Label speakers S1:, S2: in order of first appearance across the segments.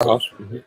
S1: house. Mm-hmm.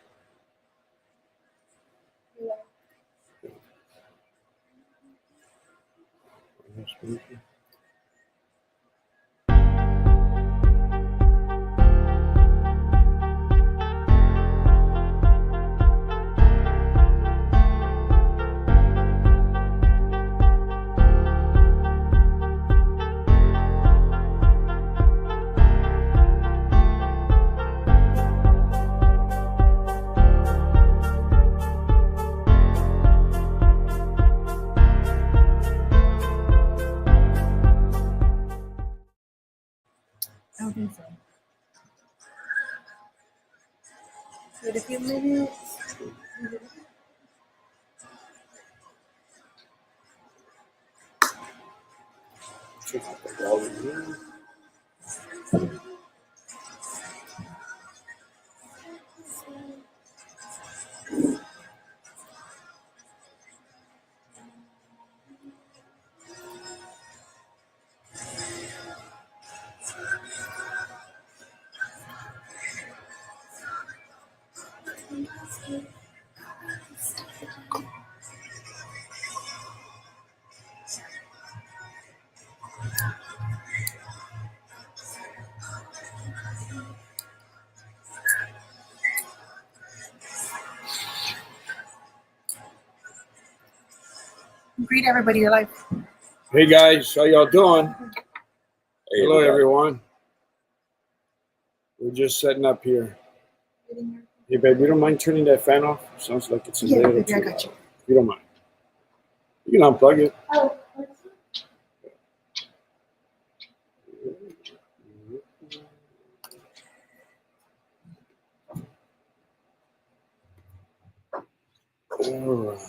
S2: I don't think so. Wait a few minutes. Greet everybody you're live.
S1: Hey guys, how y'all doing?
S3: Hey,
S1: Hello everyone. We're just setting up here. Hey babe, you don't mind turning that fan off? Sounds like it's a little
S2: Baby,
S1: too
S2: I
S1: loud.
S2: got you.
S1: You don't mind. You can unplug it.
S2: Oh.
S1: All right.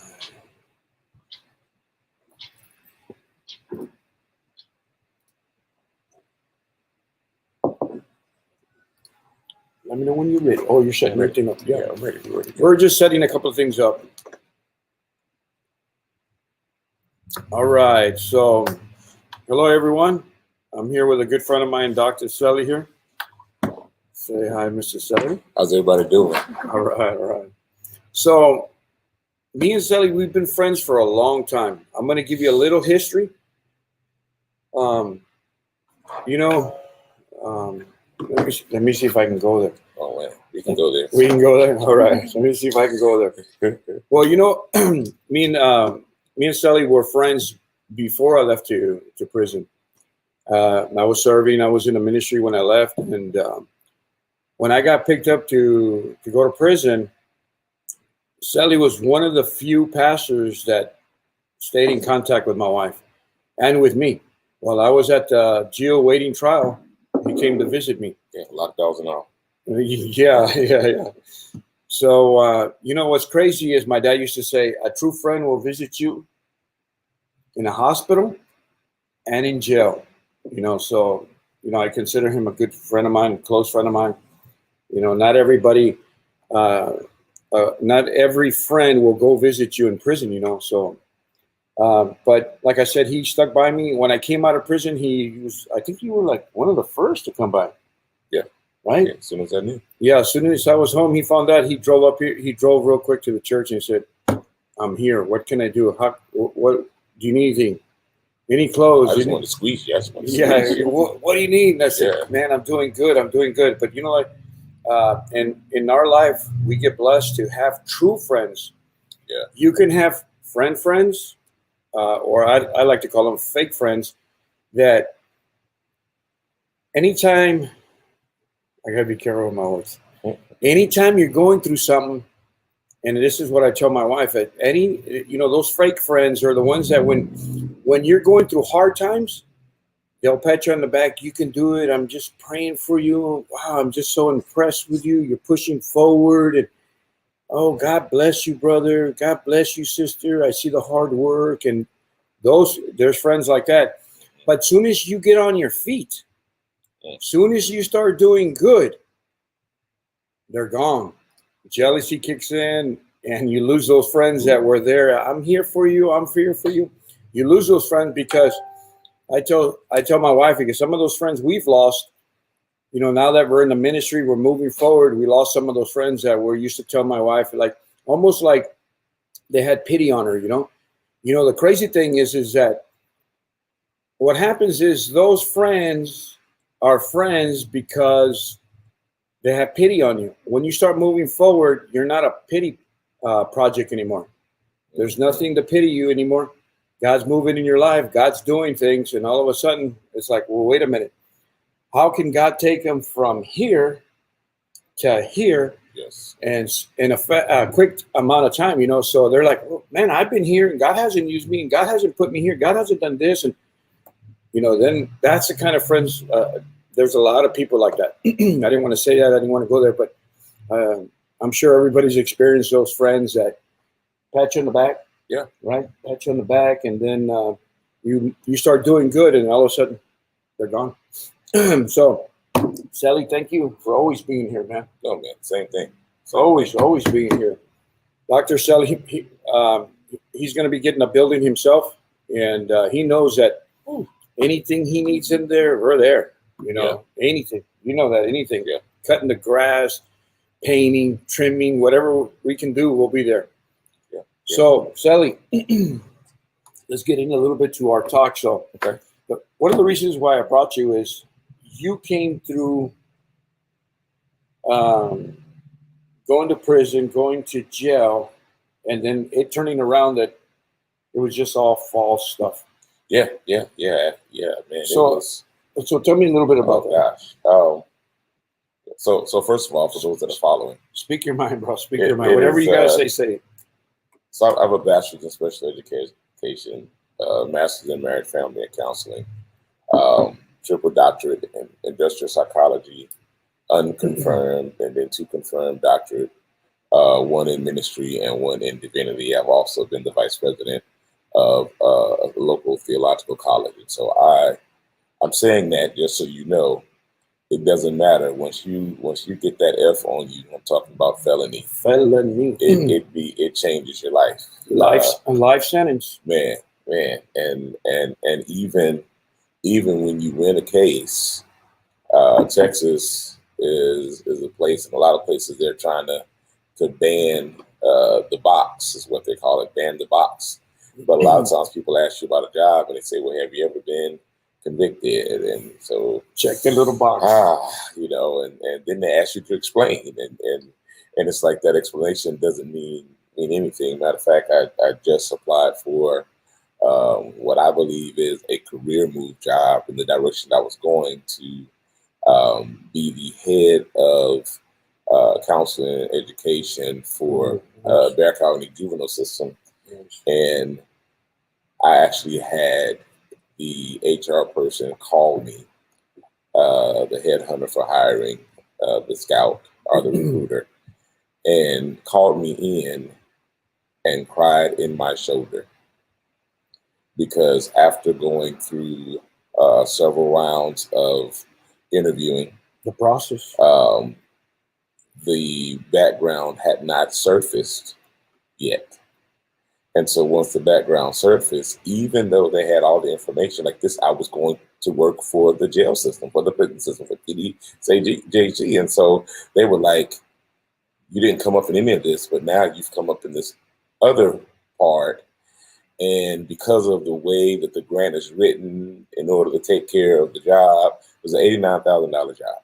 S1: Let me know when you're ready. Oh, you're setting everything up.
S3: Yeah, I'm ready.
S1: We're just setting a couple of things up. All right. So, hello everyone. I'm here with a good friend of mine, Dr. Sully here. Say hi, Mr. Sully.
S3: How's everybody doing?
S1: All right, all right. So, me and Sally, we've been friends for a long time. I'm going to give you a little history. Let me see if I can go there.
S3: Oh, man. We can go there.
S1: We can go there? All right. So let me see if I can go there. Well, me and Sally were friends before I left to prison. I was serving. I was in the ministry when I left. And when I got picked up to go to prison, Sally was one of the few pastors that stayed in contact with my wife and with me. While I was at the jail waiting trial, he came to visit me.
S3: Yeah, lockdowns and all.
S1: Yeah. So, what's crazy is my dad used to say, a true friend will visit you in a hospital and in jail. So, I consider him a good friend of mine, a close friend of mine. Not everybody, not every friend will go visit you in prison, so. But like I said, he stuck by me. When I came out of prison, I think you were like one of the first to come by.
S3: Yeah.
S1: Right?
S3: Yeah, as soon as I knew.
S1: Yeah, as soon as I was home, he found out. He drove up here. He drove real quick to the church and said, I'm here. What can I do? What do you need anything? Any clothes?
S3: I just wanted to squeeze you.
S1: What do you need? And I said, man, I'm doing good. But in our life, we get blessed to have true friends.
S3: Yeah.
S1: You can have friends, or I like to call them fake friends, that anytime, I gotta be careful with my words. Anytime you're going through something, and this is what I tell my wife, those fake friends are the ones that when you're going through hard times, they'll pat you on the back. You can do it. I'm just praying for you. Wow, I'm just so impressed with you. You're pushing forward. And oh, God bless you, brother. God bless you, sister. I see the hard work. And there's friends like that. But soon as you get on your feet, soon as you start doing good, they're gone. Jealousy kicks in, and you lose those friends that were there. I'm here for you. I'm here for you. You lose those friends because I tell my wife, because some of those friends we've lost, you know, now that we're in the ministry, we're moving forward. We lost some of those friends that were used to tell my wife, like almost like they had pity on her, you know. You know, the crazy thing is that what happens is those friends are friends because they have pity on you. When you start moving forward, you're not a pity project anymore. There's nothing to pity you anymore. God's moving in your life. God's doing things. And all of a sudden, it's like, well, wait a minute. How can God take them from here to here?
S3: Yes.
S1: And in a quick amount of time, you know? So they're like, oh, man, I've been here and God hasn't used me and God hasn't put me here. God hasn't done this. And, you know, then that's the kind of friends. There's a lot of people like that. I didn't want to say that. I didn't want to go there, but I'm sure everybody's experienced those friends that pat you on the back.
S3: Yeah.
S1: Right. Pat you on the back. And then you start doing good and all of a sudden they're gone. So, Sally, thank you for always being here, man.
S3: No, man, same thing.
S1: Always being here. Dr. Sally, he's going to be getting a building himself. And he knows that anything he needs in there, we're there. You know, anything. You know that, anything.
S3: Yeah.
S1: Cutting the grass, painting, trimming, whatever we can do, we'll be there.
S3: Yeah.
S1: So, Sally, let's get in a little bit to our talk. So,
S3: Okay.
S1: but one of the reasons why I brought you is you came through going to prison, going to jail, and then it turning around that it was just all false stuff.
S3: Yeah, man.
S1: So tell me a little bit about that.
S3: Gosh. So first of all, for those that are following,
S1: Speak your mind, bro. Speak your mind. Whatever
S3: is,
S1: you gotta say it.
S3: So I have a bachelor's in special education, master's in marriage, family, and counseling, triple doctorate in industrial psychology, unconfirmed, and then 2 confirmed doctorate, 1 in ministry and 1 in divinity. I've also been the vice president of a local theological college. And so I'm saying that just so you know, it doesn't matter once you get that F on you. I'm talking about felony. It changes your life.
S1: A life sentence.
S3: Man, and even when you win a case, Texas is a place, and a lot of places they're trying to ban the box is what they call it, ban the box. But a lot of times people ask you about a job and they say, well, have you ever been convicted? And so
S1: check the little box.
S3: You know, and then they ask you to explain, and it's like that explanation doesn't mean anything. Matter of fact, I just applied for what I believe is a career move job in the direction I was going to be the head of counseling and education for Bear County juvenile system. And I actually had the HR person call me, the headhunter for hiring, the scout or the recruiter, and called me in and cried in my shoulder. Because after going through several rounds of interviewing,
S1: the process,
S3: the background had not surfaced yet. And so once the background surfaced, even though they had all the information like this, I was going to work for the jail system, for the prison system, for PD, say JG. And so they were like, you didn't come up in any of this, but now you've come up in this other part. And because of the way that the grant is written, in order to take care of the job, it was an $89,000 job.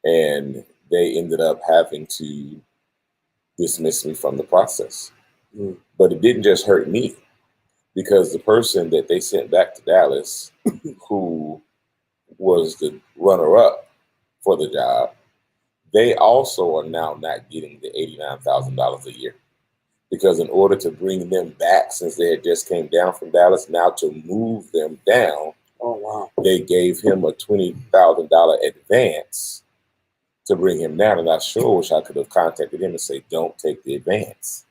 S3: And they ended up having to dismiss me from the process. But it didn't just hurt me, because the person that they sent back to Dallas, who was the runner-up for the job, they also are now not getting the $89,000 a year. Because in order to bring them back, since they had just came down from Dallas, now to move them down, they gave him a $20,000 advance to bring him down. And I sure wish I could have contacted him and say, don't take the advance.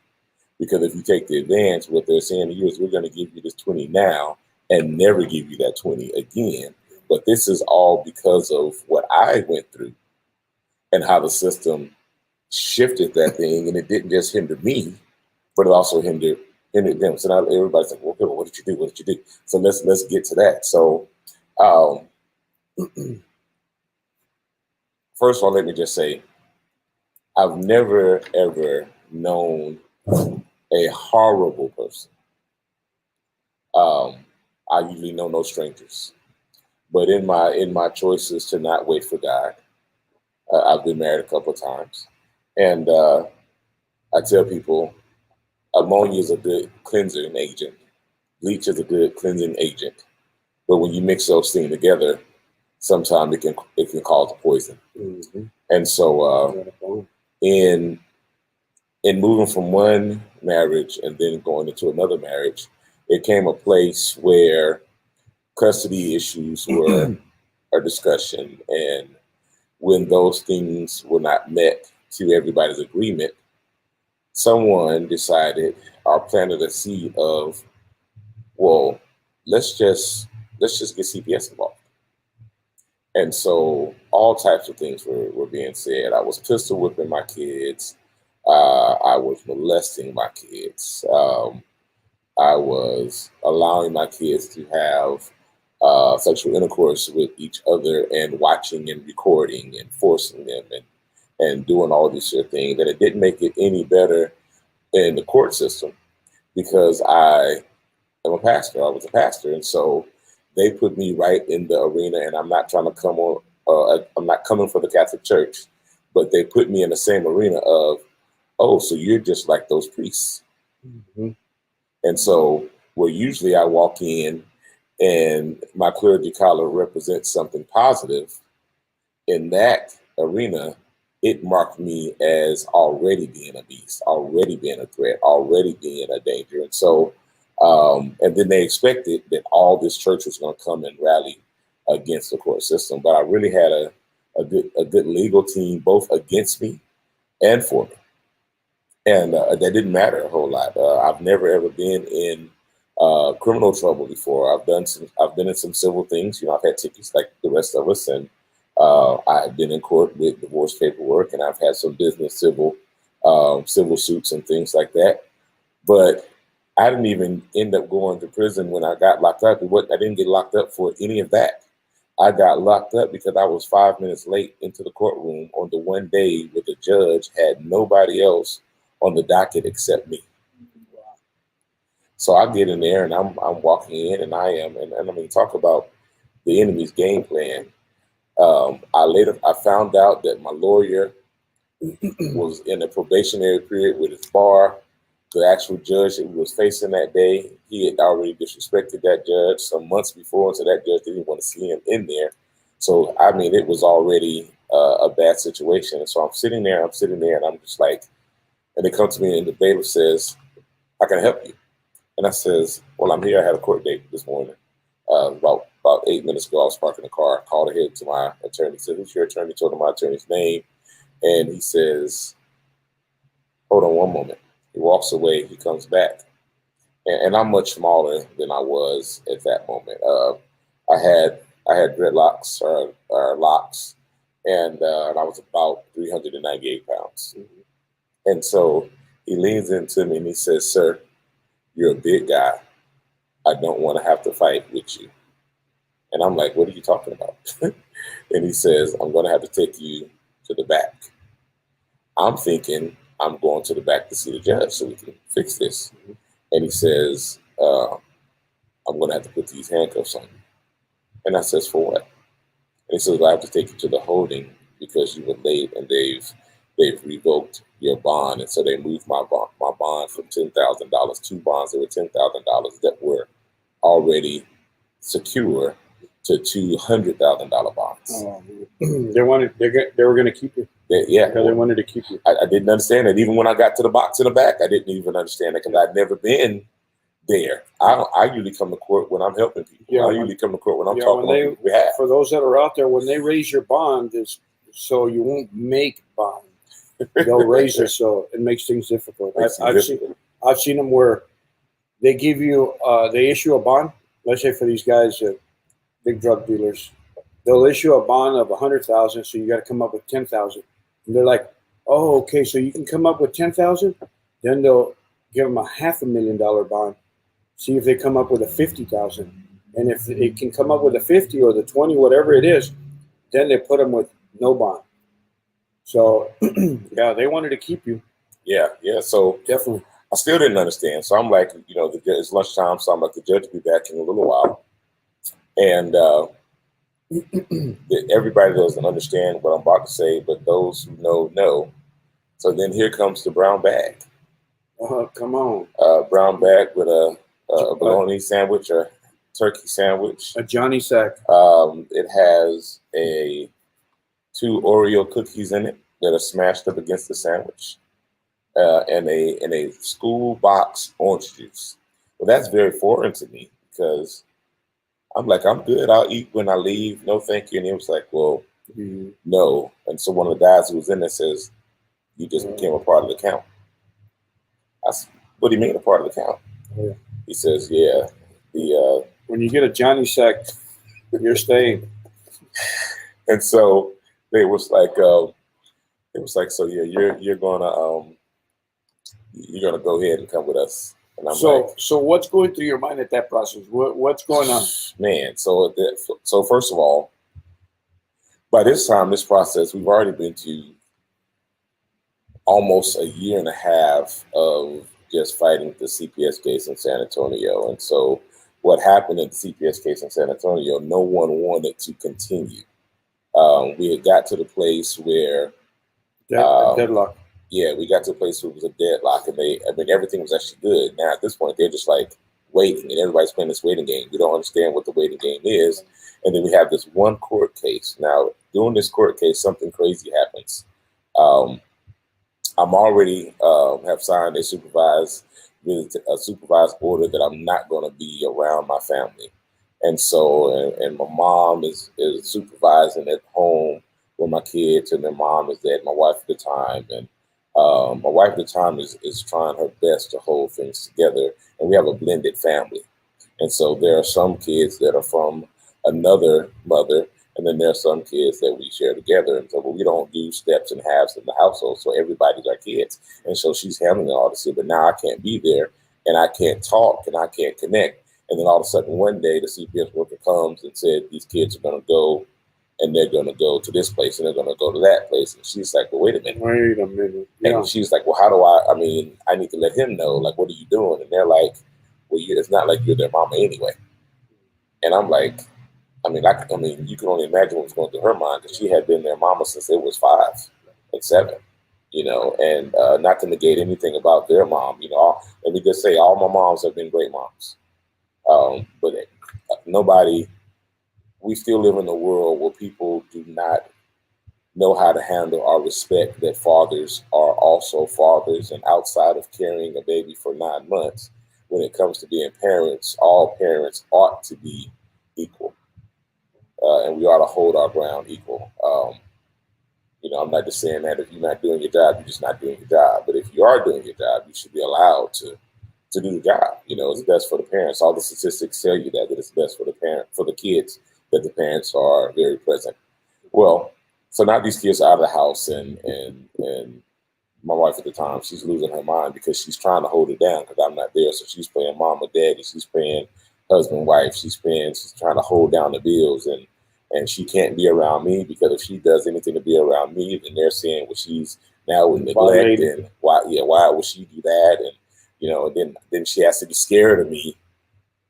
S3: Because if you take the advance, what they're saying to you is, we're going to give you this 20 now and never give you that 20 again. But this is all because of what I went through and how the system shifted that thing. And it didn't just hinder me, but it also hindered them. So now everybody's like, well, what did you do? What did you do? So let's get to that. So first of all, let me just say, I've never ever known a horrible person. I usually know no strangers, but in my choices to not wait for God, I've been married a couple of times, and I tell people ammonia is a good cleansing agent, bleach is a good cleansing agent, but when you mix those things together, sometimes it can cause a poison.
S1: Mm-hmm.
S3: And so in moving from one marriage and then going into another marriage, it came a place where custody issues were a discussion, and when those things were not met to everybody's agreement, someone decided or planted a seed of, well, let's just get CPS involved. And so all types of things were being said. I was pistol whipping my kids. I was molesting my kids. I was allowing my kids to have sexual intercourse with each other and watching and recording and forcing them and doing all these sort of things. And it didn't make it any better in the court system because I am a pastor. I was a pastor. And so they put me right in the arena, and I'm not trying to come on, I'm not coming for the Catholic Church, but they put me in the same arena of, oh, so you're just like those priests.
S1: Mm-hmm.
S3: And so where usually I walk in and my clergy collar represents something positive, in that arena, it marked me as already being a beast, already being a threat, already being a danger. And so, and then they expected that all this church was going to come and rally against the court system. But I really had a good legal team, both against me and for me. And that didn't matter a whole lot. I've never ever been in criminal trouble before. I've been in some civil things. You know, I've had tickets like the rest of us, and I've been in court with divorce paperwork, and I've had some business civil suits and things like that. But I didn't even end up going to prison when I got locked up. I didn't get locked up for any of that. I got locked up because I was 5 minutes late into the courtroom on the one day where the judge had nobody else on the docket except me. So I get in there and I'm walking in, and and I mean, talk about the enemy's game plan. I found out that my lawyer was in a probationary period with his bar. The actual judge that we was facing that day, he had already disrespected that judge some months before, so that judge didn't want to see him in there. So, I mean, it was already a bad situation. And so I'm sitting there, and I'm just like, and they come to me and the bailiff says, "How can I help you?" And I says, "Well, I'm here. I had a court date this morning. About 8 minutes ago, I was parking the car, called ahead to my attorney, said, 'Who's your attorney?' Told him my attorney's name. And he says, 'Hold on one moment.' He walks away, he comes back. And I'm much smaller than I was at that moment. I had dreadlocks or locks, and I was about 398 pounds. Mm-hmm. And so he leans into me and he says, 'Sir, you're a big guy. I don't want to have to fight with you.' And I'm like, 'What are you talking about?' And he says, 'I'm going to have to take you to the back.' I'm thinking I'm going to the back to see the judge so we can fix this. Mm-hmm. And he says, 'I'm going to have to put these handcuffs on you.' And I says, 'For what?' And he says, 'Well, I have to take you to the holding because you were late and they've revoked your bond.' And so they moved my bond from $10,000, two bonds that were $10,000 that were already secure, to $200,000 bonds.
S1: Oh, they were going to keep you.
S3: Yeah,
S1: they wanted to keep you.
S3: I didn't understand it. Even when I got to the box in the back, I didn't even understand it because I'd never been there. I usually come to court when I'm helping people. Yeah, I usually come to court when I'm talking on people's behalf.
S1: For those that are out there, when they raise your bond, it's so you won't make bond. They'll raise it so it makes things difficult. I've seen them where they give you they issue a bond. Let's say for these guys, big drug dealers, they'll issue a bond of 100,000, so you got to come up with 10,000. And they're like, "Oh, okay, so you can come up with 10,000." Then they'll give them a $500,000 bond. See if they come up with a 50,000, and if they can come up with a 50 or the 20, whatever it is, then they put them with no bond. So, yeah, they wanted to keep you.
S3: Yeah. So
S1: Definitely.
S3: I still didn't understand. So I'm like, it's lunchtime, so I'm like, the judge will be back in a little while. And everybody doesn't understand what I'm about to say, but those who know. So then here comes the brown bag.
S1: Come on.
S3: Brown bag with a bologna sandwich or turkey sandwich.
S1: A Johnny Sack.
S3: It has 2 Oreo cookies in it that are smashed up against the sandwich, and a school box orange juice. Well, that's very foreign to me because I'm like, I'm good. I'll eat when I leave. No, thank you. And he was like, well, no. And so one of the guys who was in there says, you just became a part of the count. I said, what do you mean a part of the count?
S1: Yeah.
S3: He says, yeah.
S1: When you get a Johnny Sack, you're staying.
S3: And so it was like, so yeah, you're gonna go ahead and come with us. And I'm
S1: so what's going through your mind at that process? What's going on?
S3: Man, so first of all, by this time, this process, we've already been to almost a year and a half of just fighting the CPS case in San Antonio. And so what happened in the CPS case in San Antonio, no one wanted to continue. We had got to the place where
S1: deadlock.
S3: Yeah, we got to a place where it was a deadlock, and everything was actually good. Now at this point, they're just like waiting, and everybody's playing this waiting game. We don't understand what the waiting game is, and then we have this one court case. Now, during this court case, something crazy happens. I'm already have signed a supervised order that I'm not going to be around my family, and so and my mom is supervising at home with my kids, and their mom is there, my wife at the time, and my wife at the time is trying her best to hold things together, and we have a blended family. And so there are some kids that are from another mother, and then there are some kids that we share together. And so we don't do steps and halves in the household, so everybody's our kids. And so she's handling all this, but now I can't be there, and I can't talk, and I can't connect. And then all of a sudden one day the CPS worker comes and said, these kids are going to go, and they're going to go to this place, and they're going to go to that place. And she's like, well, wait a minute.
S1: Yeah.
S3: And she's like, well, how do I need to let him know, like, what are you doing? And they're like, well, it's not like you're their mama anyway. And I'm like, you can only imagine what was going through her mind, because she had been their mama since they was 5 and 7, and not to negate anything about their mom, let me just say all my moms have been great moms. But we still live in a world where people do not know how to handle or respect that fathers are also fathers, and outside of carrying a baby for 9 months, when it comes to being parents, all parents ought to be equal, and we ought to hold our ground equal. I'm not just saying that if you're not doing your job, you're just not doing your job. But if you are doing your job, you should be allowed to do the job. It's best for the parents. All the statistics tell you that it's best for the kids, that the parents are very present. Well, so now these kids are out of the house, and my wife at the time, she's losing her mind because she's trying to hold it down because I'm not there. So she's playing mama, daddy, she's playing husband, wife, she's trying to hold down the bills, and she can't be around me, because if she does anything to be around me, then they're saying, well, she's now with neglect, and why would she do that? And then she has to be scared of me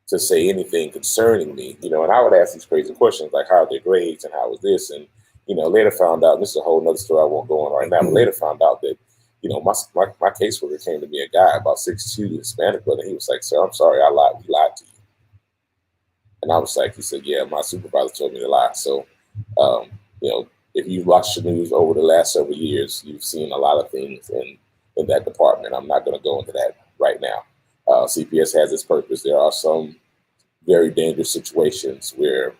S3: to say anything concerning me, and I would ask these crazy questions like, how are their grades and how was this? And later found out, and this is a whole nother story I won't go on right now, but later found out that my caseworker came to me, a guy about 6'2", Hispanic brother. He was like, sir, I'm sorry, we lied to you. And I was like, he said, yeah, my supervisor told me to lie. So, if you've watched the news over the last several years, you've seen a lot of things in that department. I'm not going to go into that right now. CPS has its purpose. There are some very dangerous situations where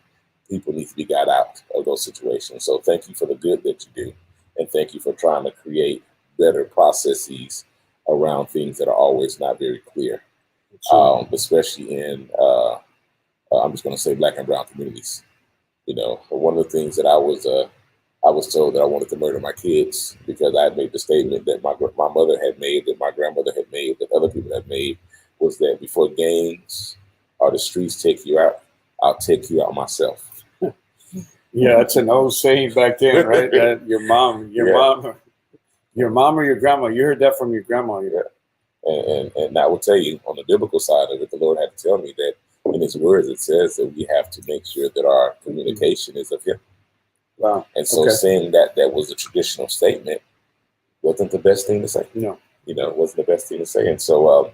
S3: people need to be got out of those situations. So thank you for the good that you do. And thank you for trying to create better processes around things that are always not very clear, especially in, I'm just going to say, Black and brown communities. One of the things that I was told that I wanted to murder my kids because I had made the statement that my mother had made, that my grandmother had made, that other people had made, was that before gangs or the streets take you out, I'll take you out myself.
S1: Yeah, that's an old saying back then, right? That your mom, or your grandma. You heard that from your grandma.
S3: Yeah. And I will tell you, on the biblical side of it, the Lord had to tell me that in His words, it says that we have to make sure that our communication is of Him.
S1: Wow.
S3: And so
S1: Okay.
S3: saying that was a traditional statement wasn't the best thing to say.
S1: No.
S3: It wasn't the best thing to say. And so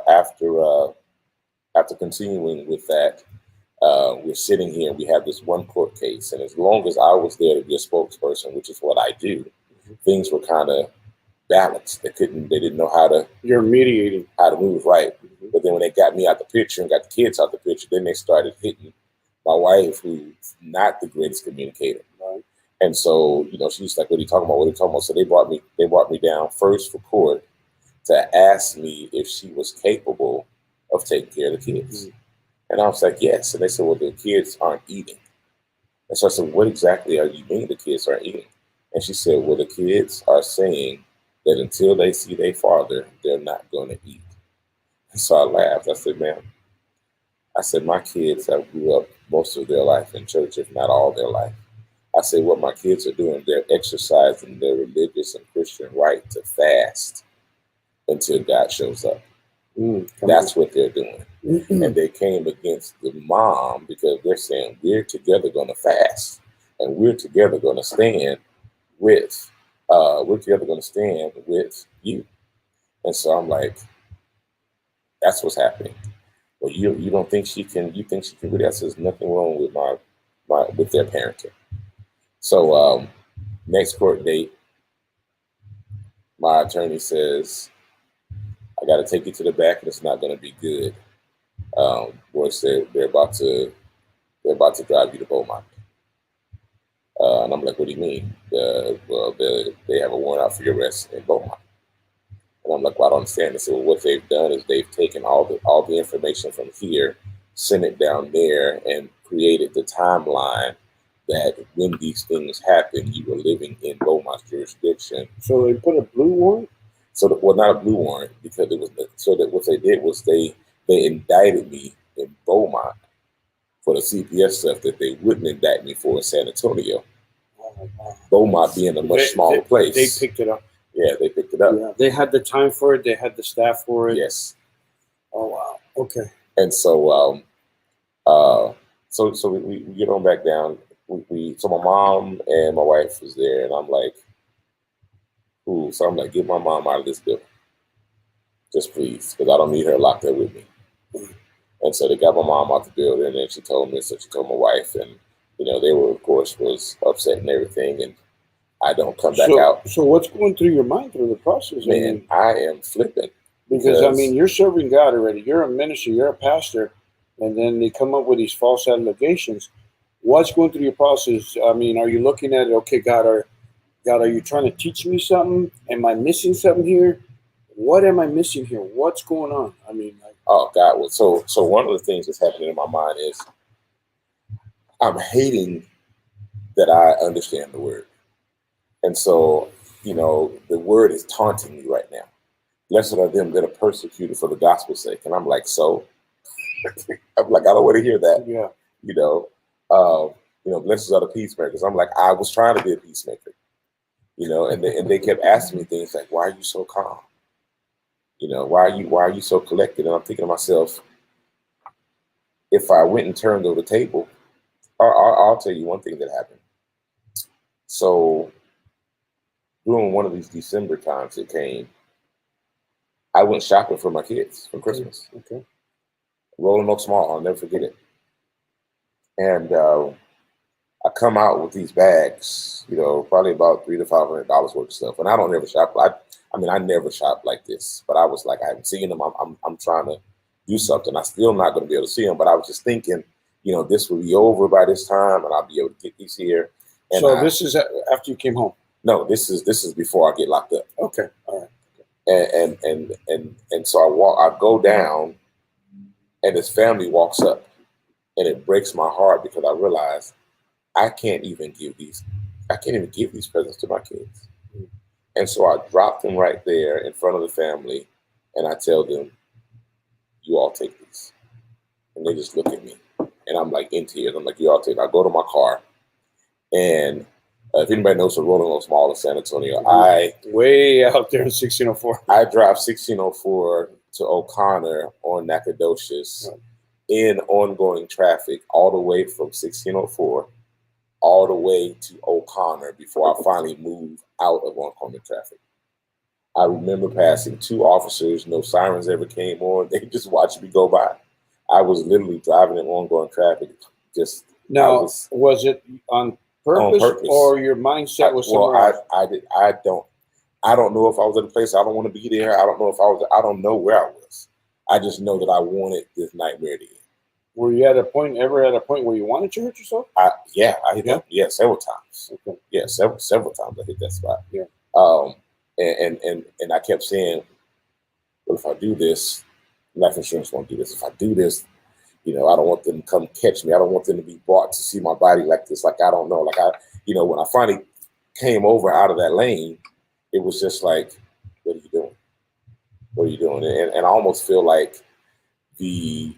S3: after continuing with that, we're sitting here and we have this one court case. And as long as I was there to be a spokesperson, which is what I do, things were kind of balanced. They didn't know how to
S1: mediating,
S3: how to move right. But then when they got me out the picture and got the kids out the picture, then they started hitting my wife, who's not the greatest communicator.
S1: Right.
S3: And so, she's like, what are you talking about? What are you talking about? So they brought me down first for court to ask me if she was capable of taking care of the kids. And I was like, yes. And they said, well, the kids aren't eating. And so I said, what exactly are you mean the kids aren't eating? And she said, well, the kids are saying that until they see their father, they're not going to eat. And so I laughed. I said, ma'am, my kids have grew up most of their life in church, if not all their life. I said, what my kids are doing, they're exercising their religious and Christian right to fast until God shows up. That's what they're doing. And they came against the mom because they're saying, we're together going to fast and we're together going to stand with you. And so I'm like, that's what's happening. Well, you don't think she can? You think she can do that? So there's nothing wrong with with their parenting. So next court date, my attorney says, I got to take you to the back, and it's not going to be good. Royce said they're about to drive you to Beaumont. And I'm like, what do you mean? Well, they have a warrant out for your arrest in Beaumont. And I'm like, well, I don't understand. They said, well, what they've done is they've taken all the information from here, sent it down there, and created the timeline that when these things happened, you were living in Beaumont's jurisdiction.
S1: So they put a blue warrant?
S3: Not a blue warrant, because it was that what they did was they indicted me in Beaumont for the CPS stuff that they wouldn't indict me for in San Antonio. Beaumont being a much smaller place.
S1: They picked it up.
S3: Yeah, they picked it up.
S1: Yeah, they had the time for it. They had the staff for it.
S3: Yes.
S1: Oh wow. Okay.
S3: And so, so we get on back down. So my mom and my wife was there, and I'm like, ooh. So I'm like, get my mom out of this building, just please, because I don't need her locked up with me. And so they got my mom out the building, and she told me, so she told my wife, and they were, of course, was upset and everything, and I don't come back out.
S1: So what's going through your mind through the process?
S3: Man, I am flipping.
S1: Because you're serving God already. You're a minister, you're a pastor, and then they come up with these false allegations. What's going through your process? I mean, are you looking at it, okay, God, are you trying to teach me something? Am I missing something here? What am I missing here? What's going on? I mean,
S3: oh God. Well, so one of the things that's happening in my mind is I'm hating that I understand the word. And so, the word is taunting me right now. Blessed are them that are persecuted for the gospel's sake. And I'm like, so? I'm like, I don't want to hear that.
S1: Yeah.
S3: Blessed are the peacemakers. I'm like, I was trying to be a peacemaker. And they kept asking me things like, why are you so calm? Why are you so collected? And I'm thinking to myself, if I went and turned over the table, I'll tell you one thing that happened. So during one of these December times it came, I went shopping for my kids for Christmas.
S1: Okay.
S3: Rolling Oak Small, I'll never forget it. And I come out with these bags, probably about $300 to $500 worth of stuff. And I don't ever shop. I never shop like this. But I was like, I haven't seen them. I'm trying to do something. I'm still not going to be able to see them. But I was just thinking, this will be over by this time, and I'll be able to get these here. And
S1: so this is after you came home?
S3: No, this is before I get locked up.
S1: Okay, all right.
S3: And so I go down, and his family walks up, and it breaks my heart because I realize I can't even give these presents to my kids. And so I drop them right there in front of the family, and I tell them, you all take these. And they just look at me, and I'm like in tears. I'm like, you all take. I go to my car, And if anybody knows the Rolling Oaks Mall in San Antonio, I
S1: way out there in 1604.
S3: I drive 1604 to O'Connor on Nacogdoches in ongoing traffic all the way from 1604 all the way to O'Connor before I finally move out of oncoming traffic. I remember passing 2 officers, no sirens ever came on. They just watched me go by. I was literally driving in ongoing traffic. Just
S1: now, was it on purpose, or your mindset was somewhere else?
S3: I don't know if I was at a place I don't want to be there. I don't know if I don't know where I was. I just know that I wanted this nightmare to end.
S1: Were you ever at a point where you wanted to hurt yourself?
S3: I hit that. Yeah, several times. Okay. Yeah, several times I hit that spot.
S1: Yeah.
S3: And I kept saying, well, if I do this, life insurance won't do this. If I do this, I don't want them to come catch me. I don't want them to be brought to see my body like this. Like, I don't know. Like, when I finally came over out of that lane, it was just like, what are you doing? What are you doing? And I almost feel like the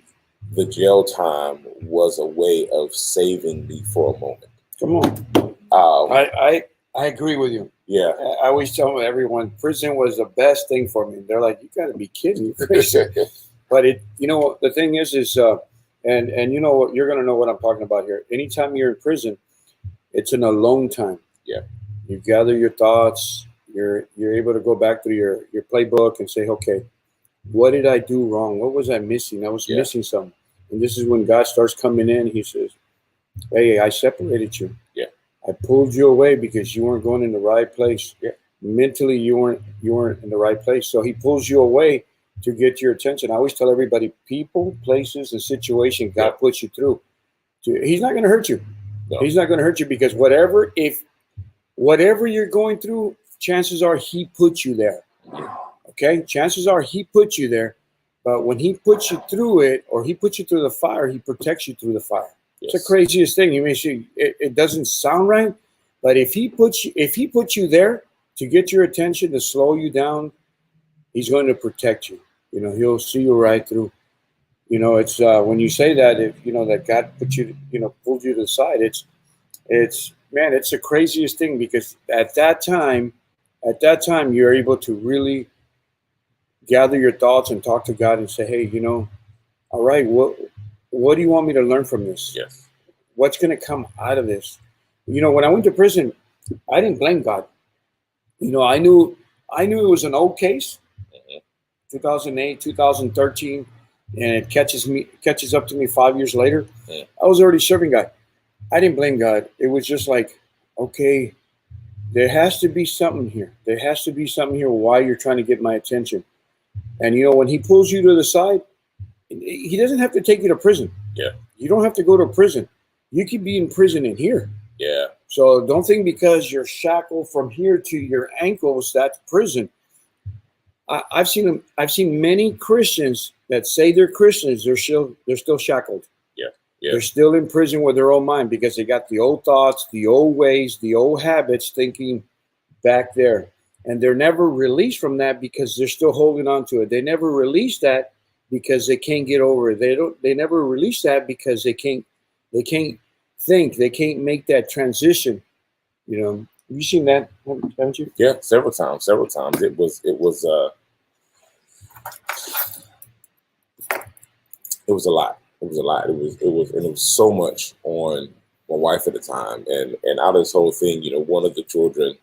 S3: jail time was a way of saving me for a moment.
S1: Come on. I agree with you.
S3: Yeah.
S1: I always tell everyone prison was the best thing for me. They're like, you got to be kidding me. But the thing is and you know what, you're going to know what I'm talking about here. Anytime you're in prison, it's an alone time.
S3: Yeah.
S1: You gather your thoughts. You're able to go back through your playbook and say, okay, what did I do wrong? What was I missing? I was missing something. And this is when God starts coming in. He says, hey, I separated you.
S3: Yeah.
S1: I pulled you away because you weren't going in the right place.
S3: Yeah.
S1: Mentally, you weren't in the right place. So he pulls you away to get your attention. I always tell everybody, people, places, and situations God puts you through. He's not going to hurt you. No. He's not going to hurt you because whatever you're going through, chances are he put you there. Okay? Chances are he put you there. But when he puts you through it, or he puts you through the fire, he protects you through the fire. Yes. It's the craziest thing. You may say it doesn't sound right, but if he puts you there to get your attention, to slow you down, he's going to protect you. He'll see you right through. It's when you say that, that God put you, pulled you to the side. It's the craziest thing, because at that time, you're able to really gather your thoughts and talk to God and say, hey, all right, what do you want me to learn from this?
S3: Yes.
S1: What's going to come out of this? When I went to prison, I didn't blame God. I knew it was an old case, 2008, 2013, and it catches up to me 5 years later. Yeah. I was already serving God. I didn't blame God. It was just like, okay, there has to be something here. There has to be something here why you're trying to get my attention. And, when he pulls you to the side, he doesn't have to take you to prison.
S3: Yeah.
S1: You don't have to go to prison. You could be in prison in here.
S3: Yeah.
S1: So don't think because you're shackled from here to your ankles, that's prison. I've seen many Christians that say they're Christians. They're still shackled.
S3: Yeah. Yeah.
S1: They're still in prison with their own mind because they got the old thoughts, the old ways, the old habits thinking back there. And they're never released from that because they're still holding on to it. They never release that because they can't get over it. They never release that because they can't think. They can't make that transition. You've seen that, haven't you?
S3: Yeah, several times. It was a lot. It was so much on my wife at the time. And out of this whole thing, one of the children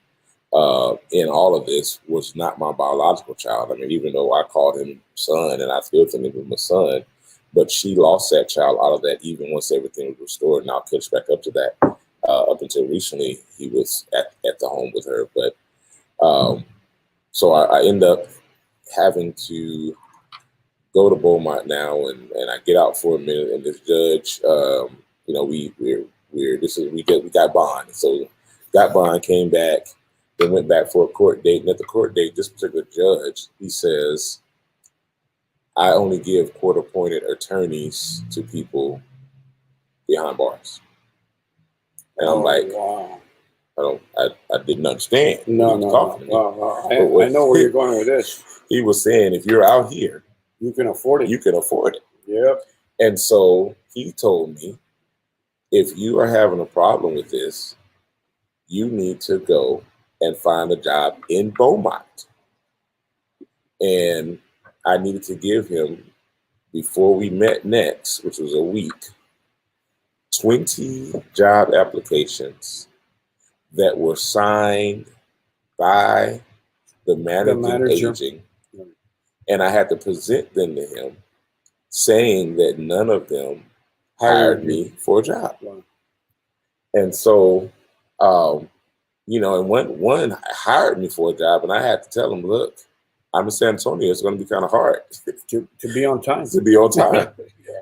S3: in all of this was not my biological child. I mean, even though I called him son and I still think of him as son, but she lost that child out of that even once everything was restored. And I'll catch back up to that. Up until recently, he was at the home with her. But so I end up having to go to Beaumont now, and I get out for a minute, and this judge, we got bond. So got bond, came back, then went back for a court date. And at the court date, this particular judge, he says, I only give court-appointed attorneys to people behind bars. And I'm like,
S1: wow.
S3: I didn't understand.
S1: No. I know where you're going with this.
S3: He was saying, if you're out here,
S1: you can afford it.
S3: You can afford it.
S1: Yep.
S3: And so he told me, if you are having a problem with this, you need to go and find a job in Beaumont. And I needed to give him, before we met next, which was a week, 20 job applications that were signed by the managing agent. And I had to present them to him, saying that none of them hired me for a job.
S1: Wow.
S3: And so, and one hired me for a job, and I had to tell him, look, I'm in San Antonio. It's going to be kind of hard
S1: to be on time.
S3: To be on time.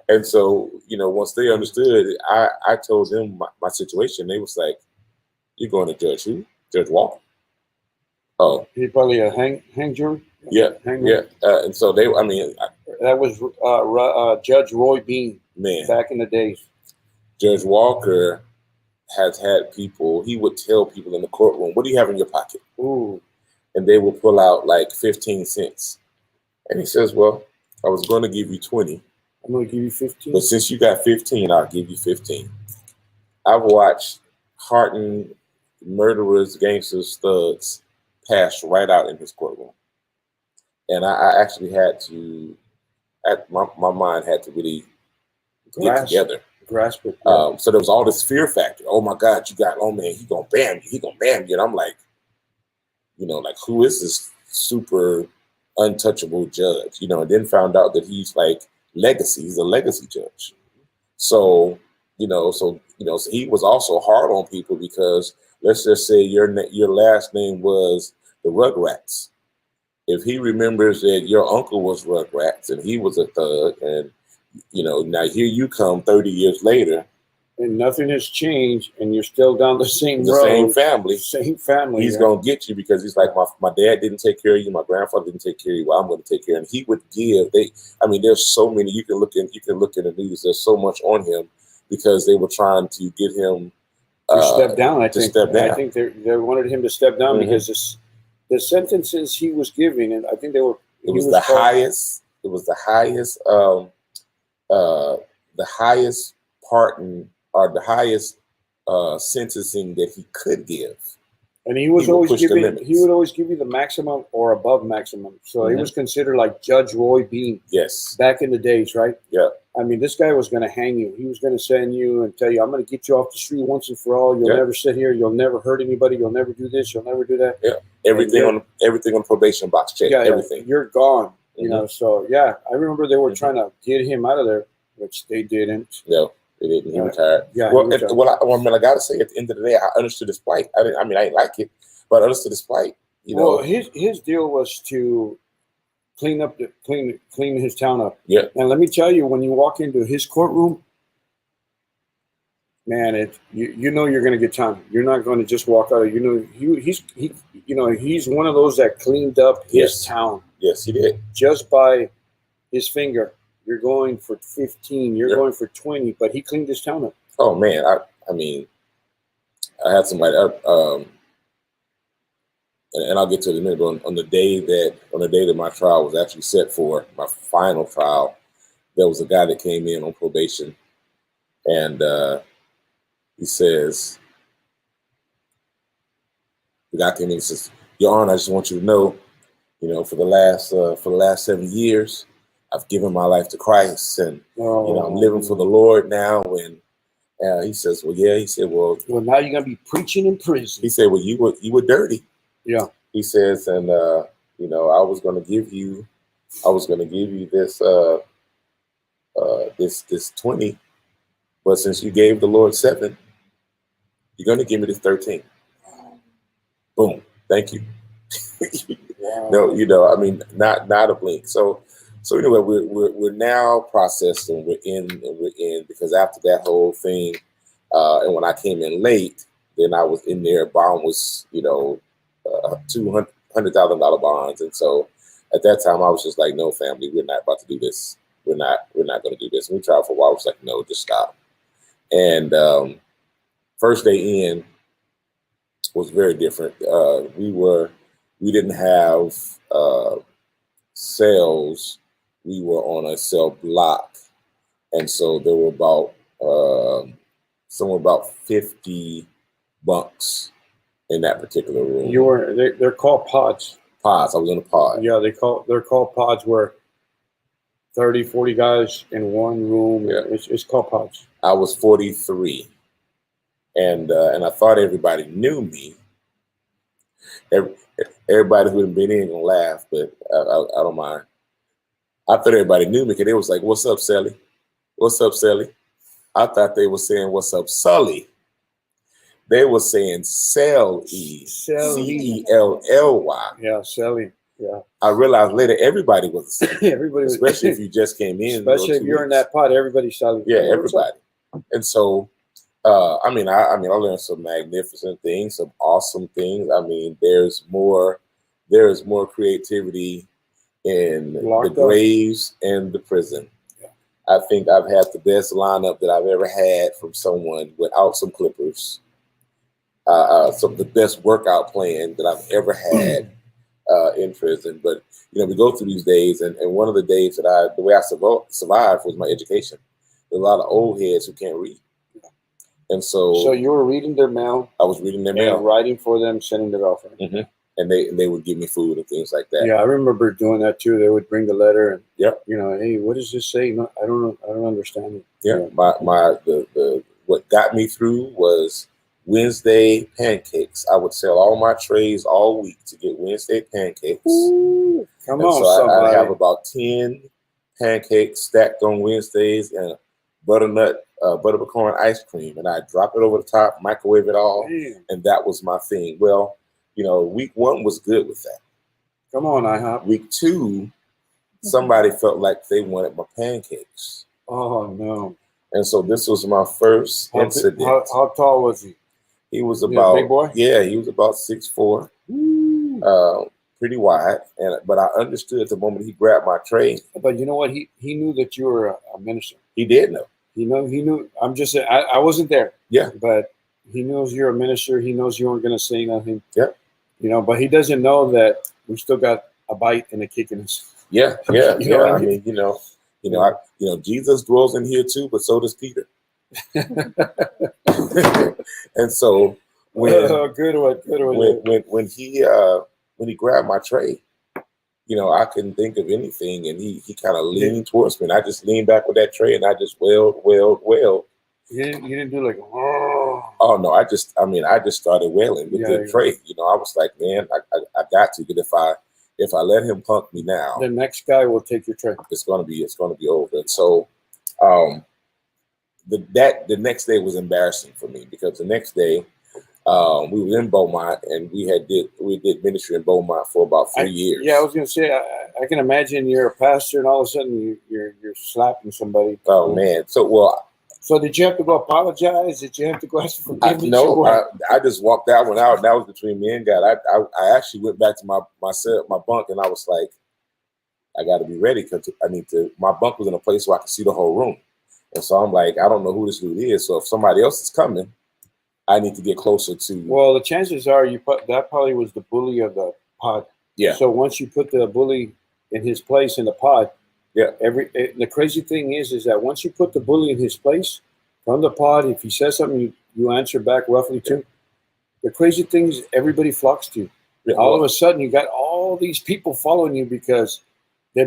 S3: And so, once they understood, I told them my situation. They was like, "You're going to Judge who? Judge Walker?" Oh,
S1: he probably a hang jury.
S3: Yeah, yeah. And so
S1: that was Judge Roy Bean.
S3: Man,
S1: back in the days.
S3: Judge Walker has had people. He would tell people in the courtroom, "What do you have in your pocket?"
S1: Ooh.
S3: And they will pull out like 15 cents. And he says, "Well, I was going to give you 20.
S1: I'm going to give you 15.
S3: But since you got 15, I'll give you 15. I've watched hardened murderers, gangsters, thugs pass right out in his courtroom. And I actually had to, my mind had to really get together.
S1: Grasp it.
S3: Yeah. So there was all this fear factor. Oh my God, you got, oh man, he going to bam you. He going to bam you. And I'm like, like, who is this super untouchable judge? And then found out that he's like legacy. He's a legacy judge. So, so he was also hard on people because let's just say your last name was the Rugrats. If he remembers that your uncle was Rugrats and he was a thug, and now here you come 30 years later,
S1: and nothing has changed, and you're still down the same road,
S3: same family. He's gonna get you because he's like, my dad didn't take care of you, my grandfather didn't take care of you. Well, I'm gonna take care of him. He would give. There's so many. You can look in the news. There's so much on him because they were trying to get him
S1: to step down. I think they wanted him to step down because the sentences he was giving, and I think they were.
S3: It was the highest. It was the highest. The highest pardon. Or the highest sentencing that he could give,
S1: and he would always give you the maximum or above maximum. So he was considered like Judge Roy Bean.
S3: Yes,
S1: back in the days, right?
S3: Yeah.
S1: I mean, this guy was going to hang you. He was going to send you and tell you, "I'm going to get you off the street once and for all. You'll never sit here. You'll never hurt anybody. You'll never do this. You'll never do that."
S3: Yeah, everything on probation box check.
S1: Yeah,
S3: everything.
S1: You're gone. So yeah, I remember they were trying to get him out of there, which they didn't.
S3: No. He didn't. He retired.
S1: Yeah.
S3: I gotta say, at the end of the day, I understood his plight. I didn't like it, but I understood his plight.
S1: Well, his deal was to clean his town up.
S3: Yeah.
S1: And let me tell you, when you walk into his courtroom, man, you're going to get time. You're not going to just walk out. He's one of those that cleaned up his town.
S3: Yes, he did.
S1: Just by his finger. You're going for 15. You're going for 20, but he cleaned his town up.
S3: Oh man, I had somebody, and I'll get to it in a minute. But on the day that my trial was actually set for, my final trial, there was a guy that came in on probation, and he says, the guy came in and says, "Your Honor, I just want you to know, for the last 7 years." I've given my life to Christ, and I'm living for the Lord now. And he says, "Well, yeah." He said, "Well,
S1: now you're gonna be preaching in prison."
S3: He said, "Well, you were dirty."
S1: Yeah.
S3: He says, and I was gonna give you this this 20, but since you gave the Lord 7, you're gonna give me this 13. Boom. Thank you. Wow. No, not a blink. So anyway, we're now processed, and we're in because after that whole thing, and when I came in late, then I was in there. Bond was $200,000 bonds, and so at that time I was just like, "No, family, we're not about to do this. We're not going to do this." And we tried for a while. I was like, "No, just stop." And first day in was very different. We didn't have cells. We were on a cell block, and so there were about somewhere about 50 bunks in that particular room.
S1: You were. They're called pods.
S3: Pods. I was in a pod.
S1: Yeah, they're called pods where 30, 40 guys in one room.
S3: Yeah.
S1: It's called pods.
S3: I was 43, and I thought everybody knew me. Everybody who had been in gonna laugh, but I don't mind. I thought everybody knew me because they was like, "What's up, Sally? What's up, Sally?" I thought they were saying, "What's up, Sully?" They were saying Celly, Celly.
S1: Yeah, Sally. Yeah.
S3: I realized later everybody was the same.
S1: Everybody,
S3: Especially if you just came in.
S1: Especially if you're in that pod, everybody's Sally.
S3: Yeah, everybody. And so, I learned some magnificent things, some awesome things. I mean, there's more creativity in the graves and the prison. Yeah. I think I've had the best lineup that I've ever had from someone without some clippers. Some of the best workout plan that I've ever had in prison. But we go through these days, and one of the days that the way I survived was my education. There's a lot of old heads who can't read, and so
S1: you were reading their mail.
S3: I was reading their mail,
S1: writing for them, sending it off.
S3: Mm-hmm. And they would give me food and things like that.
S1: Yeah, I remember doing that too. They would bring the letter, and
S3: hey,
S1: what does this say? No, I don't understand it.
S3: Yeah, the what got me through was Wednesday pancakes. I would sell all my trays all week to get Wednesday pancakes.
S1: Ooh, come on,
S3: so I have about 10 pancakes stacked on Wednesdays and butter pecan ice cream, and I drop it over the top, microwave it all, and that was my thing. Well, week 1 was good with that.
S1: Come on, IHOP.
S3: Week 2, somebody felt like they wanted my pancakes.
S1: Oh no!
S3: And so this was my first incident.
S1: How tall was he?
S3: He was about
S1: big boy?
S3: Yeah, he was about 6'4", pretty wide. But I understood the moment he grabbed my tray.
S1: But you know what? He knew that you were a minister.
S3: He did know.
S1: He knew. I'm just saying. I wasn't there.
S3: Yeah.
S1: But he knows you're a minister. He knows you weren't going to say nothing.
S3: Yeah.
S1: But he doesn't know that we still got a bite and a kick in us.
S3: Yeah. Yeah. I mean, Jesus dwells in here too, but so does Peter. And so when he grabbed my tray, I couldn't think of anything, and he kind of leaned towards me, and I just leaned back with that tray, and I just wailed.
S1: You didn't do like,
S3: oh no, I just started wailing with the tray. I was like, man, I got to, but if I let him punk me now,
S1: the next guy will take your tray.
S3: It's gonna be over. And so the next day was embarrassing for me, because the next day we were in Beaumont, and we did ministry in Beaumont for about 3 years.
S1: Yeah, I was gonna say, I can imagine you're a pastor, and all of a sudden you're slapping somebody.
S3: Oh man,
S1: so did you have to go apologize? Did you have to go ask for forgiveness?
S3: No, I just walked that one out. That was between me and God. I actually went back to my bunk, and I was like, I got to be ready, because my bunk was in a place where I could see the whole room. And so I'm like, I don't know who this dude is. So if somebody else is coming, I need to get closer to.
S1: Well, the chances are that probably was the bully of the pod.
S3: Yeah.
S1: So once you put the bully in his place in the pod,
S3: yeah.
S1: The crazy thing is that once you put the bully in his place from the pod, if he says something, you answer back roughly too. The crazy thing is everybody flocks to you. Yeah, all of a sudden, you got all these people following you because they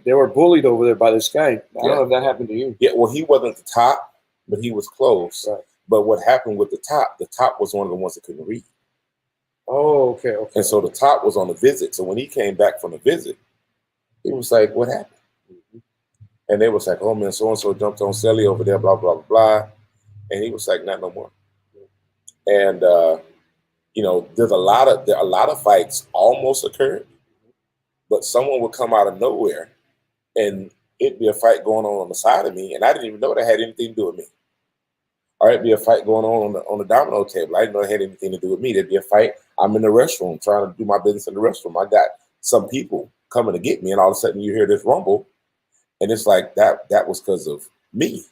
S1: were bullied over there by this guy. I don't know if that happened to you.
S3: Yeah, well, he wasn't the top, but he was close. Right. But what happened with the top was one of the ones that couldn't read.
S1: Oh, okay.
S3: And so the top was on a visit. So when he came back from the visit, he was like, what happened? Mm-hmm. And they was like, oh man, so-and-so jumped on Sally over there, blah, blah, blah, blah. And he was like, not no more. And, there's a lot of fights almost occurred, but someone would come out of nowhere and it'd be a fight going on the side of me, and I didn't even know that had anything to do with me. Or it'd be a fight going on the domino table. I didn't know it had anything to do with me. There'd be a fight. I'm in the restroom trying to do my business in the restroom. I got some people coming to get me, and all of a sudden you hear this rumble, and it's like that was because of me.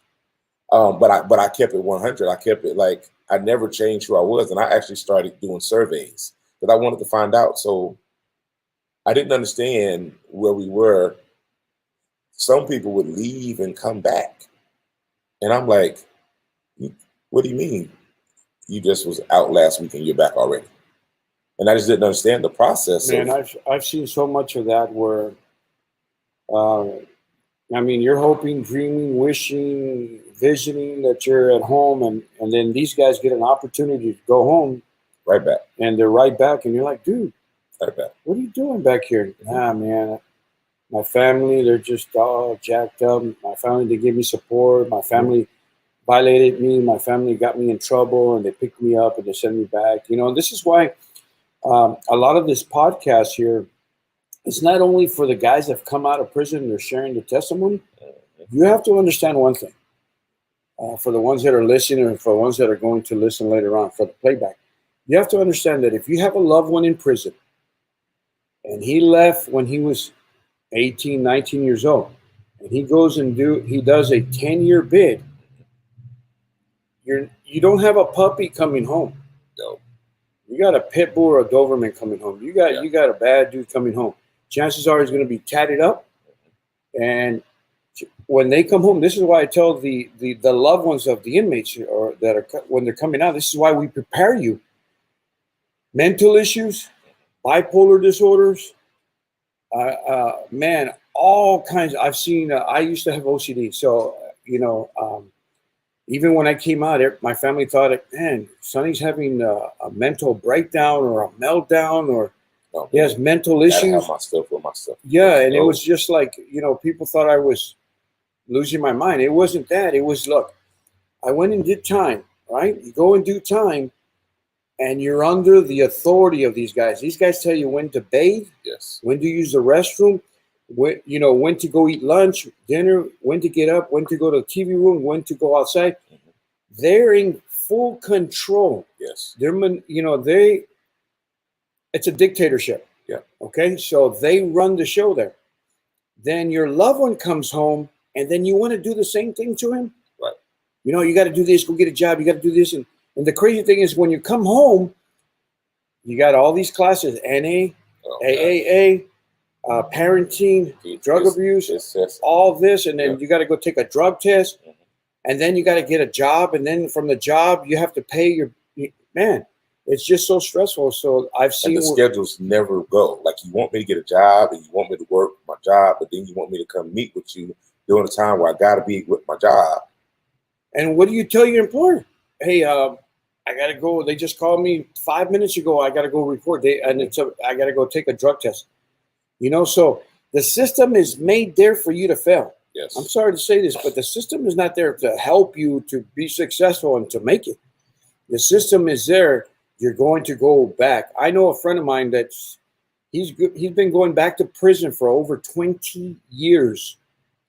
S3: But I kept it 100. I kept it like I never changed who I was, and I actually started doing surveys because I wanted to find out. So I didn't understand where we were. Some people would leave and come back, and I'm like, what do you mean? You just was out last week and you're back already? And I just didn't understand the process.
S1: Man, I've seen so much of that where, I mean, you're hoping, dreaming, wishing, visioning that you're at home, and then these guys get an opportunity to go home,
S3: right back,
S1: and they're right back, and you're like, dude,
S3: right back.
S1: What are you doing back here? Nah, man, my family, they're just all jacked up. My family, they give me support. My family violated me. My family got me in trouble, and they picked me up and they sent me back. You know, and this is why a lot of this podcast here, it's not only for the guys that have come out of prison, they're sharing the testimony. You have to understand one thing. For the ones that are listening and for the ones that are going to listen later on for the playback, you have to understand that if you have a loved one in prison and he left when he was 18, 19 years old, and he goes and he does a 10-year bid, you don't have a puppy coming home.
S3: No.
S1: You got a pit bull or a Doberman coming home. You got a bad dude coming home. Chances are he's going to be tatted up, and when they come home, this is why I tell the loved ones of the inmates or that are when they're coming out. This is why we prepare you. Mental issues, bipolar disorders, man, all kinds. I've seen. I used to have OCD, so even when I came out, my family thought, man, Sonny's having a mental breakdown or a meltdown, or he has mental issues.
S3: Have my stuff with my stuff.
S1: Yeah, and it was just like, people thought I was losing my mind. It wasn't that. It was, look, I went and did time, right? You go and do time, and you're under the authority of these guys. These guys tell you when to bathe,
S3: yes,
S1: when to use the restroom, when to go eat lunch, dinner, when to get up, when to go to the TV room, when to go outside. They're in full control.
S3: Yes.
S1: It's a dictatorship.
S3: Yeah.
S1: Okay. So they run the show there. Then your loved one comes home, and then you want to do the same thing to him.
S3: Right.
S1: You got to do this, go get a job. You got to do this. And the crazy thing is when you come home, you got all these classes, NA, AAA, parenting, drug abuse, all this. And then you got to go take a drug test. And then you got to get a job. And then from the job, you have to pay man, it's just so stressful. So I've seen.
S3: And the schedules never go. Like, you want me to get a job and you want me to work my job, but then you want me to come meet with you during the time where I got to be with my job.
S1: And what do you tell your employer? Hey, I got to go. They just called me 5 minutes ago. I got to go report. I got to go take a drug test. So the system is made there for you to fail.
S3: Yes.
S1: I'm sorry to say this, but the system is not there to help you to be successful and to make it. The system is there. You're going to go back. I know a friend of mine that's he's been going back to prison for over 20 years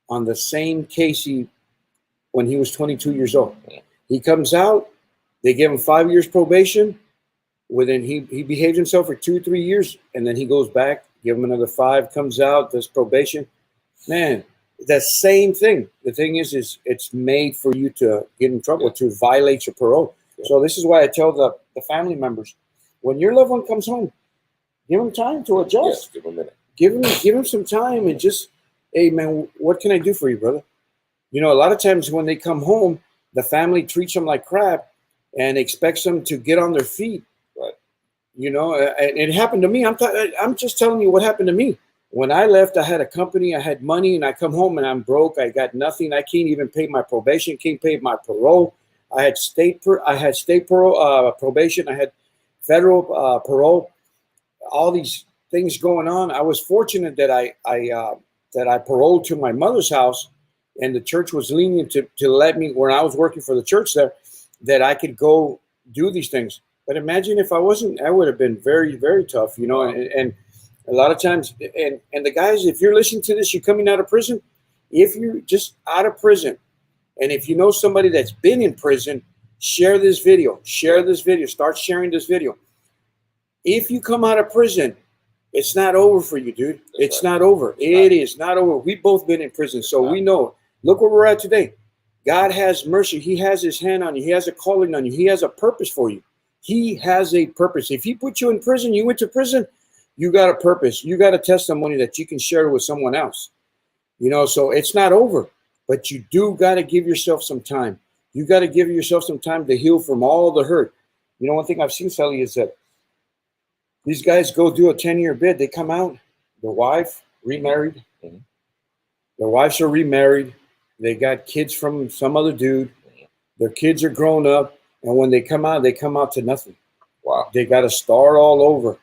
S1: on the same case when he was 22 years old. He comes out. They give him 5 years probation. Within he behaves himself for 2-3 years, and then he goes back. Give him another 5. Comes out. Does probation. Man. The same thing. The thing is it's made for you to get in trouble, to violate your parole. So this is why I tell the family members, when your loved one comes home, give them time to adjust.
S3: Yes, give them a minute.
S1: Give them some time and just, hey, man, what can I do for you, brother? A lot of times when they come home, the family treats them like crap and expects them to get on their feet.
S3: Right.
S1: And it happened to me. I'm just telling you what happened to me. When I left, I had a company, I had money, and I come home and I'm broke. I got nothing. I can't even pay my probation, can't pay my parole. I had state parole, probation. I had federal parole. All these things going on. I was fortunate that I paroled to my mother's house, and the church was lenient to let me, when I was working for the church there, that I could go do these things. But imagine if I wasn't, I would have been very, very tough, and a lot of times, and the guys, if you're listening to this, you're coming out of prison. If you're just out of prison, and if you know somebody that's been in prison, share this video. Start sharing this video. If you come out of prison, it's not over for you, dude. It's not over. It is not over. We've both been in prison, so we know. Look where we're at today. God has mercy. He has his hand on you. He has a calling on you. He has a purpose for you. He has a purpose. If he put you in prison, you went to prison, you got a purpose. You got a testimony that you can share with someone else. So it's not over, but you do got to give yourself some time. You got to give yourself some time to heal from all the hurt. One thing I've seen, Sally, is that These guys go do a 10-year bid. They come out, the wife remarried.
S3: Mhm.
S1: Their wives are remarried. They got kids from some other dude. Their kids are grown up. And when they come out to nothing.
S3: Wow.
S1: They got to start all over.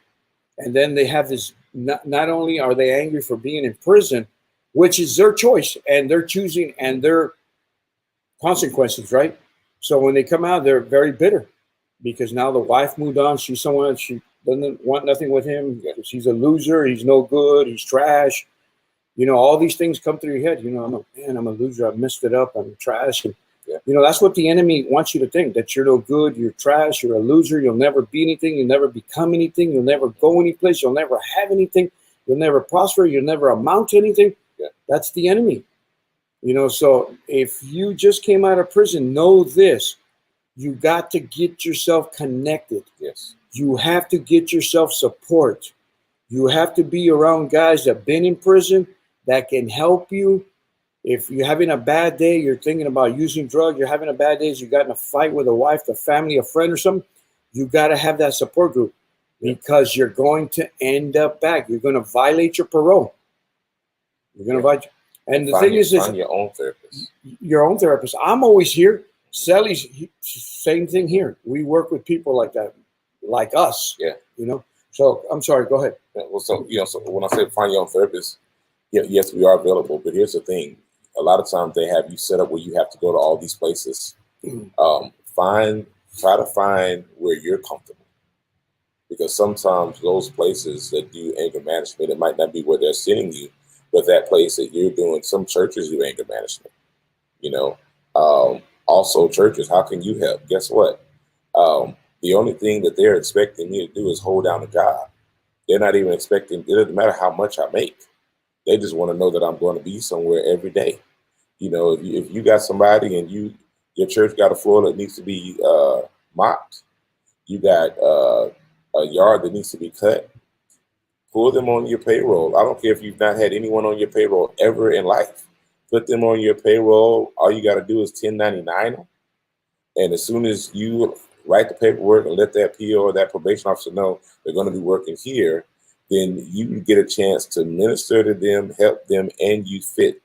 S1: And then they have this, not only are they angry for being in prison, which is their choice and their choosing and their consequences, right? So when they come out, they're very bitter because now the wife moved on. She's someone, she doesn't want nothing with him. She's a loser. He's no good. He's trash. You know, all these things come through your head. You know, I'm a loser. I messed it up. I'm trash. And, you know, that's what the enemy wants you to think, that you're no good. You're trash. You're a loser. You'll never be anything. You'll never become anything. You'll never go anyplace. You'll never have anything. You'll never prosper. You'll never amount to anything. That's the enemy. You know, so if you just came out of prison, know this. You got to get yourself connected.
S3: Yes.
S1: You have to get yourself support. You have to be around guys that have been in prison that can help you. If you're having a bad day, you're thinking about using drugs, you're having a bad day, you got in a fight with a wife, a family, a friend or something, you got to have that support group because you're going to end up back. You're going to violate your parole. You're going to violate. And the thing is,
S3: find your own therapist.
S1: Your own therapist. I'm always here. Sally's same thing here. We work with people like that, like us.
S3: Yeah.
S1: You know. So I'm sorry. Go ahead.
S3: Well, so so when I say find your own therapist, yes, we are available. But here's the thing: a lot of times they have you set up where you have to go to all these places. Try to find where you're comfortable, because sometimes those places that do anger management, it might not be where they're sending you, but that place that you're doing. Some churches do anger management. You know, also churches. How can you help? Guess what? The only thing that they're expecting me to do is hold down a job. They're not even expecting, it doesn't matter how much I make. They just want to know that I'm going to be somewhere every day. You know, if you got somebody and your church got a floor that needs to be mopped, you got a yard that needs to be cut, pull them on your payroll. I don't care if you've not had anyone on your payroll ever in life. Put them on your payroll. All you got to do is 1099 them. And as soon as you write the paperwork and let that PO or that probation officer know they're going to be working here, then you get a chance to minister to them, help them, and you fit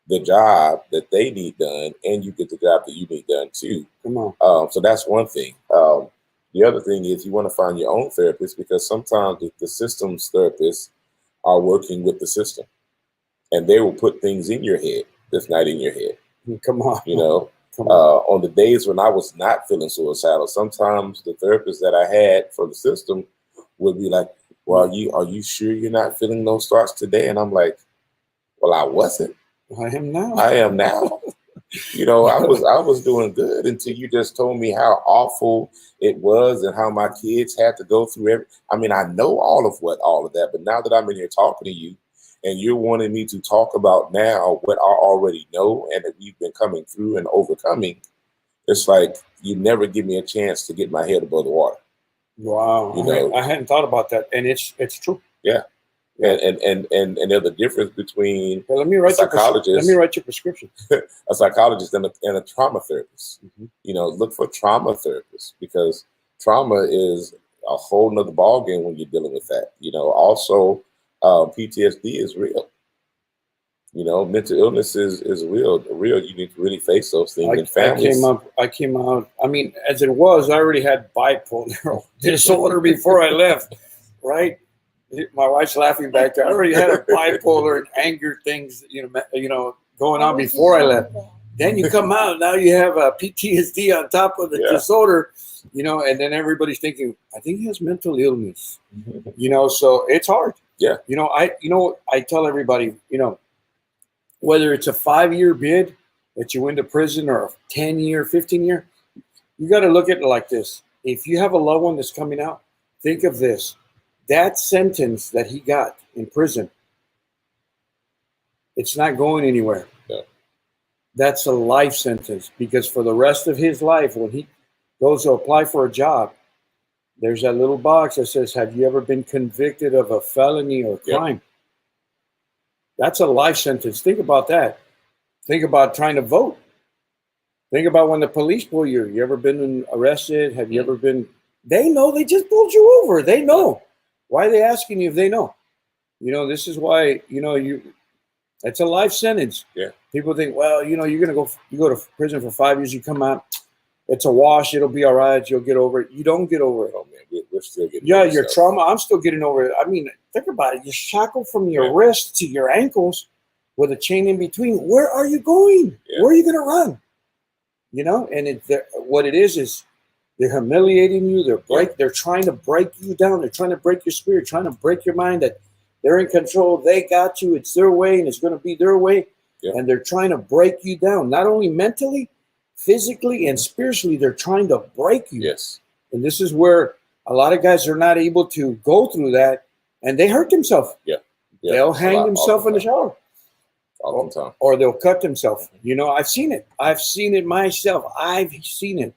S3: the job that they need done, and you get the job that you need done too.
S1: Come on.
S3: So that's one thing. The other thing is you want to find your own therapist, because sometimes the system's therapists are working with the system, and they will put things in your head that's not in your head.
S1: Come on.
S3: You know, on the days when I was not feeling suicidal, sometimes the therapist that I had for the system would be like, well, are you sure you're not feeling those thoughts today? And I'm like, well, I wasn't.
S1: I am now.
S3: I am now. You know, I was doing good until you just told me how awful it was and how my kids had to go through I mean, I know all of that, but now that I'm in here talking to you and you're wanting me to talk about now what I already know and that we've been coming through and overcoming, it's like you never give me a chance to get my head above the water.
S1: Wow.
S3: You know,
S1: I hadn't thought about that. And it's true.
S3: Yeah. And there's a difference between
S1: let me write your prescription.
S3: A psychologist and a trauma therapist.
S1: Mm-hmm.
S3: You know, look for trauma therapists, because trauma is a whole nother ballgame when you're dealing with that. You know, also PTSD is real. You know, mental illness is real. You need to really face those things in families.
S1: I came out. I mean, as it was, I already had bipolar disorder before I left, right? My wife's laughing back there. I already had a bipolar and anger things, you know, going on before I left. Then you come out, now you have a PTSD on top of the disorder, you know, and then everybody's thinking, I think he has mental illness, you know, so it's hard.
S3: Yeah.
S1: You know, I tell everybody, you know, whether it's a 5-year bid that you went to prison or a 10-year, 15-year, you got to look at it like this. If you have a loved one that's coming out, think of this. That sentence that he got in prison, it's not going anywhere.
S3: Yeah.
S1: That's a life sentence, because for the rest of his life, when he goes to apply for a job, there's that little box that says, have you ever been convicted of a felony or crime? Yeah. That's a life sentence. Think about that. Think about trying to vote. Think about when the police pull you. You ever been arrested? Have you ever been? They know, they just pulled you over. They know. Why are they asking you if they know? This is why, it's a life sentence.
S3: Yeah.
S1: People think, well, you go to prison for 5 years, you come out, it's a wash, it'll be all right, you'll get over it. You don't get over it.
S3: Oh man, we're still getting
S1: Yeah,
S3: over
S1: your
S3: stuff.
S1: trauma, I'm still getting over it. I mean, think about it. You're shackled from your wrists to your ankles with a chain in between. Where are you going?
S3: Yeah.
S1: Where are you going to run? And what it is they're humiliating you. They're trying to break you down. They're trying to break your spirit, trying to break your mind that they're in control. They got you. It's their way, and it's going to be their way.
S3: Yeah.
S1: And they're trying to break you down, not only mentally, physically, and spiritually. They're trying to break you.
S3: Yes.
S1: And this is where a lot of guys are not able to go through that, and they hurt themselves.
S3: Yeah.
S1: They'll hang themselves in the shower. Or they'll cut themselves. I've seen it. I've seen it myself. I've seen it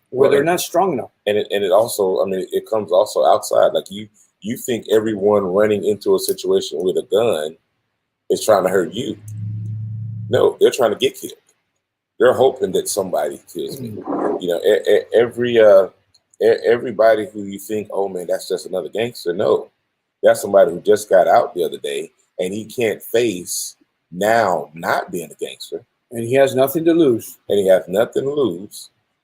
S1: where they're not strong enough.
S3: And it also, I mean, it comes also outside. Like you think everyone running into a situation with a gun is trying to hurt you. No, they're trying to get killed. They're hoping that somebody kills me. Everybody who you think, oh man, that's just another gangster. No, that's somebody who just got out the other day and he can't face now not being a gangster.
S1: And he has nothing to lose.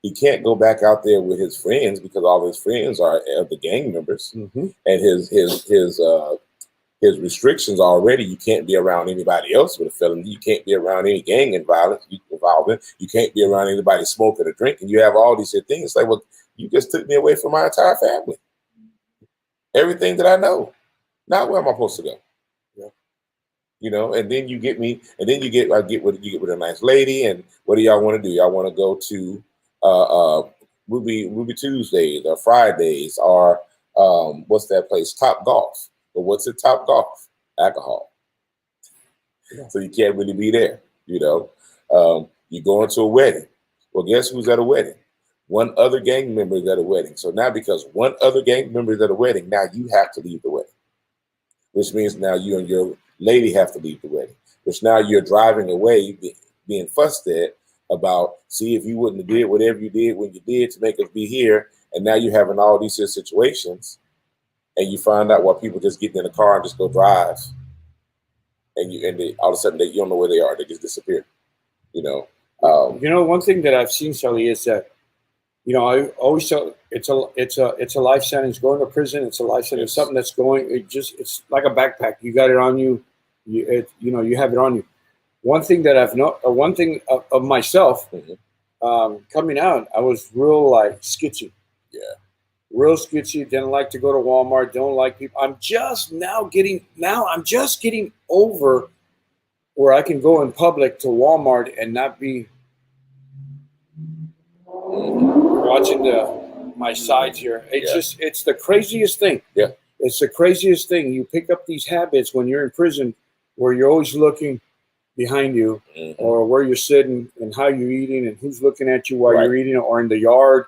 S3: He can't go back out there with his friends because all his friends are the gang members.
S1: Mm-hmm.
S3: And his restrictions already. You can't be around anybody else with a felony. You can't be around any gang involvement. You can't be around anybody smoking or drinking. You have all these things. It's like, well, you just took me away from my entire family. Everything that I know. Now where am I supposed to go? And then you get me, and then you get with a nice lady, and what do y'all want to do? Y'all want to go to Ruby Tuesdays or Fridays or what's that place? Top Golf. But what's at Top Golf? Alcohol. Yeah. So you can't really be there. You go into a wedding. Well, guess who's at a wedding? One other gang member is at a wedding. So now because one other gang member is at a wedding, now you have to leave the wedding, which means now you and your lady have to leave the wedding, which now you're driving away being fussed at about, see, if you wouldn't have did whatever you did when you did to make us be here, and now you're having all these situations, and you find out why people just get in the car and just go drive, and all of a sudden you don't know where they are, they just disappear.
S1: One thing that I've seen, Sully, is that I always tell it's a life sentence. Going to prison, it's a life sentence.
S3: Yes.
S1: Something that's it's like a backpack. You got it on you. You have it on you. One thing that one thing of myself, coming out, I was real sketchy.
S3: Yeah.
S1: Real sketchy. Didn't like to go to Walmart. Don't like people. I'm just getting over where I can go in public to Walmart and not be watching my sides here. It's the craziest thing.
S3: Yeah.
S1: It's the craziest thing. You pick up these habits when you're in prison where you're always looking behind you, or where you're sitting and how you're eating and who's looking at you while you're eating, or in the yard.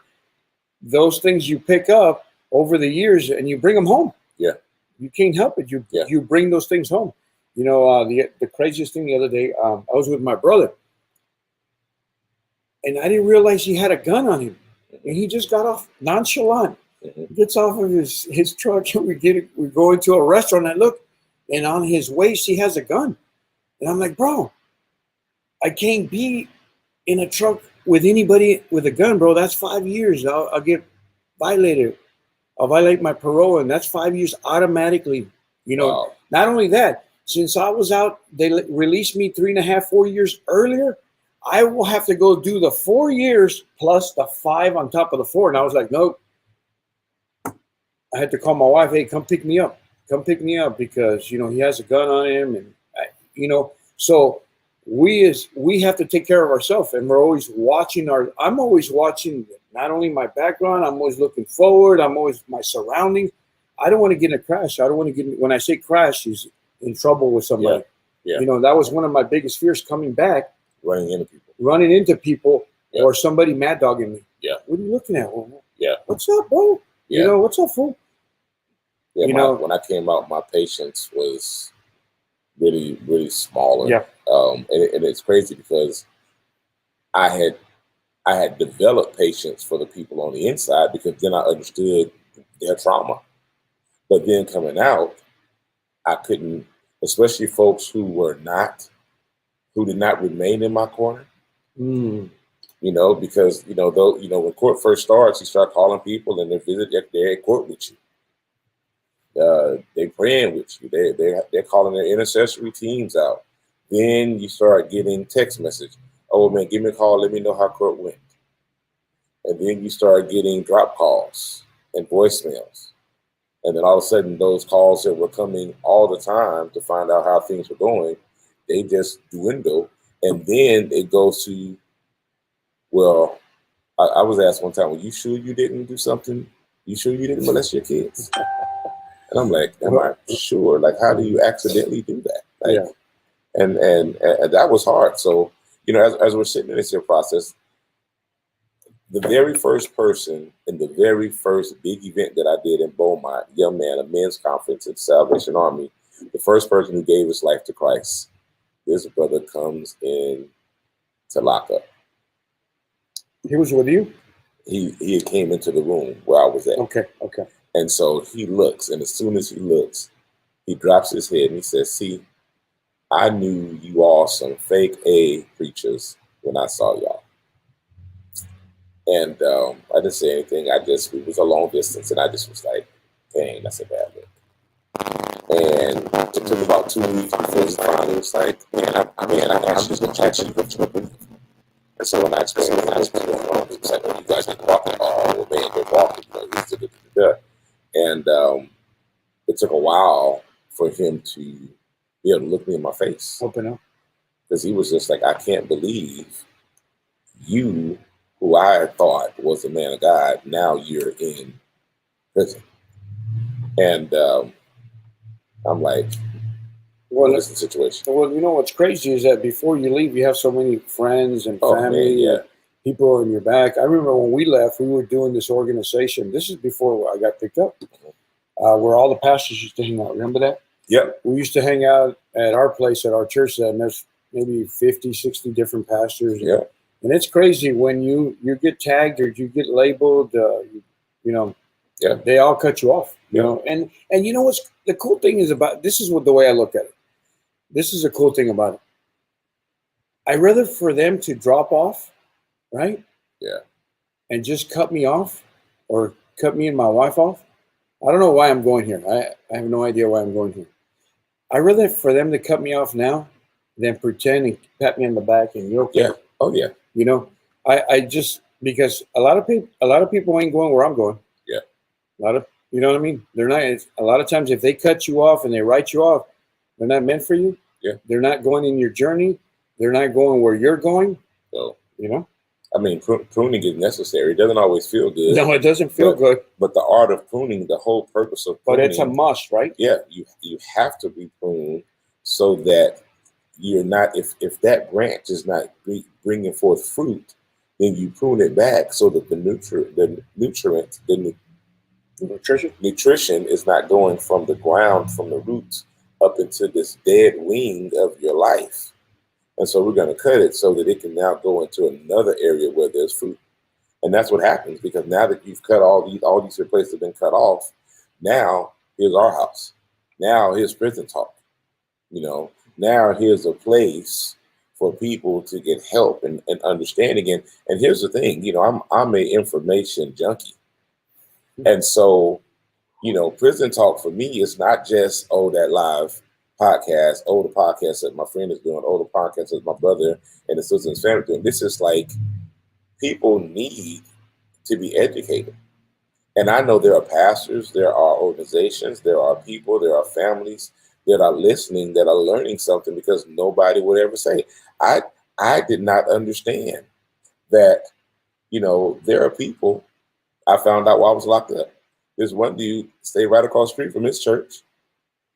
S1: Those things you pick up over the years and you bring them home.
S3: Yeah.
S1: You can't help it. You bring those things home. The craziest thing the other day, I was with my brother and I didn't realize he had a gun on him. And he just got off nonchalant. He gets off of his truck and we go into a restaurant and I look, and on his waist he has a gun. And I'm like, bro, I can't be in a truck with anybody with a gun, bro. That's 5 years. I'll get violated. I'll violate my parole, and that's 5 years automatically.
S3: Wow.
S1: Not only that, since I was out, they released me 3.5, 4 years earlier. I will have to go do the 4 years plus the 5 on top of the 4. And I was like, nope. I had to call my wife. Hey, come pick me up. Come pick me up because, he has a gun on him. And, so we have to take care of ourselves. And we're always watching I'm always watching not only my background, I'm always looking forward. I'm always my surroundings. I don't want to get in a crash. I don't want to when I say crash, he's in trouble with somebody.
S3: Yeah.
S1: That was one of my biggest fears coming back.
S3: Running into people
S1: or somebody mad dogging me.
S3: Yeah.
S1: What are you looking at?
S3: Yeah.
S1: What's up, bro?
S3: Yeah.
S1: What's up, fool?
S3: Yeah. When I came out, my patience was really, really smaller.
S1: Yeah.
S3: And it's crazy because I had developed patience for the people on the inside because then I understood their trauma. But then coming out, I couldn't, especially folks who did not remain in my corner. Because though when court first starts, you start calling people and they visit. They're at court with you. They praying with you. They're calling their intercessory teams out. Then you start getting text message. Oh man, give me a call. Let me know how court went. And then you start getting drop calls and voicemails. And then all of a sudden, those calls that were coming all the time to find out how things were going, they just dwindle. And then it goes to, well, I was asked one time, well, you sure you didn't do something? You sure you didn't molest your kids? And I'm like, am I sure? Like, how do you accidentally do that? Like,
S1: Yeah.
S3: And that was hard. So, as we're sitting in this here process, the very first person in the very first big event that I did in Beaumont, young man, a men's conference at Salvation Army, the first person who gave his life to Christ, this brother comes in to lock up.
S1: He was with you?
S3: He came into the room where I was at.
S1: Okay.
S3: And so he looks, and as soon as he looks, he drops his head and he says, see, I knew you all some fake A preachers when I saw y'all. And I didn't say anything. It was a long distance, and I just was like, dang, that's a bad look. And it took about 2 weeks before he finally was like, I'm just going to actually go to a. And so when I explained what's going on, it was like, well, you guys didn't walk at all. Well, man, you're walking. And it took a while for him to be able to look me in my face.
S1: Open up.
S3: Because he was just like, I can't believe you, who I thought was a man of God, now you're in prison. And I'm like, what is the situation?
S1: Well, what's crazy is that before you leave, you have so many friends and family, and people in your back. I remember when we left, we were doing this organization. This is before I got picked up, where all the pastors used to hang out. Remember that?
S3: Yep.
S1: We used to hang out at our place, at our church, and there's maybe 50, 60 different pastors.
S3: Yeah.
S1: And it's crazy when you get tagged or you get labeled, they all cut you off, And what's the cool thing is about, this is what the way I look at it. This is a cool thing about it. I'd rather for them to drop off, right?
S3: Yeah.
S1: And just cut me off or cut me and my wife off. I don't know why I'm going here. I have no idea why I'm going here. I'd rather for them to cut me off now than pretend and pat me on the back and you're okay.
S3: Yeah. Oh yeah.
S1: I just, because a lot of people ain't going where I'm going.
S3: Yeah.
S1: A lot of, you know what I mean? They're not, a lot of times if they cut you off and they write you off, they're not meant for you.
S3: Yeah.
S1: They're not going in your journey. They're not going where you're going.
S3: So, I mean, pruning is necessary. It doesn't always feel good.
S1: No, it doesn't feel good.
S3: But the art of pruning, the whole purpose of pruning.
S1: But it's a must, right?
S3: Yeah. You have to be pruned so that you're not, if that branch is not bringing forth fruit, then you prune it back so that the nutrition is not going from the ground, from the roots up into this dead wing of your life. And so we're going to cut it so that it can now go into another area where there's fruit. And that's what happens, because now that you've cut all these places have been cut off, now here's our house. Now here's Prison Talk. Now here's a place for people to get help and understanding. And here's the thing, I'm an information junkie. And so, Prison Talk for me is not just, that live podcast, the podcast that my friend is doing, the podcast that my brother and his sister and his family doing. This is like, people need to be educated. And I know there are pastors, there are organizations, there are people, there are families that are listening, that are learning something, because nobody would ever say. I did not understand that, there are people. I found out while I was locked up. There's one dude stayed right across the street from his church,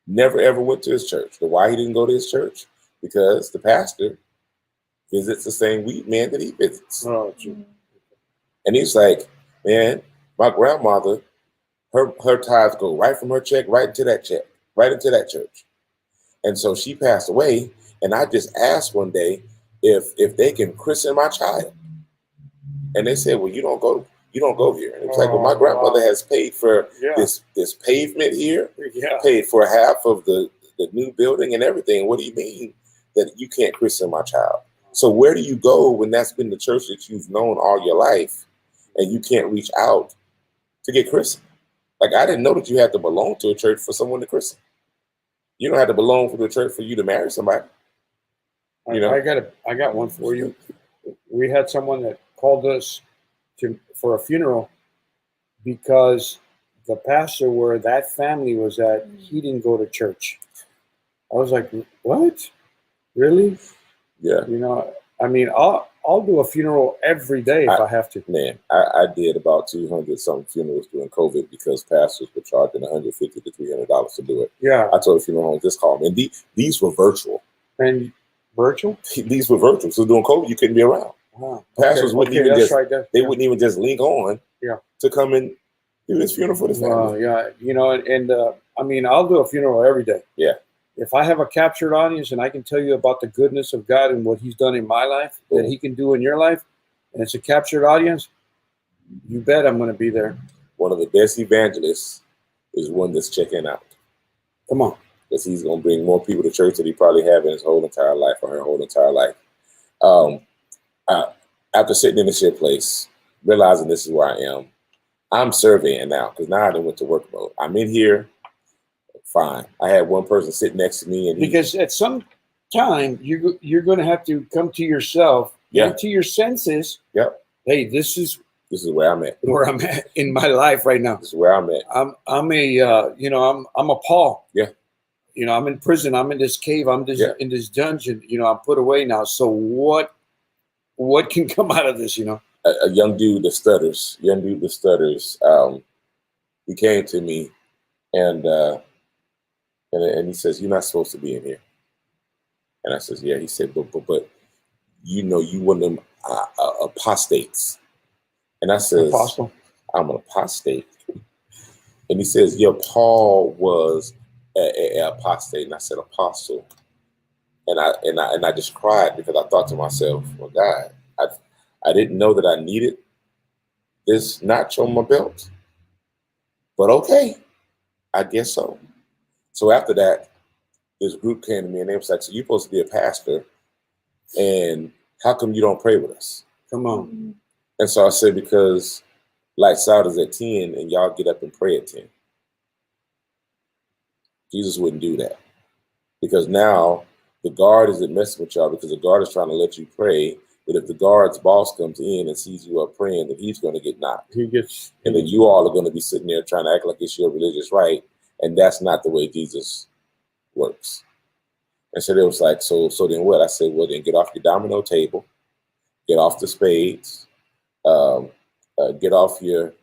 S3: never ever went to his church. Why he didn't go to his church? Because the pastor visits the same weed man that he visits.
S1: Oh, true.
S3: And he's like, man, my grandmother, her tithes go right from her check right into that church. And so she passed away, and I just asked one day if they can christen my child. And they said, well, you don't go You don't go here. And it was like, well, my grandmother has paid for this pavement here, paid for half of the new building and everything. What do you mean that you can't christen my child? So where do you go when that's been the church that you've known all your life and you can't reach out to get christened? Like, I didn't know that you had to belong to a church for someone to christen. You don't have to belong to the church for you to marry somebody. You know?
S1: I got one for you. We had someone that called us for a funeral because the pastor where that family was at, he didn't go to church. I was like, what? Really?
S3: Yeah.
S1: You know, I mean, I'll do a funeral every day if I have to.
S3: Man, I did about 200 something funerals during COVID because pastors were charging $150 to $300 to do it.
S1: Yeah.
S3: I told the funeral home, just call me. And these were virtual.
S1: And virtual?
S3: These were virtual. So during COVID, you couldn't be around. Pastors wouldn't even wouldn't even just link on to come and do this funeral for this family.
S1: Yeah, you know, and I mean, I'll do a funeral every day.
S3: Yeah.
S1: If I have a captured audience and I can tell you about the goodness of God and what he's done in my life, that he can do in your life, and it's a captured audience, you bet I'm going to be there.
S3: One of the best evangelists is one that's checking out.
S1: Come on.
S3: Because he's going to bring more people to church than he probably have in his whole entire life or her whole entire life. After sitting in the shit place, realizing this is where I am, I'm surveying now because now I done went to work mode. I'm in here. Fine. I had one person sitting next to me, and
S1: because at some time you're going to have to come to yourself, to your senses.
S3: Yep.
S1: Hey, this is
S3: where I'm at.
S1: Where I'm at in my life right now.
S3: This is where I'm at.
S1: I'm a Paul.
S3: Yeah.
S1: You know, I'm in prison. I'm in this cave. I'm in this dungeon. You know, I'm put away now. So what can come out of this? You know,
S3: a young dude that stutters. He came to me, and he says, "You're not supposed to be in here." And I says, "Yeah." He said, "But you know, you one of them apostates." And I says,
S1: Apostle.
S3: "I'm an apostate." And he says, "Yeah, Paul was an apostate." And I said, "Apostle." And I just cried because I thought to myself, "Well, God, I didn't know that I needed this notch on my belt, but okay, I guess so." So after that, this group came to me and they was like, "So you're supposed to be a pastor, and how come you don't pray with us?"
S1: Come on.
S3: And so I said, "Because lights out is at 10 and y'all get up and pray at 10. Jesus wouldn't do that. Because now the guard isn't messing with y'all because the guard is trying to let you pray. But if the guard's boss comes in and sees you up praying, then he's going to get knocked. And then you all are going to be sitting there trying to act like it's your religious right. And that's not the way Jesus works." And so it was like, so then what? I said, well, then get off your domino table, get off the spades, get off your,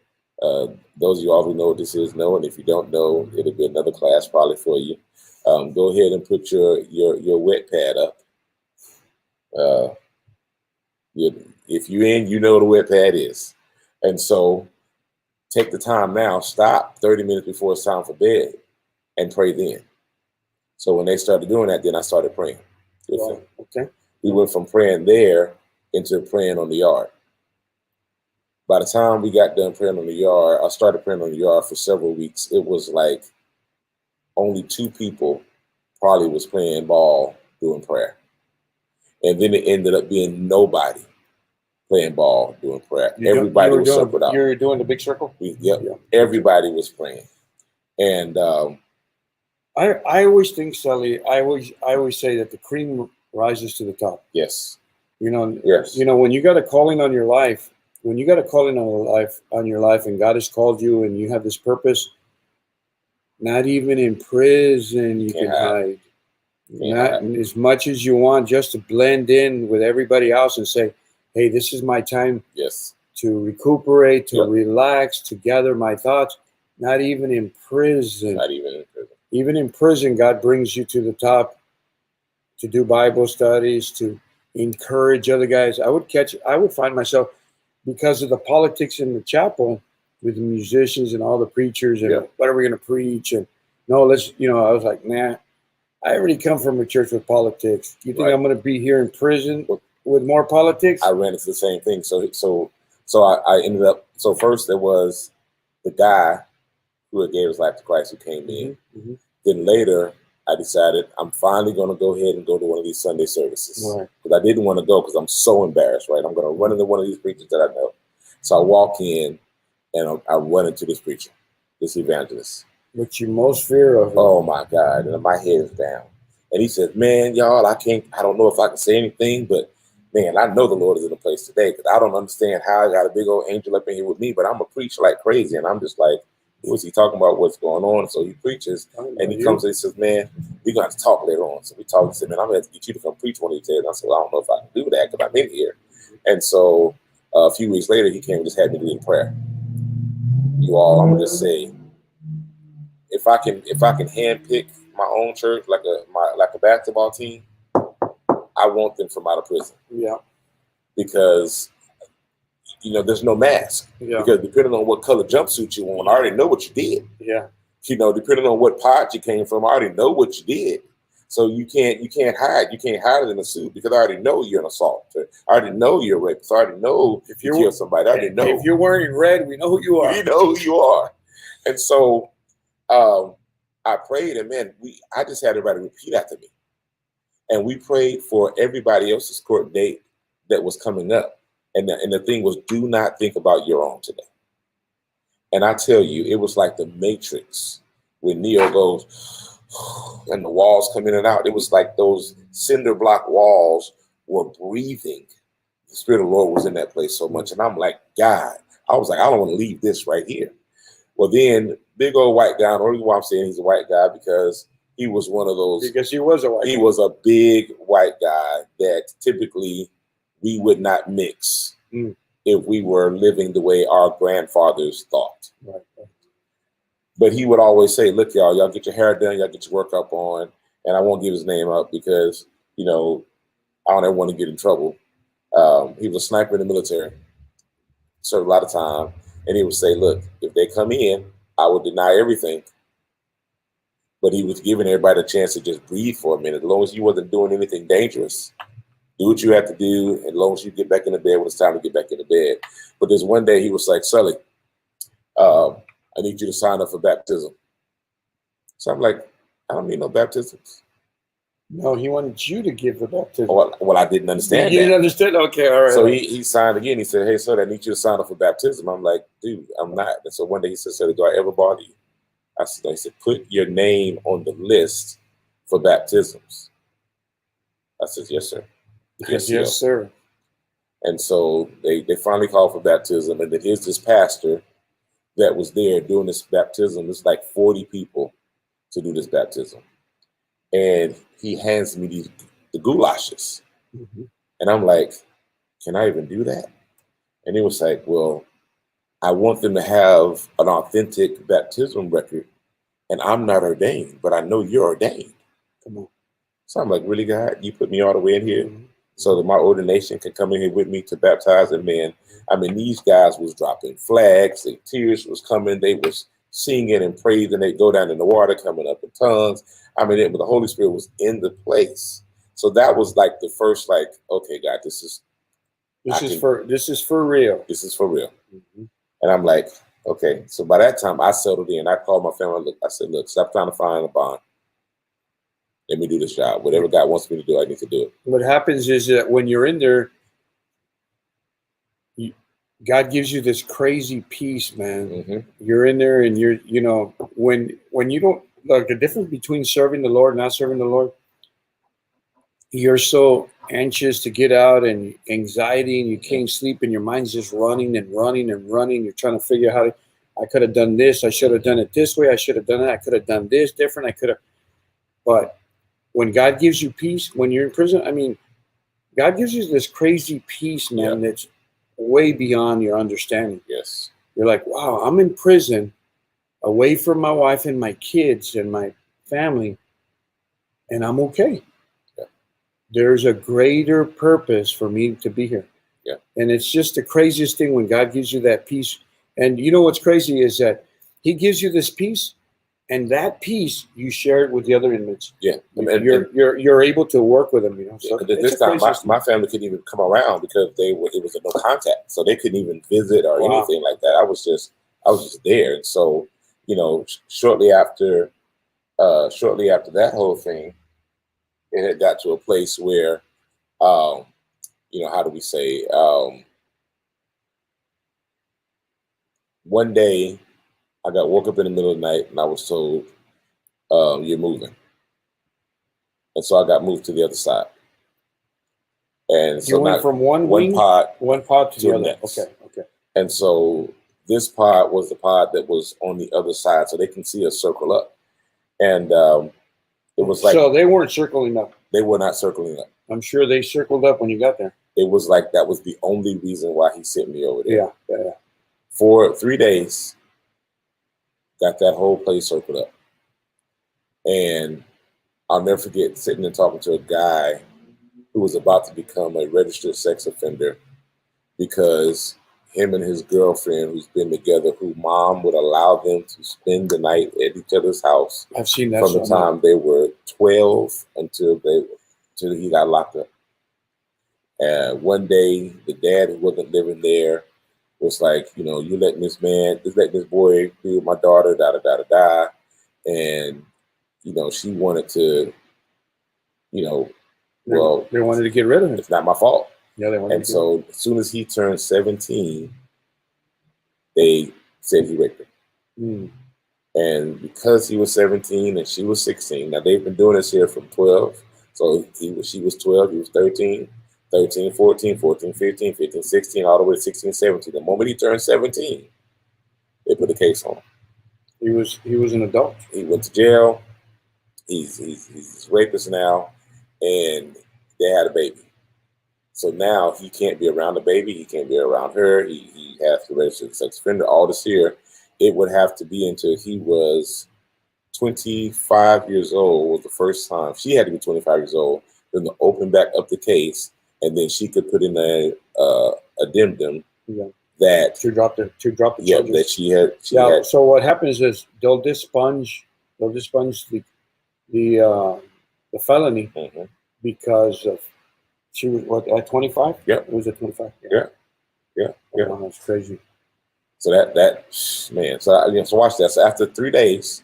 S3: those of you all who know what this is know, and if you don't know, it'll be another class probably for you. Go ahead and put your wet pad up. If you're in, you know what a wet pad is. And so take the time now, stop 30 minutes before it's time for bed and pray then. So when they started doing that, then I started praying.
S1: Wow. Okay.
S3: We went from praying there into praying on the yard. By the time we got done praying on the yard, I started praying on the yard for several weeks. It was like only 2 people probably was playing ball doing prayer. And then it ended up being nobody playing ball doing prayer. Everybody was circled out.
S1: You were doing the big circle?
S3: Yep. Everybody was praying. And
S1: I always think, Sally, I always say that the cream rises to the top.
S3: Yes.
S1: You know,
S3: yes.
S1: You know, when you got a calling on your life, and God has called you and you have this purpose, not even in prison you can hide. Not as much as you want, just to blend in with everybody else and say, hey, this is my time to recuperate, to relax, to gather my thoughts. Not even in prison.
S3: Not even in prison.
S1: Even in prison, God brings you to the top to do Bible studies, to encourage other guys. I would find myself, because of the politics in the chapel with the musicians and all the preachers and what are we going to preach? And I was like, nah, I already come from a church with politics. Do you think I'm going to be here in prison with more politics?
S3: I ran into the same thing. So I ended up So first there was the guy who had gave his life to Christ who came in.
S1: Mm-hmm.
S3: Then later, I decided I'm finally going to go ahead and go to one of these Sunday services.
S1: Right.
S3: Because I didn't want to go because I'm so embarrassed, right? I'm going to run into one of these preachers that I know. So I walk in and I run into this preacher, this evangelist.
S1: What you most fear of?
S3: Oh my God. And my head is down. And he says, man, y'all, I don't know if I can say anything, but man, I know the Lord is in the place today because I don't understand how I got a big old angel up in here with me, but I'm a preacher like crazy. And I'm just like, what's he talking about? What's going on? So he preaches and he comes and he says, man, we're going to have to talk later on. So we talk and said, man, I'm going to have to get you to come preach one of these days. And I said, well, I don't know if I can do that because I'm in here. And so a few weeks later, he came and just had me lead in prayer. You all, I'm going to just say, if I can handpick my own church like a basketball team, I want them from out of prison.
S1: Yeah.
S3: Because there's no mask.
S1: Yeah.
S3: Because depending on what color jumpsuit you want, I already know what you did.
S1: Yeah.
S3: Depending on what pod you came from, I already know what you did. So you can't hide. You can't hide it in a suit because I already know you're an assaulter. I already know you're a rapist. I already know if you killed somebody. I already know.
S1: If you're wearing red, we know who you are.
S3: We know who you are. And so I prayed, and man, I just had everybody repeat after me. And we prayed for everybody else's court date that was coming up. And the thing was, do not think about your own today. And I tell you, it was like the Matrix when Neo goes, and the walls come in and out. It was like those cinder block walls were breathing. The Spirit of the Lord was in that place so much. And I'm like, God, I was like, I don't want to leave this right here. Well, then, big old white guy, the only reason why I'm saying he's a white guy because he was one of those.
S1: Because he was a white guy.
S3: He was a big white guy that typically we would not mix if we were living the way our grandfathers thought.
S1: Right.
S3: But he would always say, look, y'all get your hair done, y'all get your workup on. And I won't give his name up because, I don't ever want to get in trouble. He was a sniper in the military, served a lot of time. And he would say, look, if they come in, I would deny everything. But he was giving everybody a chance to just breathe for a minute. As long as you wasn't doing anything dangerous, do what you have to do. As long as you get back in the bed when it's time to get back in the bed. But there's one day he was like, Sully, I need you to sign up for baptism. So I'm like, I don't need no baptisms.
S1: No, he wanted you to give the baptism.
S3: Well, I didn't understand
S1: You
S3: that.
S1: didn't understand? Okay, all right.
S3: So he signed again. He said, hey, sir, I need you to sign up for baptism. I'm like, dude, I'm not. And so one day he said, sir, do I ever bother you? I said, put your name on the list for baptisms. I said, yes, sir.
S1: Yes, sir.
S3: And so they finally called for baptism. And then here's this pastor that was there doing this baptism. It's like 40 people to do this baptism. And he hands me the goulashes. Mm-hmm. And I'm like, can I even do that? And he was like, well, I want them to have an authentic baptism record. And I'm not ordained, but I know you're ordained.
S1: Come on.
S3: So I'm like, really, God? You put me all the way in here so that my ordination can come in here with me to baptize? And man, I mean, these guys was dropping flags. The tears was coming. They was singing and praising. They go down in the water, coming up in tongues. I mean, the Holy Spirit was in the place. So that was like the first, like, okay, God, this is for real.
S1: This is for real.
S3: Mm-hmm. And I'm like, okay. So by that time, I settled in. I called my family. I said, look, stop trying to find a bond. Let me do this job. Whatever God wants me to do, I need to do it. What
S1: happens is that when you're in there, God gives you this crazy peace, man. Mm-hmm. You're in there and you're, when you don't, like the difference between serving the Lord and not serving the Lord, you're so anxious to get out and anxiety and you can't sleep and your mind's just running and running and running. You're trying to figure out I could have done this. I should have done it this way. I should have done that. I could have done this different. But when God gives you peace, when you're in prison, I mean, God gives you this crazy peace, man, that's way beyond your understanding.
S3: Yes.
S1: You're like, wow, I'm in prison away from my wife and my kids and my family, and I'm okay. Yeah. There's a greater purpose for me to be here.
S3: Yeah.
S1: And it's just the craziest thing when God gives you that peace. And you know what's crazy is that he gives you this peace and that piece you share it with the other inmates.
S3: Yeah,
S1: You're able to work with them. You know, so
S3: this time my family couldn't even come around because it was a no contact, so they couldn't even visit or anything like that. I was just there, and so shortly after that whole thing, it had got to a place where, how do we say, one day I got woke up in the middle of the night and I was told, you're moving. And so I got moved to the other side. And so
S1: you went from one pod to the other.
S3: Next.
S1: Okay.
S3: And so this pod was the pod that was on the other side, so they can see us circle up. And it was like,
S1: so they weren't circling up.
S3: They were not circling up.
S1: I'm sure they circled up when you got there.
S3: It was like that was the only reason why he sent me over there.
S1: Yeah.
S3: For 3 days, got that whole place circled up. And I'll never forget sitting and talking to a guy who was about to become a registered sex offender because him and his girlfriend, who's been together, who mom would allow them to spend the night at each other's house.
S1: I've seen that
S3: from the time they were 12 until he got locked up. And one day, the dad who wasn't living there was like, you letting this boy be with my daughter, da da da da da, and she wanted to, well,
S1: they wanted to get rid of him.
S3: It's not my fault.
S1: Yeah, they wanted.
S3: And so as soon as he turned 17, they said he raped her. And because he was 17 and she was 16, now they've been doing this here from 12. So she was 12, he was 13, 13, 14, 14, 15, 15, 16, all the way to 16, 17. The moment he turned 17, they put a case on him.
S1: He was an adult.
S3: He went to jail. He's a rapist now, and they had a baby. So now he can't be around the baby. He can't be around her. He has to register as a sex offender. All this here, it would have to be until he was 25 years old was the first time. She had to be 25 years old, then to open back up the case, and then she could put in a addendum that
S1: to drop the charges.
S3: That she had.
S1: So what happens is they'll dispunge the felony because of she was at 25.
S3: Yeah,
S1: it was at 25.
S3: Yeah.
S1: Oh, that's crazy.
S3: So that man. So watch that. So after 3 days,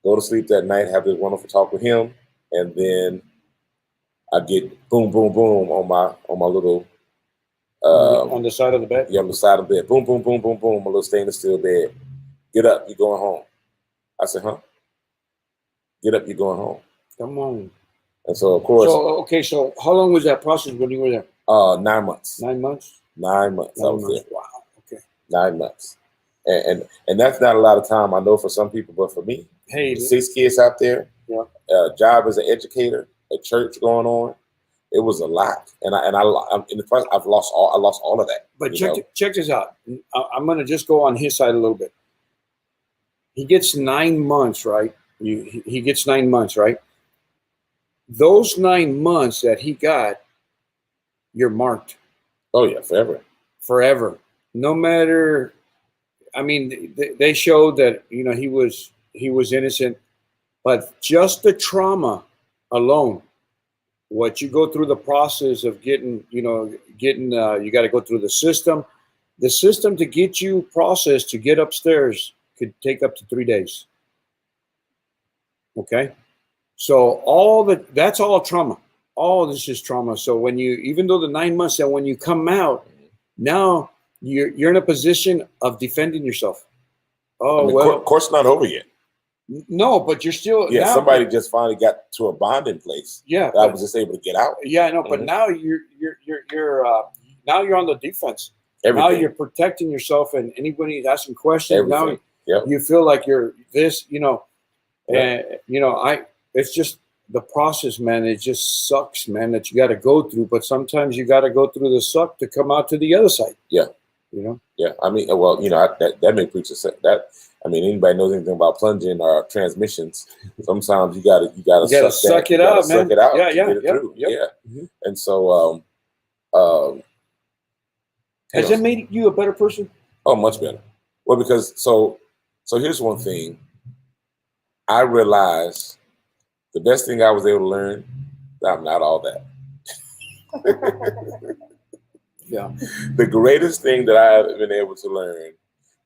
S3: go to sleep that night, have this wonderful talk with him, and then I get boom, boom, boom on my little
S1: on the side of the bed.
S3: Yeah, on the side of the bed. Boom, boom, boom, boom, boom. My little stainless steel bed. Get up, you're going home. I said, huh? Get up, you're going home.
S1: Come on.
S3: And so of course.
S1: So how long was that process when you were there?
S3: 9 months.
S1: 9 months.
S3: 9 months. I was there.
S1: Wow. Okay.
S3: 9 months. And that's not a lot of time, I know, for some people, but for me,
S1: hey,
S3: 6 kids out there,
S1: yeah,
S3: job as an educator, a church going on, it was a lot. And I'm in the process, I lost all of that.
S1: But check this out. I'm gonna just go on his side a little bit. He gets 9 months, right? He gets 9 months, right? Those 9 months that he got, you're marked.
S3: Oh yeah, forever.
S1: Forever. No matter. I mean, they showed that he was innocent, but just the trauma alone, what you go through the process of getting you got to go through the system to get you processed to get upstairs could take up to 3 days. Okay, so that's all trauma. All this is trauma. So even though the 9 months, that when you come out, now you're in a position of defending yourself. Oh, well,
S3: court's not over yet.
S1: No, but you're still.
S3: Yeah, now, somebody just finally got to a bond in place.
S1: Yeah,
S3: I was just able to get out.
S1: Yeah, I know, but now you're now you're on the defense.
S3: Everything.
S1: Now you're protecting yourself, and anybody asking questions.
S3: Everything.
S1: Now you feel like you're this, and it's just the process, man. It just sucks, man, that you got to go through. But sometimes you got to go through the suck to come out to the other side.
S3: Yeah. Yeah. I mean, well, that may preach that. I mean, anybody knows anything about plunging or transmissions? Sometimes you gotta
S1: suck it out, man.
S3: Suck it out.
S1: Yeah.
S3: Mm-hmm. And so,
S1: has it made you a better person?
S3: Oh, much better. Well, because so here's one thing. I realized the best thing I was able to learn, I'm not all that.
S1: Yeah.
S3: The greatest thing that I have been able to learn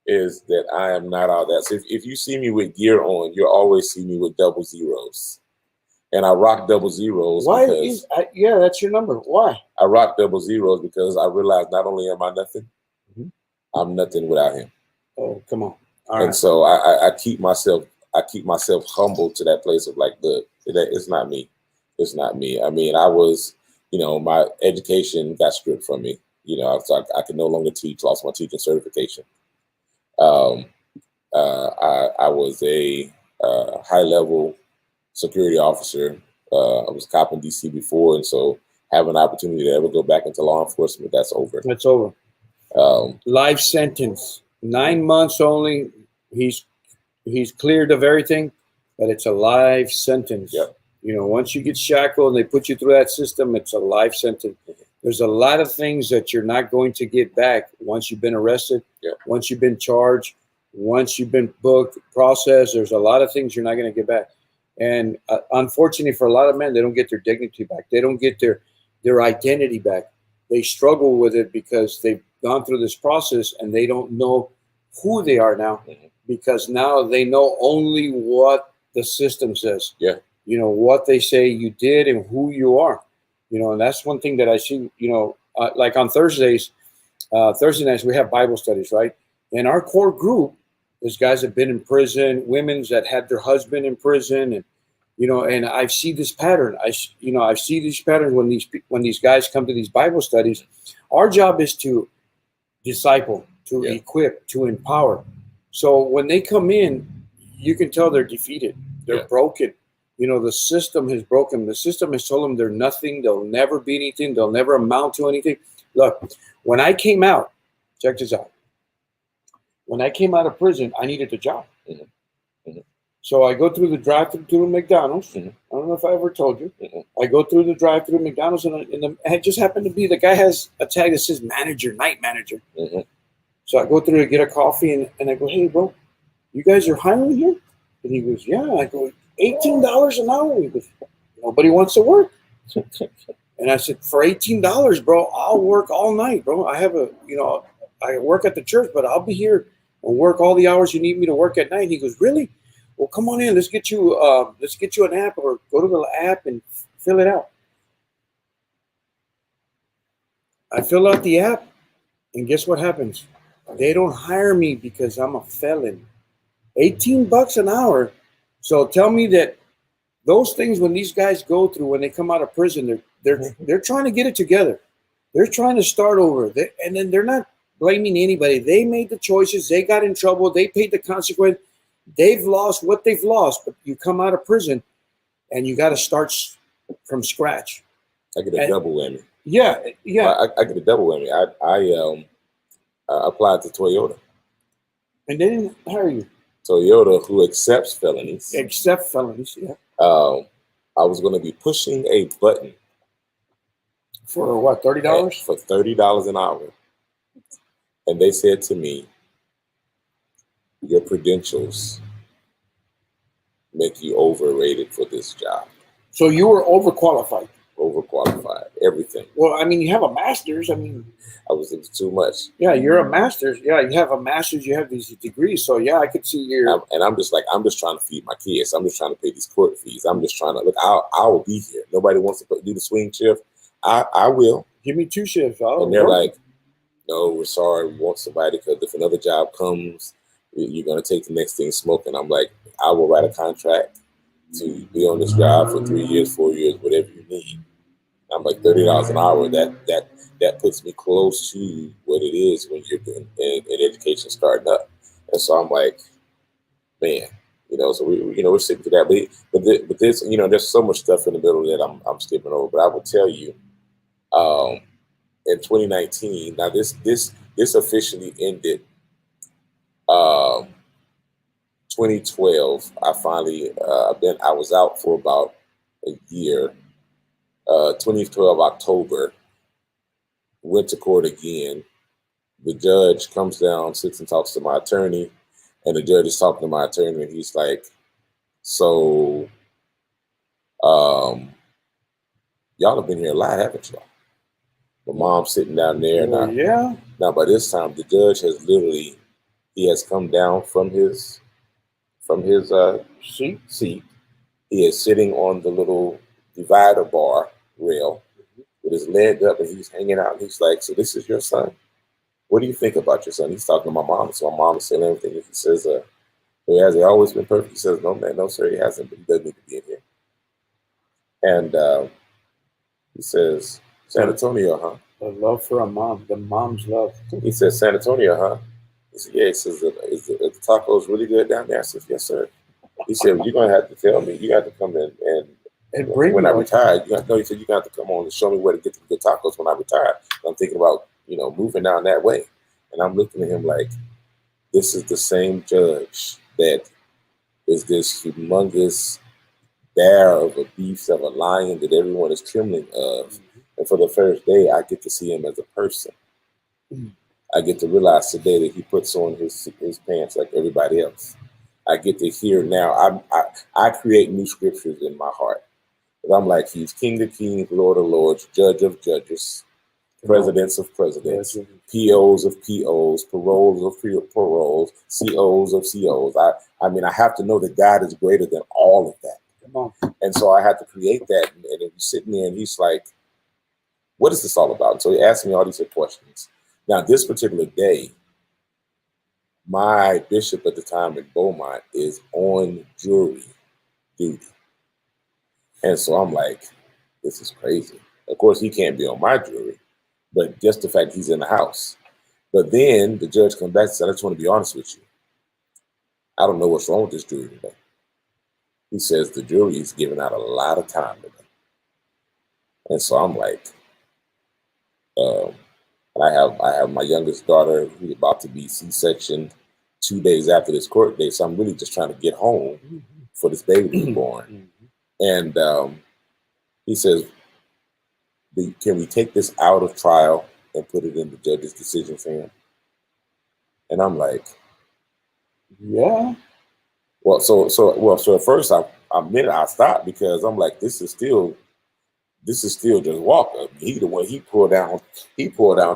S3: is that I am not all that. So if you see me with gear on, you'll always see me with double zeros. And I rock double zeros.
S1: Why
S3: because
S1: yeah, that's your number. Why?
S3: I rock double zeros because I realize not only am I nothing, I'm nothing without him.
S1: Oh, come on. All
S3: And
S1: right.
S3: so I keep myself humble to that place of like, look, it's not me. It's not me. I mean, I was, my education got stripped from me. So I could no longer teach, lost my teaching certification. I was a high level security officer. I was a cop in DC before, and so having an opportunity to ever go back into law enforcement, that's over.
S1: That's over. Life sentence, 9 months only. He's cleared of everything, but it's a life sentence.
S3: Yep.
S1: Once you get shackled and they put you through that system, it's a life sentence. There's a lot of things that you're not going to get back once you've been arrested, once you've been charged, once you've been booked, processed. There's a lot of things you're not going to get back. And unfortunately for a lot of men, they don't get their dignity back. They don't get their identity back. They struggle with it because they've gone through this process and they don't know who they are now, because now they know only what the system says.
S3: Yeah.
S1: What they say you did and who you are. And that's one thing that I see, like on Thursday nights, we have Bible studies, right? And our core group is guys that have been in prison, women that had their husband in prison. And, and I see this pattern. I see these patterns when these guys come to these Bible studies. Our job is to disciple, to equip, to empower. So when they come in, you can tell they're defeated. They're broken. The system has broken. The system has told them they're nothing. They'll never be anything. They'll never amount to anything. Look, when I came out, check this out. When I came out of prison, I needed a job. So I go through the drive-thru to McDonald's. I don't know if I ever told you. I go through the drive-thru McDonald's, and it just happened to be the guy has a tag that says manager, night manager. So I go through to get a coffee, and I go, hey, bro, you guys are hiring here? And he goes, yeah. I go, $18 an hour. He goes, nobody wants to work. And I said, for $18, bro, I'll work all night, bro. I have I work at the church, but I'll be here and work all the hours you need me to work at night. And he goes, really? Well, come on in. Let's get you an app, or go to the app and fill it out. I fill out the app, and guess what happens? They don't hire me because I'm a felon. $18 an hour. So tell me that those things, when these guys go through, when they come out of prison, they're trying to get it together. They're trying to start over. And then they're not blaming anybody. They made the choices. They got in trouble. They paid the consequence. They've lost what they've lost. But you come out of prison, and you got to start from scratch.
S3: I get a double whammy.
S1: Yeah.
S3: I get a double whammy. I applied to Toyota.
S1: And they didn't hire you.
S3: Toyota, who accepts felonies.
S1: Yeah.
S3: I was going to be pushing a button.
S1: For what, $30?
S3: For $30 an hour. And they said to me, your credentials make you overrated for this job.
S1: So you were overqualified.
S3: Overqualified, everything.
S1: Well, I mean, you have a master's.
S3: I was into too much.
S1: Yeah, you're a master's. Yeah, you have a master's. You have these degrees. So yeah, I could see your.
S3: And I'm just trying to feed my kids. I'm just trying to pay these court fees. I'm just trying to look. I will be here. Nobody wants to do the swing shift. I will.
S1: Give me 2 shifts.
S3: And they're like, no, we're sorry. We want somebody, because if another job comes, you're going to take the next thing smoking. I'm like, I will write a contract to be on this job for 3 years, 4 years, whatever you need. I'm like, $30 an hour. That puts me close to what it is when you're in education starting up. And so I'm like, man, so we're sticking to that. But this, there's so much stuff in the middle that I'm skipping over. But I will tell you, in 2019, now this officially ended 2012. I finally I was out for about a year. 2012 October, went to court again. The judge comes down, sits and talks to my attorney, and the judge is talking to my attorney, and he's like, So, y'all have been here a lot, haven't y'all? My mom's sitting down there
S1: Well,
S3: now.
S1: yeah.
S3: Now, by this time, the judge has literally, he has come down from his seat. He is sitting on the little divider bar rail with his leg up, and he's hanging out. And he's like, "So this is your son? What do you think about your son?" He's talking to my mom. So my mom is saying everything. He says, "So has he always been perfect?" He says, "No, man, no, sir, he hasn't. But he doesn't need to be in here." And he says, "San Antonio, huh?"
S1: The love for a mom, the mom's love.
S3: He says, "San Antonio, huh?" He said, "Yeah." He says, "Is the tacos really good down there?" I said, "Yes, sir." He said, "Well, you're gonna have to tell me. You have to come in and
S1: bring
S3: when I
S1: one.
S3: retire." He said, "You got to come on and show me where to get the good tacos when I retire." I'm thinking about moving down that way, and I'm looking at him like, this is the same judge that is this humongous bear of a beast of a lion that everyone is trembling of. And for the first day, I get to see him as a person. I get to realize today that he puts on his pants like everybody else. I get to hear now. I create new scriptures in my heart. But I'm like, he's King of Kings, Lord of Lords, Judge of Judges, Presidents of Presidents, POs of POs, paroles of paroles, COs of COs. I mean, I have to know that God is greater than all of that.
S1: Come on.
S3: And so I had to create that. And he's sitting there and he's like, "What is this all about?" And so he asked me all these questions. Now, this particular day, my bishop at the time in Beaumont is on jury duty. And so I'm like, this is crazy. Of course, he can't be on my jury, but just the fact he's in the house. But then the judge comes back and said, "I just want to be honest with you. I don't know what's wrong with this jury today." He says the jury is giving out a lot of time today. And so I'm like, and I have my youngest daughter who's about to be C-section 2 days after this court date. So I'm really just trying to get home for this baby to be born. And he says, "Can we take this out of trial and put it in the judge's decision for him?" And I'm like,
S1: yeah.
S3: Well, so at first I stopped because I'm like, this is still just Walker. He the one he pulled down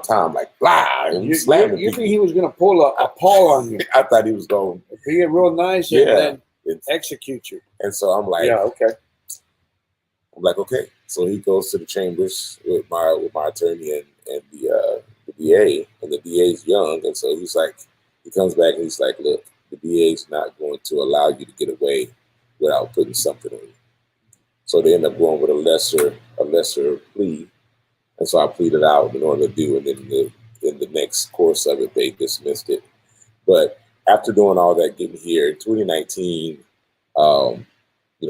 S3: time like blah and
S1: You
S3: slamming
S1: think
S3: people.
S1: he was gonna pull a Paul on you?
S3: I thought he was going
S1: Be real nice and then execute you.
S3: And so I'm like,
S1: yeah, okay.
S3: I'm like, okay. So he goes to the chambers with my attorney and the DA, and the DA's young, and so he's like, he comes back and he's like, "Look, the DA's not going to allow you to get away without putting something on you." So they end up going with a lesser plea, and so I pleaded out in order to do, and then in the next course of it, they dismissed it. But after doing all that, getting here in 2019,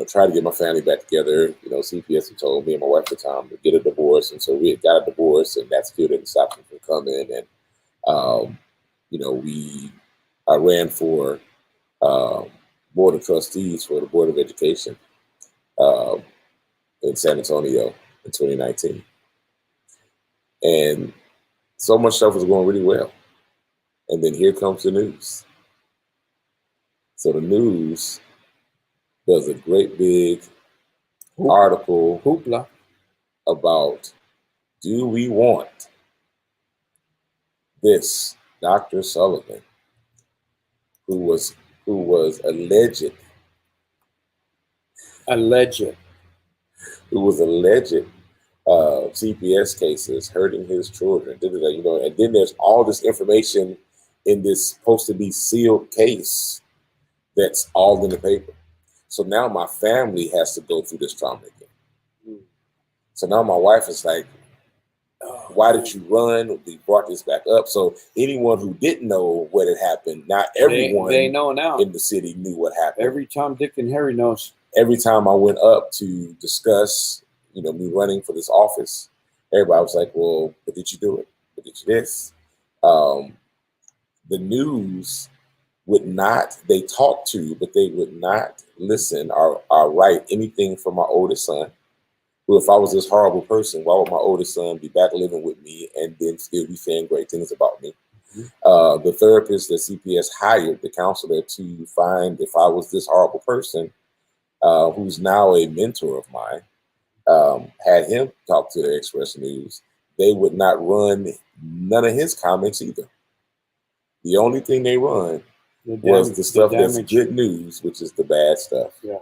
S3: try to get my family back together. CPS had told me and my wife at the time to get a divorce, and so we had got a divorce, and that still didn't stop them from coming. And I ran for board of trustees for the Board of Education in San Antonio in 2019, and so much stuff was going really well. And then here comes the news. So the news does a great big article
S1: hoopla
S3: about, do we want this Dr. Sullivan, who was alleged CPS cases hurting his children, and then there's all this information in this supposed to be sealed case that's all in the paper. So now my family has to go through this trauma again. So now my wife is like, "Why did you run? We brought this back up." So anyone who didn't know what had happened, not everyone
S1: they know now
S3: in the city knew what happened.
S1: Every Tom, Dick, and Harry knows. Every
S3: time I went up to discuss, me running for this office, everybody was like, "Well, but did you do it? But did you this?" The news would not, they talked to, but they would not listen or write anything for my oldest son. Who, if I was this horrible person, why would my oldest son be back living with me and then still be saying great things about me? The therapist that CPS hired, the counselor, to find if I was this horrible person, who's now a mentor of mine, had him talk to the Express News, they would not run none of his comments either. The only thing they run was the stuff that's good news, which is the bad stuff.
S1: Yeah,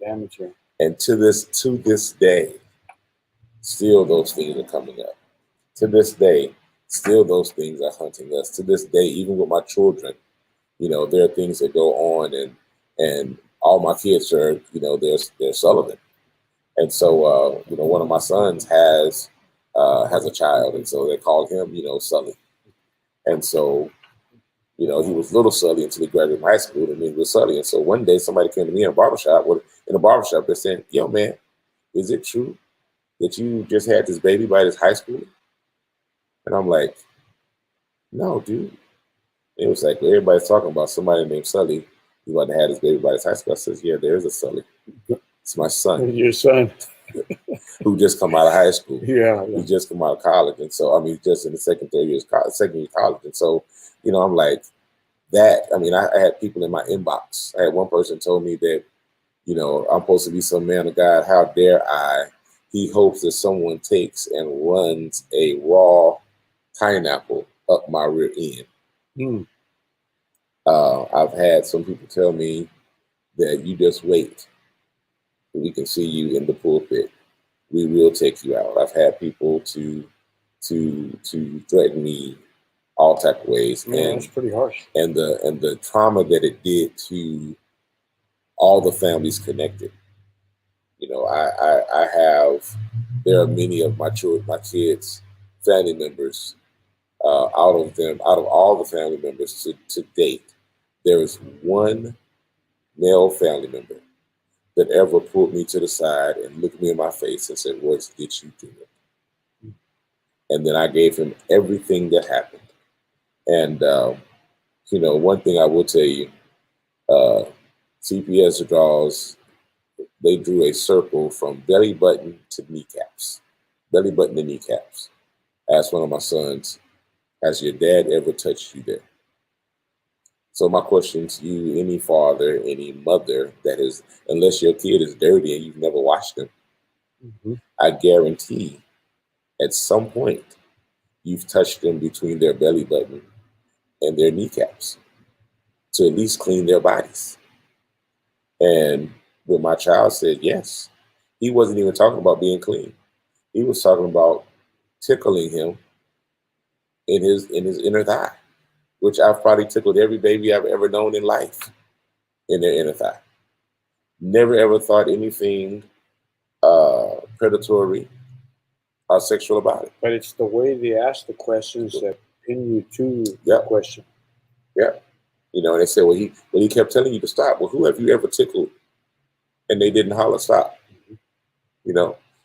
S1: damage.
S3: And to this day, still those things are coming up. To this day, still those things are hunting us. To this day, even with my children, there are things that go on, and all my kids are, they're Sullivan. And so, one of my sons has a child, and so they call him, Sully. And so, he was little Sully until he graduated from high school, and then he was Sully. And so one day somebody came to me in a barbershop, they're saying, "Yo, man, is it true that you just had this baby by this high schooler?" And I'm like, "No, dude." It was like, well, everybody's talking about somebody named Sully who about to have his baby by his high school. I says, "Yeah, there is a Sully. It's my son."
S1: Your son.
S3: Who just come out of high school.
S1: Yeah.
S3: He just come out of college. And so, just in the second year of college. And so, I'm like that. I had people in my inbox. I had one person told me that, I'm supposed to be some man of God. How dare I? He hopes that someone takes and runs a raw pineapple up my rear end. I've had some people tell me that you just wait. We can see you in the pulpit. We will take you out. I've had people to threaten me all type of ways.
S1: Yeah, that's pretty harsh.
S3: And the trauma that it did to all the families connected. There are many of my kids' family members. Out of all the family members to date, there is one male family member that ever pulled me to the side and looked me in my face and said, "Royce, did you do it?" And then I gave him everything that happened. And, one thing I will tell you, CPS draws, they drew a circle from belly button to kneecaps. Belly button to kneecaps. I asked one of my sons, "Has your dad ever touched you there?" So my question to you, any father, any mother that is, unless your kid is dirty and you've never washed them, I guarantee at some point you've touched them between their belly button and their kneecaps to at least clean their bodies. And when my child said yes, he wasn't even talking about being clean. He was talking about tickling him in his inner thigh, which I've probably tickled every baby I've ever known in life in their inner thigh. Never ever thought anything predatory or sexual about it.
S1: But it's the way they ask the questions that pin you to the question.
S3: Yeah. And they said, well, he kept telling you to stop. Well, who have you ever tickled and they didn't holler stop?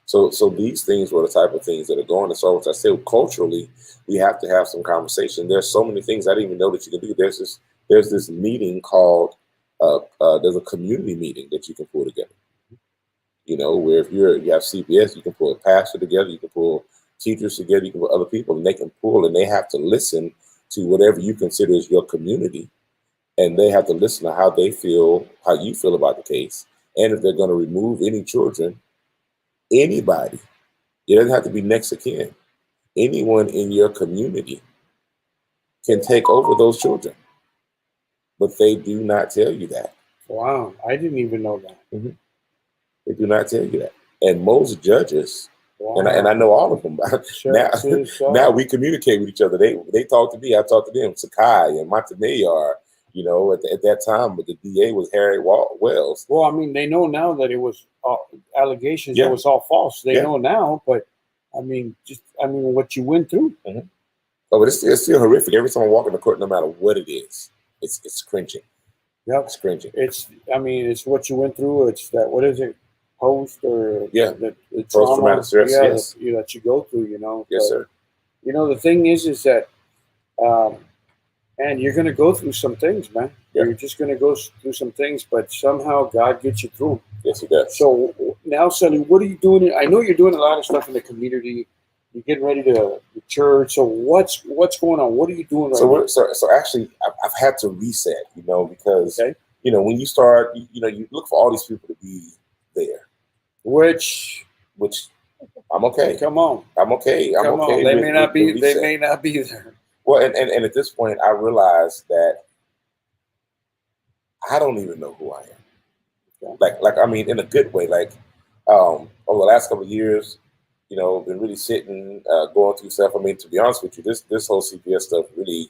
S3: So these things were the type of things that are going. And so as I said, culturally, we have to have some conversation. There's so many things I didn't even know that you can do. There's this meeting called, there's a community meeting that you can pull together. Where if you have CPS, you can pull a pastor together, you can pull teachers together, you can pull other people, and they can pull, and they have to listen to whatever you consider is your community. And they have to listen to how they feel, how you feel about the case. And if they're going to remove any children, anybody, it doesn't have to be next of kin. Anyone in your community can take over those children. But they do not tell you that.
S1: Wow, I didn't even know that.
S3: They do not tell you that. And most judges, and I know all of them. Now we communicate with each other. They talk to me, I talk to them. Sakai and Montanayar, at that time, but the DA was Harry Wells.
S1: Well, they know now that it was allegations. It was all false. They know now, but what you went through.
S3: Oh, but it's still horrific. Every time I walk in the court, no matter what it is, it's cringing.
S1: Yeah,
S3: it's cringing.
S1: It's what you went through. It's that, what is it? Post or the
S3: post-traumatic stress, yes.
S1: That you go through,
S3: Yes, sir.
S1: The thing is that, and you're going to go through some things, man. Yeah. You're just going to go through some things, but somehow God gets you through them.
S3: Yes, He does.
S1: So now, Sonny, what are you doing? I know you're doing a lot of stuff in the community. You're getting ready to the church. So what's going on? What are you doing right now?
S3: So actually, I've had to reset, because when you start, you look for all these people to be there,
S1: which
S3: I'm okay.
S1: come on,
S3: I'm okay. I'm
S1: come
S3: okay.
S1: on. They
S3: with-
S1: may not
S3: with the
S1: be. They
S3: reset.
S1: may not be there.
S3: Well, and at this point, I realize that I don't even know who I am. Like I mean, in a good way. Like over the last couple of years, been really sitting, going through stuff. I mean, to be honest with you, this whole CPS stuff really,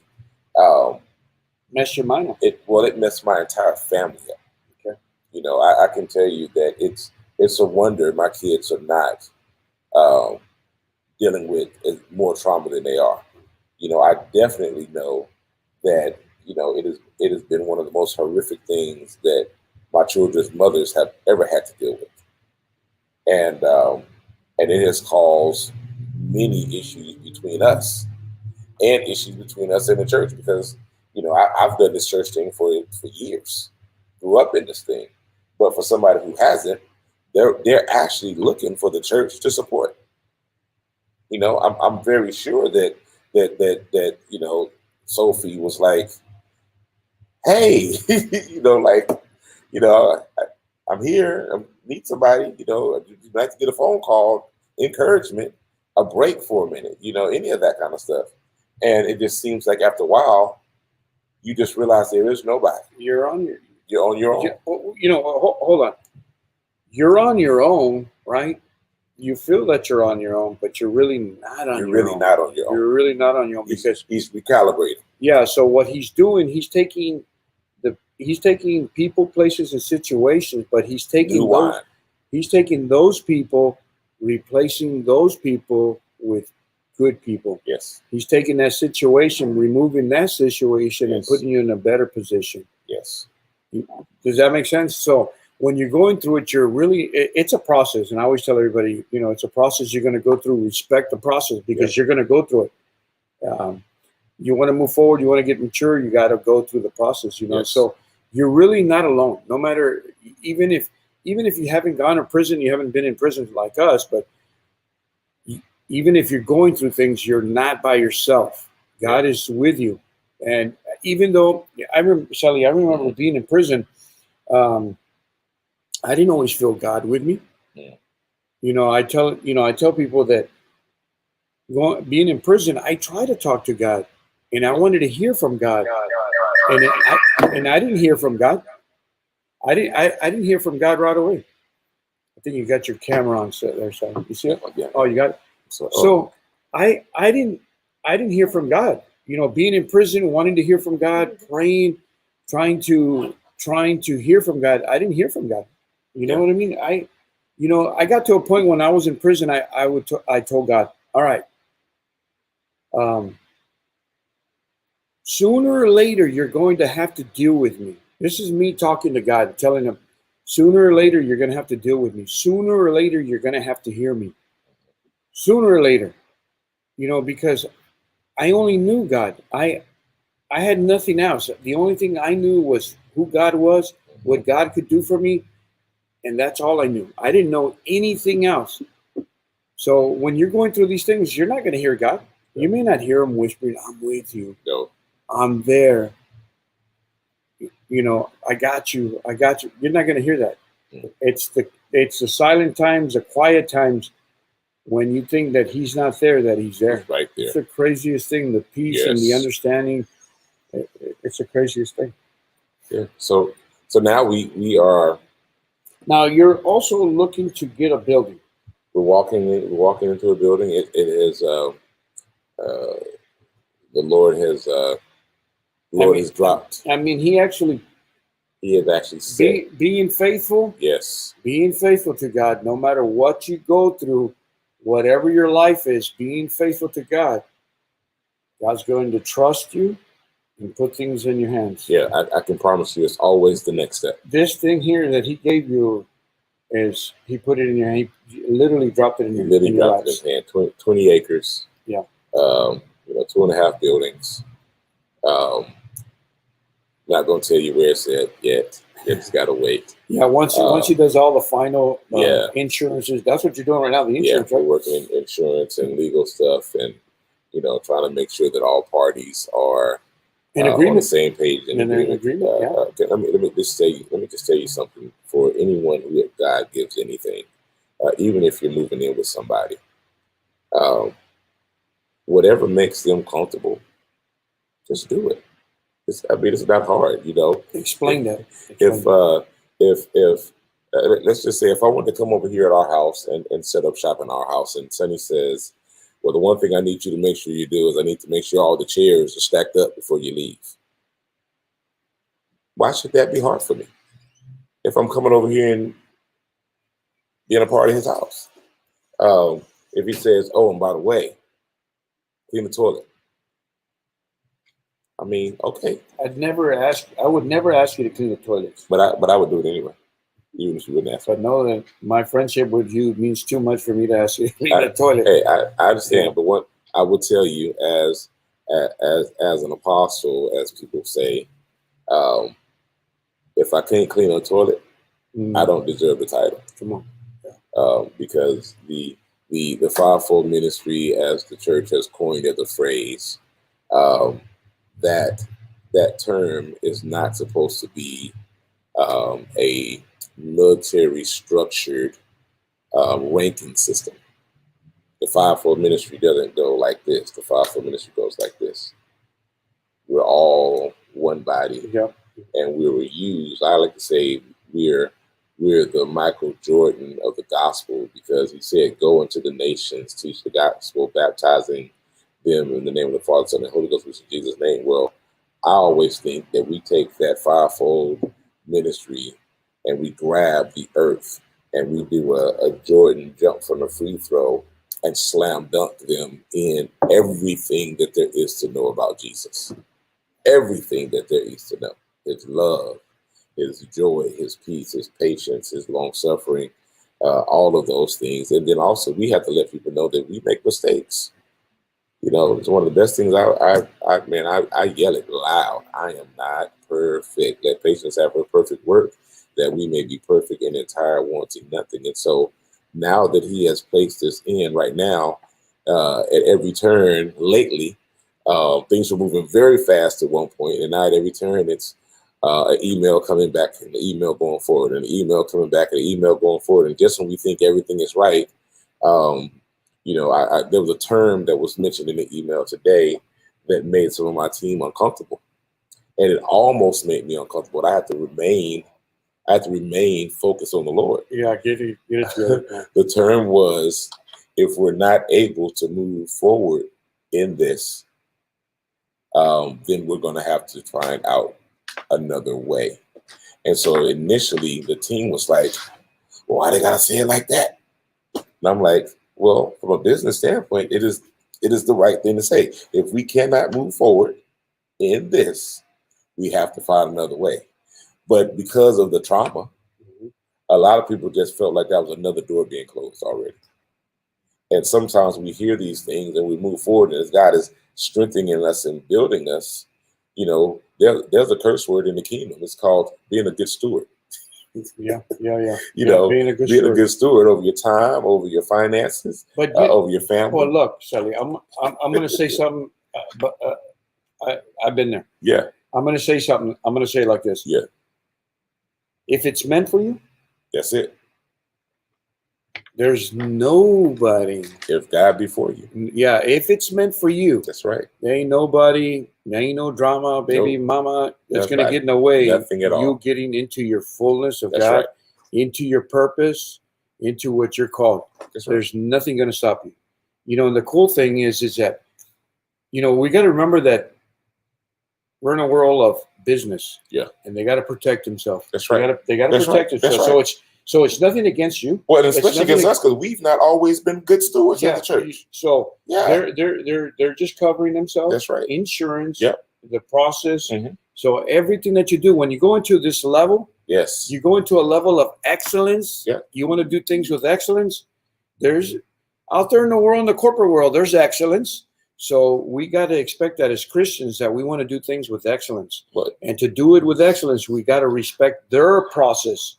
S1: Mess your mind up.
S3: it messed my entire family up.
S1: Okay.
S3: I can tell you that it's a wonder my kids are not dealing with more trauma than they are. I definitely know that it has been one of the most horrific things that my children's mothers have ever had to deal with, and it has caused many issues between us and issues between us and the church because I've done this church thing for years, grew up in this thing, but for somebody who hasn't, they're actually looking for the church to support. I'm very sure that Sophie was like, hey, I'm here. I need somebody. You'd like to get a phone call, encouragement, a break for a minute. Any of that kind of stuff. And it just seems like after a while, you just realize there is nobody.
S1: You're on your.
S3: You're on your own.
S1: Hold on. You're on your own, right? You feel that you're on your own, but you're really not on your own.
S3: You're really not on your own.
S1: You're really not on your own because
S3: he's recalibrating.
S1: Yeah. So what he's doing, he's taking people, places, and situations, but he's taking those people, replacing those people with good people.
S3: Yes.
S1: He's taking that situation, removing that situation, and putting you in a better position.
S3: Yes.
S1: Does that make sense? So when you're going through it, it's a process. And I always tell everybody, it's a process you're going to go through. Respect the process because you're going to go through it. You want to move forward, you want to get mature, you got to go through the process,
S3: Yes.
S1: So you're really not alone. No matter, even if you haven't gone to prison, you haven't been in prison like us, but even if you're going through things, you're not by yourself. God is with you. And even though I remember being in prison, I didn't always feel God with me.
S3: Yeah.
S1: I tell people that being in prison, I try to talk to God, and I wanted to hear from God, and I didn't hear from God. I didn't hear from God right away. I think you got your camera on set there, so you see it?
S3: Yeah.
S1: Oh, you got it. So I didn't hear from God. Being in prison, wanting to hear from God, praying, trying to hear from God. I didn't hear from God. You know what I mean? I got to a point when I was in prison. I told God, all right. Sooner or later, you're going to have to deal with me. This is me talking to God, telling him, sooner or later, you're going to have to deal with me. Sooner or later, you're going to have to hear me. Sooner or later, because I only knew God. I had nothing else. The only thing I knew was who God was, what God could do for me, and that's all I knew. I didn't know anything else. So when you're going through these things, you're not going to hear God. You may not hear him whispering, I'm with you.
S3: No.
S1: I'm there. I got you. I got you. You're not going to hear that. It's the silent times, the quiet times when you think that he's not there, that he's there.
S3: He's right there.
S1: It's the craziest thing, the peace and the understanding. It's the craziest thing.
S3: Yeah. So now we are.
S1: Now you're also looking to get a building.
S3: We're walking into a building. It is the Lord has dropped.
S1: I mean, He has actually said, being faithful.
S3: Yes.
S1: Being faithful to God, no matter what you go through, whatever your life is, being faithful to God, God's going to trust you and put things in your hands.
S3: Yeah, I can promise you, it's always the next step.
S1: This thing here that He gave you is He put it in your hand. He literally dropped it in your hand.
S3: Literally dropped it in his hand. 20 acres.
S1: Yeah.
S3: 2.5 buildings. Not going to tell you where it's at yet. You just got to wait.
S1: Yeah, once he does all the final insurances, that's what you're doing right now, the insurance,
S3: right?
S1: We're
S3: working in insurance and legal stuff and, trying to make sure that all parties are
S1: In
S3: on the
S1: agreement.
S3: same page.
S1: In agreement, yeah.
S3: Let me just tell you something. For anyone who God gives anything, even if you're moving in with somebody, um, whatever makes them comfortable, just do it. It's not hard, you know.
S1: Explain that.
S3: If let's just say if I want to come over here at our house and set up shop in our house, and Sonny says, well, the one thing I need you to make sure you do is I need to make sure all the chairs are stacked up before you leave. Why should that be hard for me? If I'm coming over here and being a part of his house. If he says, oh, and by the way, clean the toilet. I mean, okay.
S1: I would never ask you to clean the toilets.
S3: But I would do it anyway, even if you wouldn't ask me.
S1: But know that my friendship with you means too much for me to ask you to clean the toilet.
S3: Hey, I understand, yeah. But what I would tell you as an apostle, as people say, if I can't clean a toilet, I don't deserve the title.
S1: Come on.
S3: Because the fivefold ministry, as the church has coined it, the phrase, that term is not supposed to be a military structured ranking system. The fivefold ministry doesn't go like this. The fivefold ministry goes like this. We're all one body,
S1: yep.
S3: And we were used. I like to say we're the Michael Jordan of the gospel, because he said, go into the nations, teach the gospel, baptizing them in the name of the Father, Son, and Holy Ghost, which is Jesus' name. Well, I always think that we take that fivefold ministry and we grab the earth and we do a Jordan jump from the free throw and slam dunk them in everything that there is to know about Jesus. Everything that there is to know. His love, his joy, his peace, his patience, his long suffering, all of those things. And then also we have to let people know that we make mistakes. You know, it's one of the best things. I yell it loud. I am not perfect. Let patience have her perfect work, that we may be perfect and entire, wanting nothing. And so now that he has placed us in right now, at every turn lately, things were moving very fast at one point, and now at every turn it's an email coming back and an email going forward and an email coming back and an email going forward. And just when we think everything is right, you know, there was a term that was mentioned in the email today that made some of my team uncomfortable, and it almost made me uncomfortable. I had to remain focused on the Lord.
S1: Yeah, get it together.
S3: The term was, if we're not able to move forward in this, then we're going to have to find out another way. And so initially the team was like, well, why they got to say it like that? And I'm like, well, from a business standpoint, it is the right thing to say. If we cannot move forward in this, we have to find another way. But because of the trauma, a lot of people just felt like that was another door being closed already. And sometimes we hear these things and we move forward, and as God is strengthening us and building us, you know, there's a curse word in the kingdom. It's called being a good steward.
S1: Yeah.
S3: You know, being a good steward over your time, over your finances, but over your family.
S1: Well, look, Shelly, I'm going to say something, but I've been there.
S3: Yeah.
S1: I'm going to say something. I'm going to say it like this.
S3: Yeah.
S1: If it's meant for you,
S3: that's it.
S1: There's nobody.
S3: If God be for you.
S1: Yeah, if it's meant for you.
S3: That's right.
S1: There ain't nobody, there ain't no drama, baby, mama, that's going to get in the way.
S3: Nothing at all.
S1: You getting into your fullness of
S3: that's
S1: God,
S3: right.
S1: Into your purpose, into what you're called.
S3: That's right.
S1: There's nothing going to stop you. You know, and the cool thing is that, you know, we got to remember that we're in a world of business.
S3: Yeah.
S1: And they got to protect themselves.
S3: That's right.
S1: They got to protect themselves.
S3: Right.
S1: So it's nothing against you.
S3: Well, especially against us, because we've not always been good stewards of the church.
S1: So they're just covering themselves.
S3: That's right.
S1: Insurance.
S3: Yep.
S1: The process.
S3: Mm-hmm.
S1: So everything that you do, when you go into this level,
S3: yes,
S1: you go into a level of excellence.
S3: Yeah.
S1: You want to do things with excellence. There's out there in the world, in the corporate world, there's excellence. So we got to expect that as Christians, that we want to do things with excellence. And to do it with excellence, we got to respect their process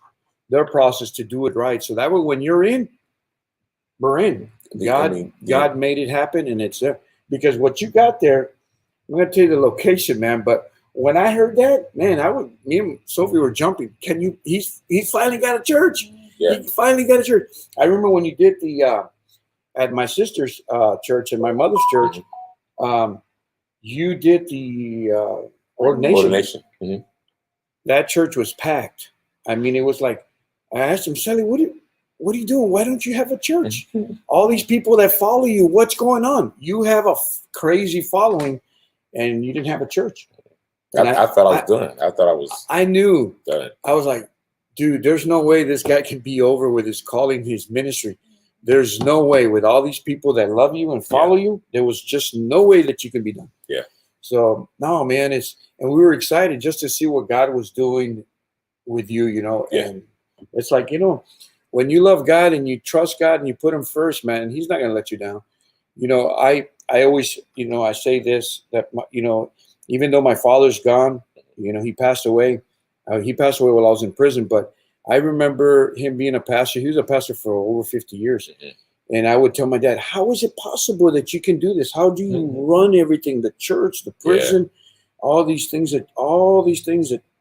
S1: to do it right. So that way, when you're in, we're in. God made it happen, and it's there. Because what you got there, I'm gonna tell you the location, man. But when I heard that, man, me and Sophie were jumping. He finally got a church.
S3: Yeah.
S1: He finally got a church. I remember when you did the at my sister's church and my mother's church, you did the ordination.
S3: Mm-hmm.
S1: That church was packed. I mean, it was like, I asked him, Sally, what are you doing? Why don't you have a church? All these people that follow you, what's going on? You have a crazy following, and you didn't have a church.
S3: I thought I was done. I thought I was.
S1: I knew.
S3: Done.
S1: I was like, dude, there's no way this guy can be over with his calling, his ministry. There's no way with all these people that love you and follow you. There was just no way that you can be done.
S3: Yeah.
S1: So no, man, and we were excited just to see what God was doing with you, you know.
S3: Yeah.
S1: And it's like, you know, when you love God and you trust God and you put him first, man, he's not going to let you down. You know, I always, you know, I say this, that, you know, even though my father's gone, you know, he passed away. He passed away while I was in prison, but I remember him being a pastor. He was a pastor for over 50 years. Mm-hmm. And I would tell my dad, how is it possible that you can do this? How do you run everything? The church, the prison, all these things that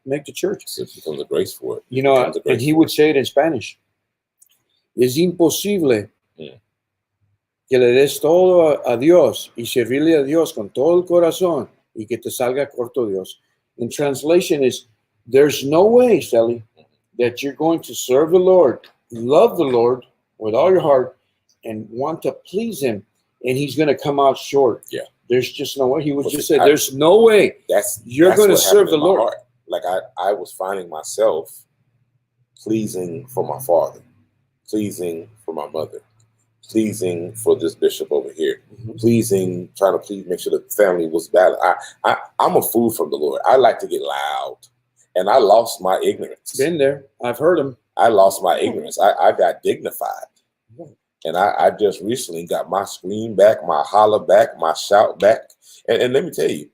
S1: make the church.
S3: It becomes a grace for it.
S1: You know, and he would say it in Spanish. Es imposible que le des todo a Dios y servirle a Dios con todo el corazón y que te salga corto Dios. In translation is, there's no way, Sally, that you're going to serve the Lord, love the Lord with all your heart, and want to please him, and he's going to come out short.
S3: Yeah.
S1: There's just no way. He would just say, there's no way you're going to serve the Lord.
S3: Heart. Like I was finding myself pleasing for my father, pleasing for my mother, pleasing for this bishop over here, trying to make sure the family was balanced. I'm a fool from the Lord. I like to get loud, and I lost my ignorance.
S1: Been there. I've heard him.
S3: I lost my ignorance. I got dignified. And I just recently got my scream back, my holler back, my shout back. And let me tell you,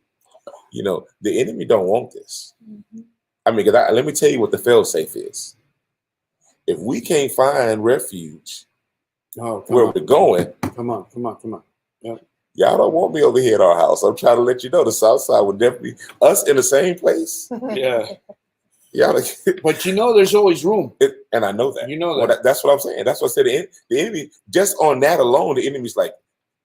S3: you know, the enemy don't want this. I mean, let me tell you what the fail-safe is. If we can't find refuge where we're going.
S1: Come on. Yeah.
S3: Y'all don't want me over here at our house. I'm trying to let you know the South Side would definitely us in the same place.
S1: Yeah.
S3: Yeah,
S1: but you know, there's always room,
S3: and I know that.
S1: You know that.
S3: Well, that's what I'm saying. That's what I said. The enemy, just on that alone, the enemy's like,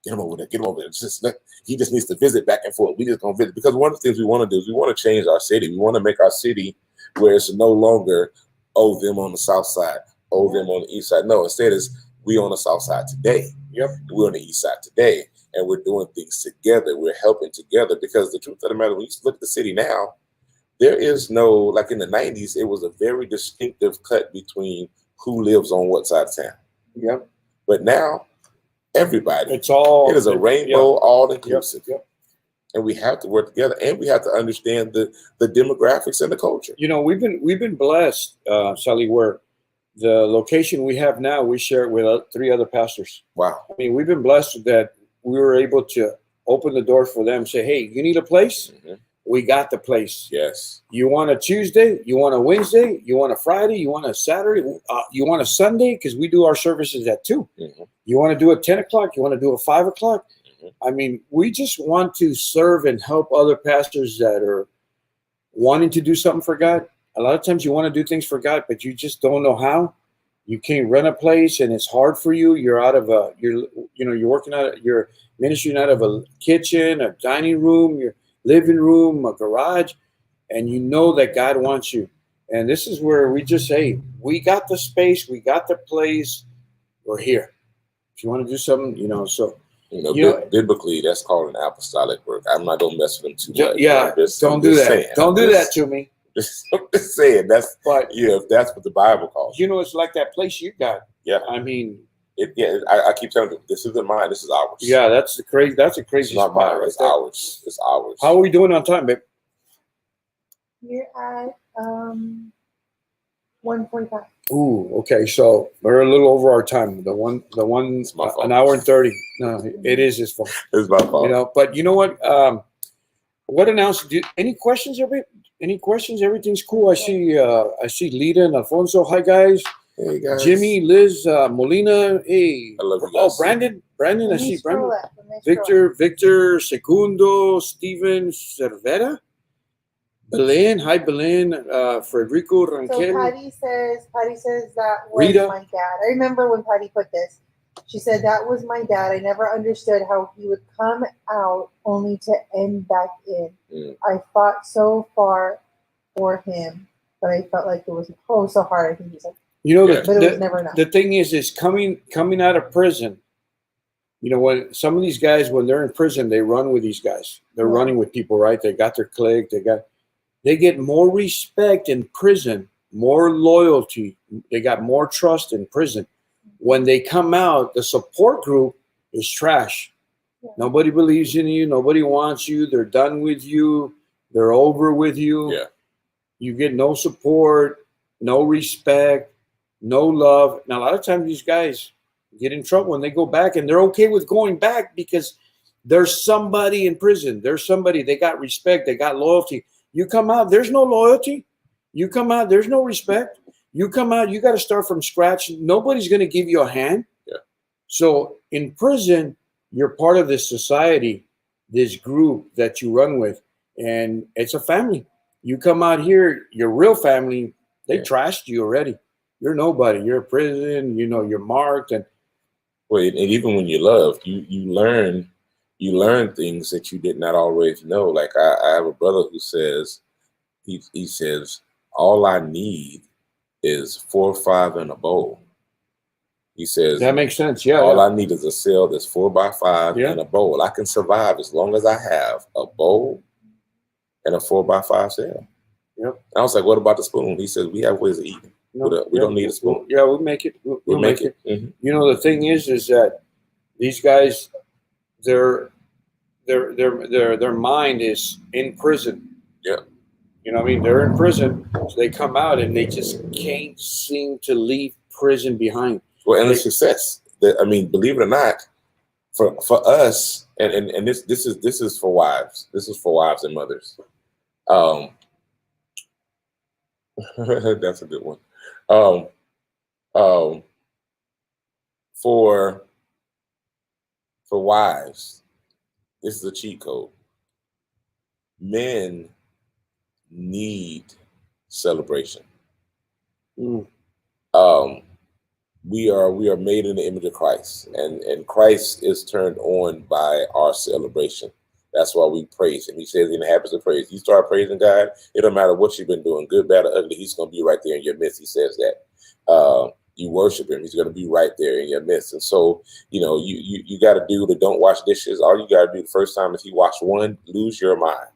S3: get him over there, get him over there. He just needs to visit back and forth. We just gonna visit, because one of the things we want to do is we want to change our city. We want to make our city where it's no longer them on the South Side, them on the East Side. No, instead it's we on the South Side today.
S1: Yep.
S3: We're on the East Side today, and we're doing things together. We're helping together, because the truth of the matter, when you look at the city now, there is no, like in the 90s, it was a very distinctive cut between who lives on what side of town.
S1: Yep.
S3: But now, everybody.
S1: It is
S3: a rainbow, all inclusive.
S1: Yep.
S3: And we have to work together, and we have to understand the demographics and the culture.
S1: You know, we've been blessed, Sally, where the location we have now, we share it with 3 other pastors.
S3: Wow.
S1: I mean, we've been blessed that we were able to open the door for them, say, hey, you need a place? We got the place.
S3: Yes.
S1: You want a Tuesday? You want a Wednesday? You want a Friday? You want a Saturday? You want a Sunday? Because we do our services at 2. You want to do it 10 o'clock? You want to do it 5 o'clock? I mean, we just want to serve and help other pastors that are wanting to do something for God. A lot of times you want to do things for God, but you just don't know how. You can't run a place, and it's hard for you. You're out of you're working out of your ministry, out of a kitchen, a dining room, your living room, a garage, and you know that God wants you. And this is where we just say, we got the space, we got the place, we're here. If you want to do something, so.
S3: Biblically, that's called an apostolic work. I'm not going to mess with them too much.
S1: Yeah, don't do that.
S3: Saying.
S1: Don't do that to me.
S3: I'm just saying, if that's what the Bible calls.
S1: It's like that place you got.
S3: Yeah.
S1: I mean.
S3: I keep telling you, this isn't mine, this is ours.
S1: Yeah, that's a crazy
S3: It's not mine, it's ours. It's ours.
S1: How are we doing on time, babe?
S2: You're at 1:45.
S1: Ooh, okay. So we're a little over our time. The one an hour and 30. No, it is his fault.
S3: It's my fault.
S1: But you know what? What announcement? Any questions, everybody? Any questions? Everything's cool. I see Lita and Alfonso. Hi guys.
S3: Hey guys.
S1: Jimmy, Liz, Molina. Hey.
S3: I love you guys.
S1: Oh, Brandon. Brandon, I
S2: Let me
S1: see
S2: scroll
S1: Brandon.
S2: up. Let me scroll up.
S1: Victor Segundo, Steven Cervera, Belen, hi Belen, Federico
S2: So
S1: Ranquel,
S2: Patty says that was
S1: Rita.
S2: my dad. I remember when Patty put this. She said that was my dad. I never understood how he would come out only to end back in.
S3: Mm.
S2: I fought so far for him, but I felt like it was so hard. I think he said,
S1: You know,
S3: Yeah.
S2: but it was never enough.
S1: the thing is coming out of prison. You know, when some of these guys, when they're in prison, they run with these guys. They're
S2: Yeah.
S1: running with people, right? They got their clique. They get more respect in prison, more loyalty. They got more trust in prison. When they come out, the support group is trash.
S2: Yeah.
S1: Nobody believes in you. Nobody wants you. They're done with you. They're over with you.
S3: Yeah.
S1: You get no support, no respect, no love. Now, a lot of times these guys get in trouble when they go back, and they're okay with going back because there's somebody in prison. There's somebody. They got respect. They got loyalty. You come out, there's no loyalty. You come out, there's no respect. You come out, you got to start from scratch. Nobody's going to give you a hand.
S3: Yeah.
S1: So in prison, you're part of this society, this group that you run with, and it's a family. You come out here, your real family, they
S3: Yeah.
S1: trashed you already. You're nobody. You're in prison. You know, you're marked, and
S3: Well, and even when you love, you learn things that you did not always know. Like I have a brother who says he says all I need is 4 or 5 in a bowl. He says
S1: that makes sense. Yeah.
S3: all
S1: yeah.
S3: I need is a cell that's 4 by 5
S1: Yeah.
S3: and a bowl. I can survive as long as I have a bowl and a 4 by 5 cell.
S1: Yep.
S3: And I was like, what about the spoon? He says we have ways of eating.
S1: No,
S3: We don't need a spoon.
S1: Yeah, we'll make it. We'll make it.
S3: Mhm.
S1: You know, the thing is that these guys, their mind is in prison.
S3: Yeah.
S1: You know what I mean? They're in prison, so they come out and they just can't seem to leave prison behind.
S3: Well, and the success. I mean, believe it or not, for us, and this is for wives. This is for wives and mothers. That's a good one. For wives, this is a cheat code. Men need celebration.
S1: Mm.
S3: We are made in the image of Christ, and Christ is turned on by our celebration. That's why we praise him. He says in the habits of praise, you start praising God, it don't matter what you've been doing, good, bad, or ugly, he's going to be right there in your midst. He says that. You worship him, he's going to be right there in your midst. And so, you know, you got to do the don't wash dishes. All you got to do the first time is you wash one, lose your mind.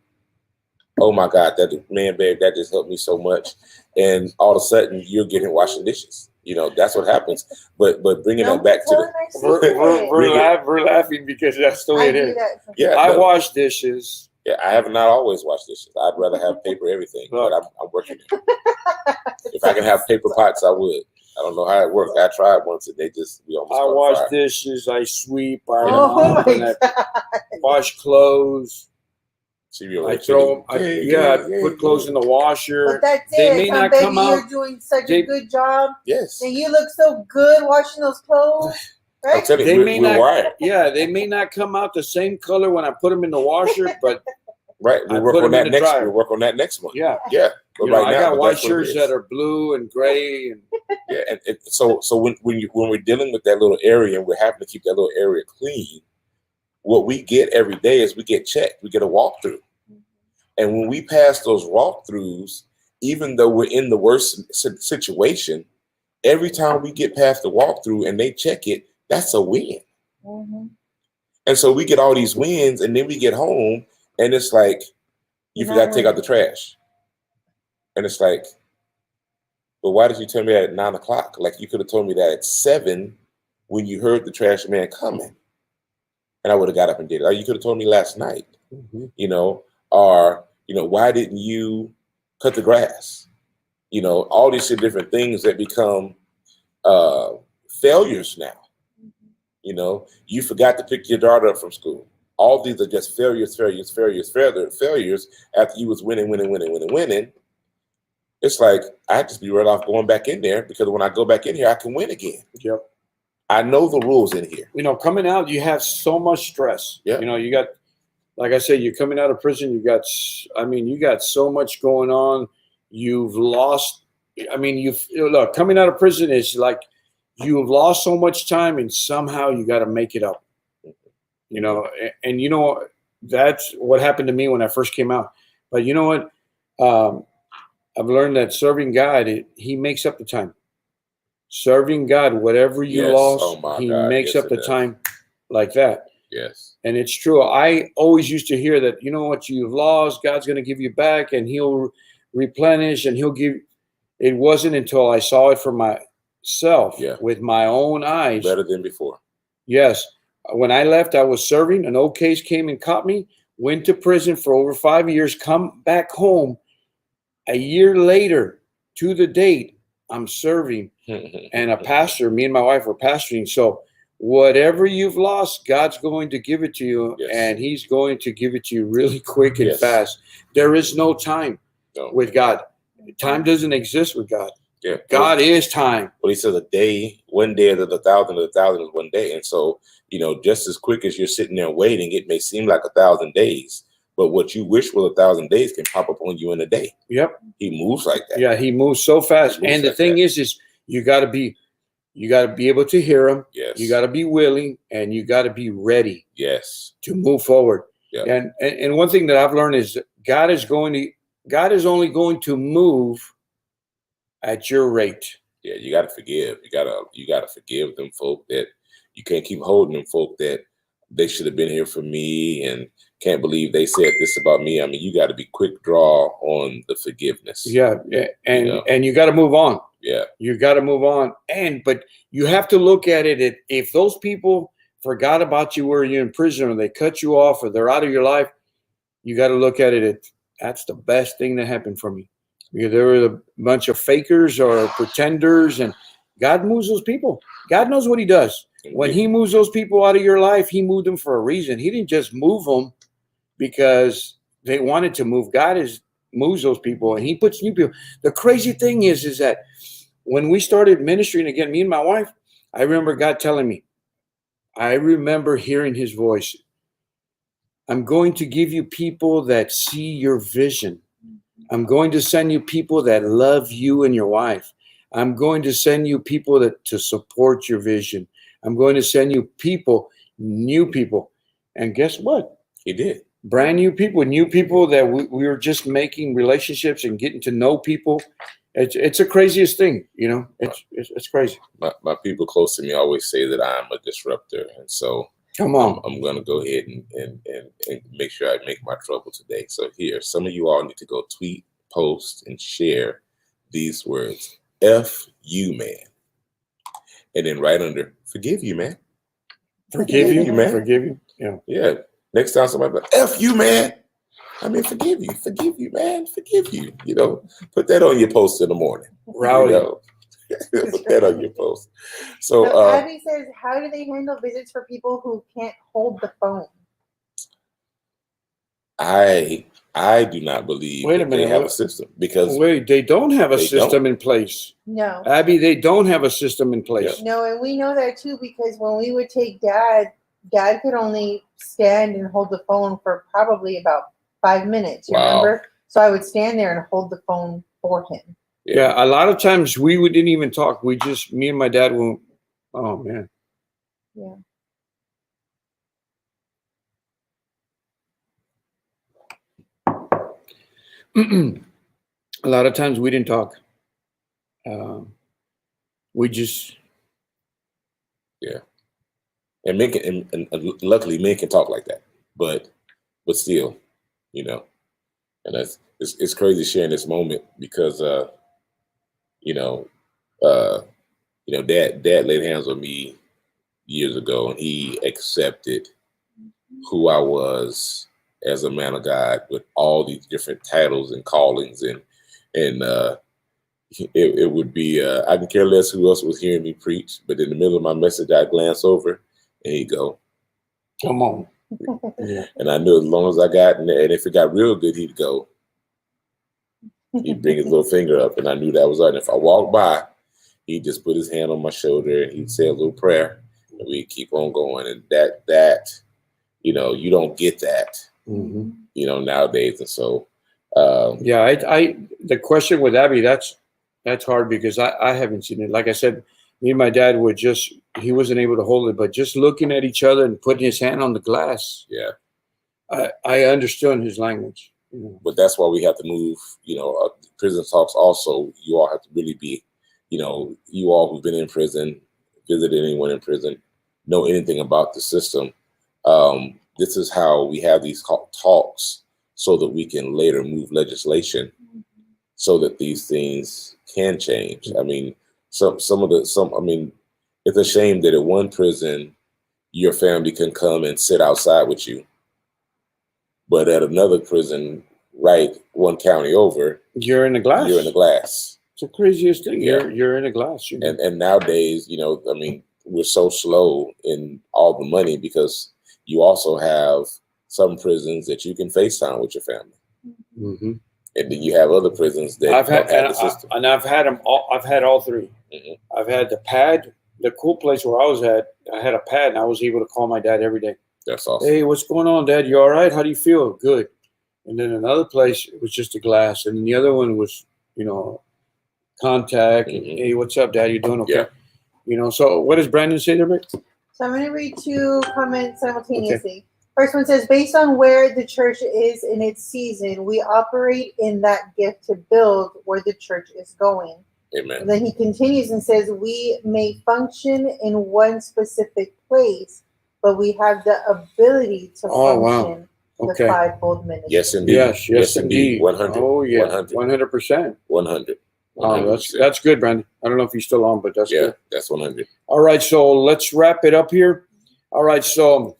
S3: Oh my God, babe, that just helped me so much. And all of a sudden you're getting washing dishes. You know, that's what happens. But bringing that back to
S1: we're laughing because that's the way it is.
S3: Yeah,
S1: I wash dishes.
S3: Yeah, I have not always washed dishes. I'd rather have paper everything, but I'm working it. If I can have paper pots, I would. I don't know how it works. I tried once and we almost
S1: I wash dishes, I sweep, I wash clothes. I throw them. Put clothes in the washer.
S2: But that's
S1: they
S2: it.
S1: may not
S2: baby,
S1: come out.
S2: You're doing such a good job.
S3: Yes.
S2: And you look so good washing those clothes. Right?
S3: I'm telling you, we're wired.
S1: Yeah, they may not come out the same color when I put them in the washer, but
S3: right. We'll work on that next. We'll work on that next one.
S1: Yeah.
S3: Yeah. But
S1: I got white shirts that are blue and gray, and
S3: yeah. And so when we're dealing with that little area and we're having to keep that little area clean, what we get every day is we get checked. We get a walkthrough. And when we pass those walkthroughs, even though we're in the worst situation, every time we get past the walkthrough and they check it, that's a win. Mm-hmm. And so we get all these wins, and then we get home, and it's like, you forgot to take out the trash. And it's like, but why did you tell me that at 9 o'clock? Like, you could have told me that at 7 when you heard the trash man coming. And I would have got up and did it. Or you could have told me last night, you know, or, you know, why didn't you cut the grass? You know, all these different things that become failures now. You know, you forgot to pick your daughter up from school. All these are just failures after you was winning. It's like, I just be right off going back in there, because when I go back in here, I can win again.
S1: Yep.
S3: I know the rules in here.
S1: You know, coming out, you have so much stress.
S3: Yeah.
S1: You know, you got, like I said, you're coming out of prison. You got so much going on. You've lost. I mean, look, coming out of prison is like you've lost so much time, and somehow you got to make it up. You know, and you know that's what happened to me when I first came out. But you know what? I've learned that serving God, He makes up the time. Serving God, whatever you
S3: Yes.
S1: lost,
S3: Oh my
S1: He
S3: God.
S1: makes
S3: Yes,
S1: up the
S3: it does.
S1: time like that.
S3: Yes.
S1: And it's true. I always used to hear that, you know what you've lost, God's going to give you back and He'll replenish and He'll give. It wasn't until I saw it for myself with my own eyes.
S3: Better than before.
S1: Yes. When I left, I was serving. An old case came and caught me, went to prison for over 5 years, come back home. A year later, to the date, I'm serving. And a pastor, me and my wife were pastoring. So whatever you've lost, God's going to give it to you.
S3: Yes.
S1: And He's going to give it to you really quick and fast. There is no time with God. Time doesn't exist with God.
S3: Yeah.
S1: God is time.
S3: Well, He says a day, 1 day is 1,000, 1,000 is 1 day. And so, you know, just as quick as you're sitting there waiting, it may seem like 1,000 days. But what you wish was 1,000 days can pop up on you in a day.
S1: Yep.
S3: He moves like that.
S1: Yeah, He moves so fast. And the thing is you got to be able to hear Him.
S3: Yes.
S1: You got to be willing, and you got to be ready.
S3: Yes.
S1: To move forward.
S3: Yeah.
S1: And one thing that I've learned is that God is only going to move at your rate.
S3: Yeah, you got to forgive. You got to forgive them folk that you can't keep holding them folk that they should have been here for me and can't believe they said this about me. I mean, you got to be quick draw on the forgiveness.
S1: Yeah, and you got to move on.
S3: Yeah,
S1: you got to move on. But you have to look at it. If those people forgot about you where you're in prison, or they cut you off, or they're out of your life, you got to look at it. That's the best thing that happened for me, because there were a bunch of fakers or pretenders, and God moves those people. God knows what He does. When He moves those people out of your life, He moved them for a reason. He didn't just move them because they wanted to move. God moves those people, and He puts new people. The crazy thing is that when we started ministering again, me and my wife, I remember God telling me, I remember hearing His voice. I'm going to give you people that see your vision. I'm going to send you people that love you and your wife. I'm going to send you people to support your vision. I'm going to send you people, new people. And guess what?
S3: He did.
S1: Brand new people that we were just making relationships and getting to know people. It's the craziest thing, you know. It's crazy.
S3: My people close to me always say that I'm a disruptor, and so
S1: come on,
S3: I'm going to go ahead and make sure I make my trouble today. So here, some of you all need to go tweet, post, and share these words: "F you, man," and then right under, "Forgive you, man."
S1: Forgive you, man. Forgive you. Yeah.
S3: Yeah. Next time somebody like, "F you, man." I mean, forgive you, man, forgive you. You know, put that on your post in the morning.
S1: Rowdy.
S3: You know? Put that on your post. So
S2: Abby says, how do they handle visits for people who can't hold the phone?
S3: I do not believe they have a system, because
S1: they don't have a system in place.
S2: No.
S1: Abby, they don't have a system in place.
S2: No, and we know that too, because when we would take Dad could only stand and hold the phone for probably about 5 minutes, remember? So I would stand there and hold the phone for him.
S1: Yeah, a lot of times we didn't even talk. Me and my dad went, oh, man.
S2: Yeah.
S1: A lot of times we didn't talk. We just...
S3: Yeah. And men can, and luckily men can talk like that, but still, you know, and it's crazy sharing this moment, because dad laid hands on me years ago, and he accepted who I was as a man of God with all these different titles and callings, and it would be I can care less who else was hearing me preach, but in the middle of my message I glance over and he'd go,
S1: come on.
S3: And I knew as long as I got in there, and if it got real good, he'd bring his little finger up, and I knew that was right. And if I walked by He'd just put his hand on my shoulder and he'd say a little prayer, and we'd keep on going. And that you know, you don't get that,
S1: Mm-hmm.
S3: you know, nowadays. And so,
S1: Yeah, I the question with Abby, that's hard because I haven't seen it. Like I said, me and my dad he wasn't able to hold it, but just looking at each other and putting his hand on the glass,
S3: yeah.
S1: I understood his language. You know.
S3: But that's why we have to move, you know, prison talks also. You all have to really be, you know, you all who've been in prison, visited anyone in prison, know anything about the system. This is how we have these talks so that we can later move legislation so that these things can change. I mean, I mean, it's a shame that at one prison, your family can come and sit outside with you. But at another prison, right, one county over,
S1: You're in the glass.
S3: you're in the glass.
S1: It's the craziest thing.
S3: Yeah.
S1: You're in a glass. You know?
S3: And nowadays, you know, I mean, we're so slow in all the money because you also have some prisons that you can FaceTime with your family.
S1: Mm-hmm.
S3: And then you have other prisons that
S1: I've had
S3: don't have the system.
S1: I've had them all. I've had all three.
S3: Mm-hmm.
S1: I've had the pad. The cool place where I was at, I had a pad, and I was able to call my dad every day.
S3: That's awesome.
S1: Hey, what's going on, Dad? You all right? How do you feel? Good. And then another place, it was just a glass, and then the other one was, you know, contact.
S3: Mm-hmm.
S1: And, hey, what's up, Dad? You doing okay?
S3: Yeah.
S1: You know. So, what does Brandon say there, Rick?
S2: So I'm going to read two comments simultaneously. Okay. First one says, based on where the church is in its season, we operate in that gift to build where the church is going.
S3: Amen.
S2: And then he continues and says, we may function in one specific place, but we have the ability to function the fivefold ministry.
S3: Yes, indeed.
S1: Yes, indeed.
S3: 100.
S1: Oh, yeah.
S3: 100%. 100.
S1: Oh, that's good, Brandon. I don't know if he's still on, but that's good.
S3: That's 100.
S1: All right, so let's wrap it up here. All right, so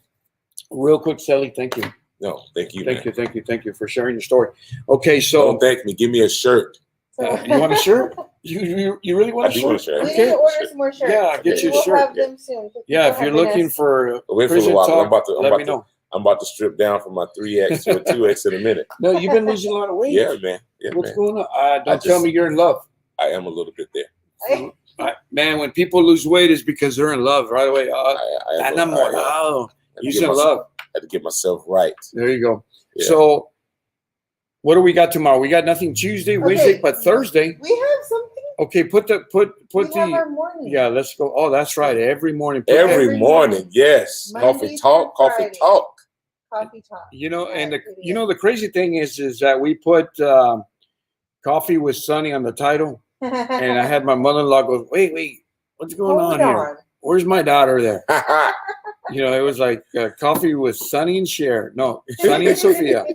S1: real quick, Sally, thank you.
S3: No, thank you.
S1: Thank you for sharing your story. Okay, so
S3: don't thank me. Give me a shirt.
S1: You want a shirt? You really want a shirt?
S3: Want a shirt.
S2: We need to order some more shirts.
S1: Yeah, get you a shirt.
S2: We'll have them soon.
S1: Yeah, if you're looking for prison talk, let me know.
S3: I'm about to strip down from my 3X to a 2X in a minute.
S1: No, you've been losing a lot of weight.
S3: Yeah, man. Yeah,
S1: What's going on? Don't tell me you're in love.
S3: I am a little bit there.
S1: Man, when people lose weight, it's because they're in love right away. He's in love.
S3: I had to get myself right.
S1: There you go.
S3: Yeah.
S1: So, what do we got tomorrow? We got nothing Tuesday, Wednesday, but Thursday.
S2: We have something.
S1: Okay, put
S2: have our morning.
S1: Yeah, let's go. Oh, that's right. Every morning.
S3: Every morning, yes.
S2: Monday
S3: Coffee talk.
S2: Coffee talk.
S1: You know, and the crazy thing is that we put Coffee with Sunny on the title, and I had my mother-in-law go, wait, what's going on here? Where's my daughter there? You know, it was like Coffee with Sunny and Cher. No, Sunny and Sophia.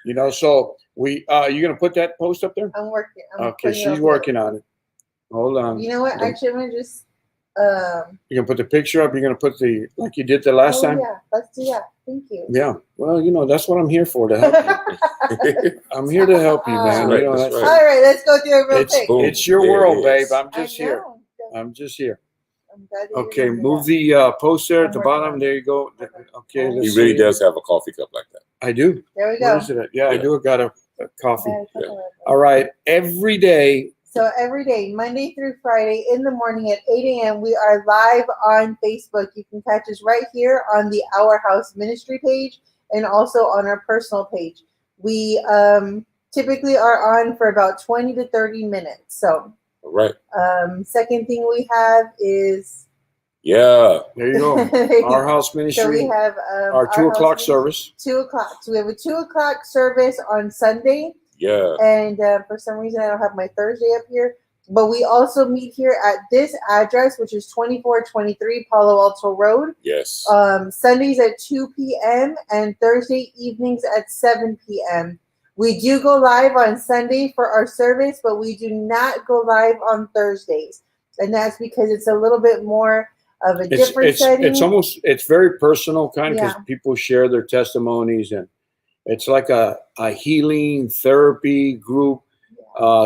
S1: You know, so you're gonna put that post up there?
S2: I'm working.
S1: Okay, she's working on it. Hold on.
S2: You know what? Actually, I'm gonna just.
S1: You're gonna put the picture up. You're gonna put like you did the last time.
S2: Yeah, let's do that. Thank you.
S1: Yeah. Well, you know that's what I'm here for, to help you. I'm here to help you, man.
S3: Right,
S1: you know,
S3: that's right.
S2: All right, let's go through it real quick.
S1: It's your world, babe. I'm just here. I'm just here. Okay, move the post there at the bottom. There you go. Okay,
S3: he really does have a coffee cup like that.
S1: I do.
S2: There we go.
S1: Where is it at? Yeah, I do. I got a coffee. Yeah. All right, every day.
S2: So every day, Monday through Friday in the morning at 8 a.m., we are live on Facebook. You can catch us right here on the Our House Ministry page and also on our personal page. We typically are on for about 20 to 30 minutes. So,
S3: all right.
S2: Second thing we have is.
S1: Yeah. There you go. Our House Ministry.
S2: So we have
S1: our 2 o'clock service.
S2: 2 o'clock. So we have a 2 o'clock service on Sunday.
S3: Yeah.
S2: And for some reason, I don't have my Thursday up here. But we also meet here at this address, which is 2423 Palo Alto Road.
S3: Yes.
S2: Sundays at 2 p.m. and Thursday evenings at 7 p.m. We do go live on Sunday for our service, but we do not go live on Thursdays. And that's because it's a little bit more of a different setting.
S1: It's very personal kind because people share their testimonies, and it's like a healing therapy group,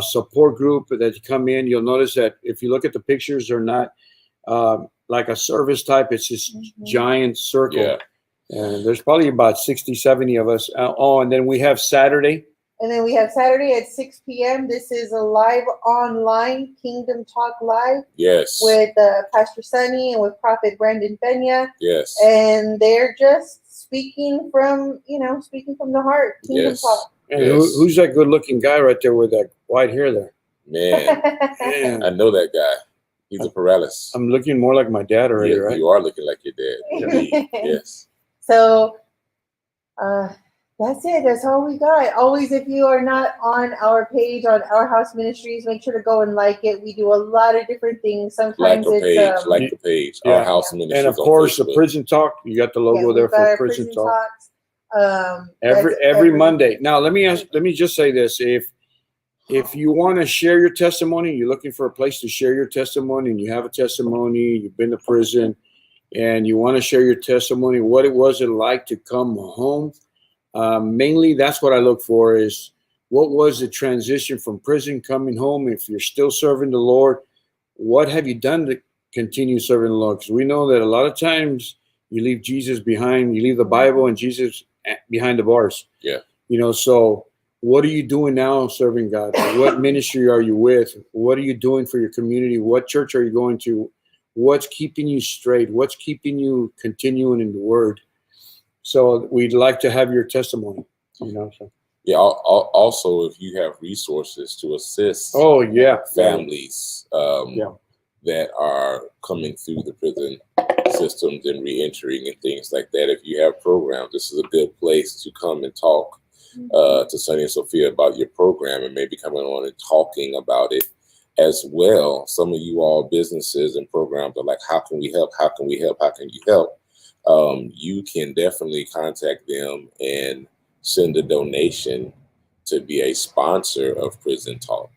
S1: support group that you come in. You'll notice that if you look at the pictures, they're not like a service type. It's this giant circle.
S3: Yeah.
S1: And there's probably about 60, 70 of us. And then we have Saturday.
S2: And then we have Saturday at 6 p.m. This is a live online Kingdom Talk Live.
S3: Yes.
S2: With Pastor Sunny and with Prophet Brandon Pena.
S3: Yes.
S2: And they're just speaking from the heart. Kingdom Talk.
S1: And who's that good-looking guy right there with that white hair there?
S3: Man, I know that guy. He's a paralysis.
S1: I'm looking more like my dad already, right?
S3: You are looking like your dad. Indeed. Yes.
S2: So that's it. That's all we got. Always, if you are not on our page on Our House Ministries, make sure to go and like it. We do a lot of different things. Sometimes
S3: like the page. Our House Ministries.
S1: And of course, the Prison Talk. You got the logo there for Prison Talk. Every Monday. Now, let me just say this: if you want to share your testimony, you're looking for a place to share your testimony, and you have a testimony, you've been to prison, and you want to share your testimony, what it was like to come home. Mainly, that's what I look for is what was the transition from prison coming home? If you're still serving the Lord, what have you done to continue serving the Lord? Because we know that a lot of times you leave Jesus behind, you leave the Bible and Jesus behind the bars.
S3: Yeah.
S1: So what are you doing now serving God? What ministry are you with? What are you doing for your community? What church are you going to? What's keeping you straight? What's keeping you continuing in the Word? So we'd like to have your testimony, So.
S3: Yeah. Also, if you have resources to assist. Families that are coming through the prison systems and reentering and things like that. If you have programs, this is a good place to come and talk to Sunny and Sophia about your program and maybe coming on and talking about it as well. Some of you all businesses and programs are like, how can we help? How can we help? How can you help? You can definitely contact them and send a donation to be a sponsor of Prison Talk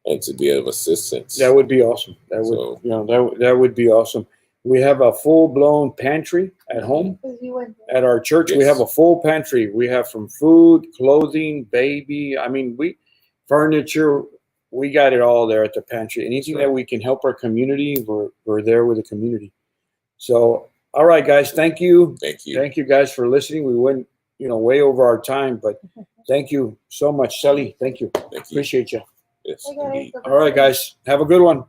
S3: and to be of assistance.
S1: That would be awesome. That would be awesome. We have a full-blown pantry at home. At our church, we have a full pantry. We have from food, clothing, baby. Furniture. We got it all there at the pantry. Anything that we can help our community, we're there with the community. So, all right, guys. Thank you.
S3: Thank you.
S1: Thank you, guys, for listening. We went, way over our time, but thank you so much, Sally. Thank you.
S3: Thank you.
S1: Appreciate you.
S3: Yes,
S2: indeed.
S1: All right, guys. Have a good one.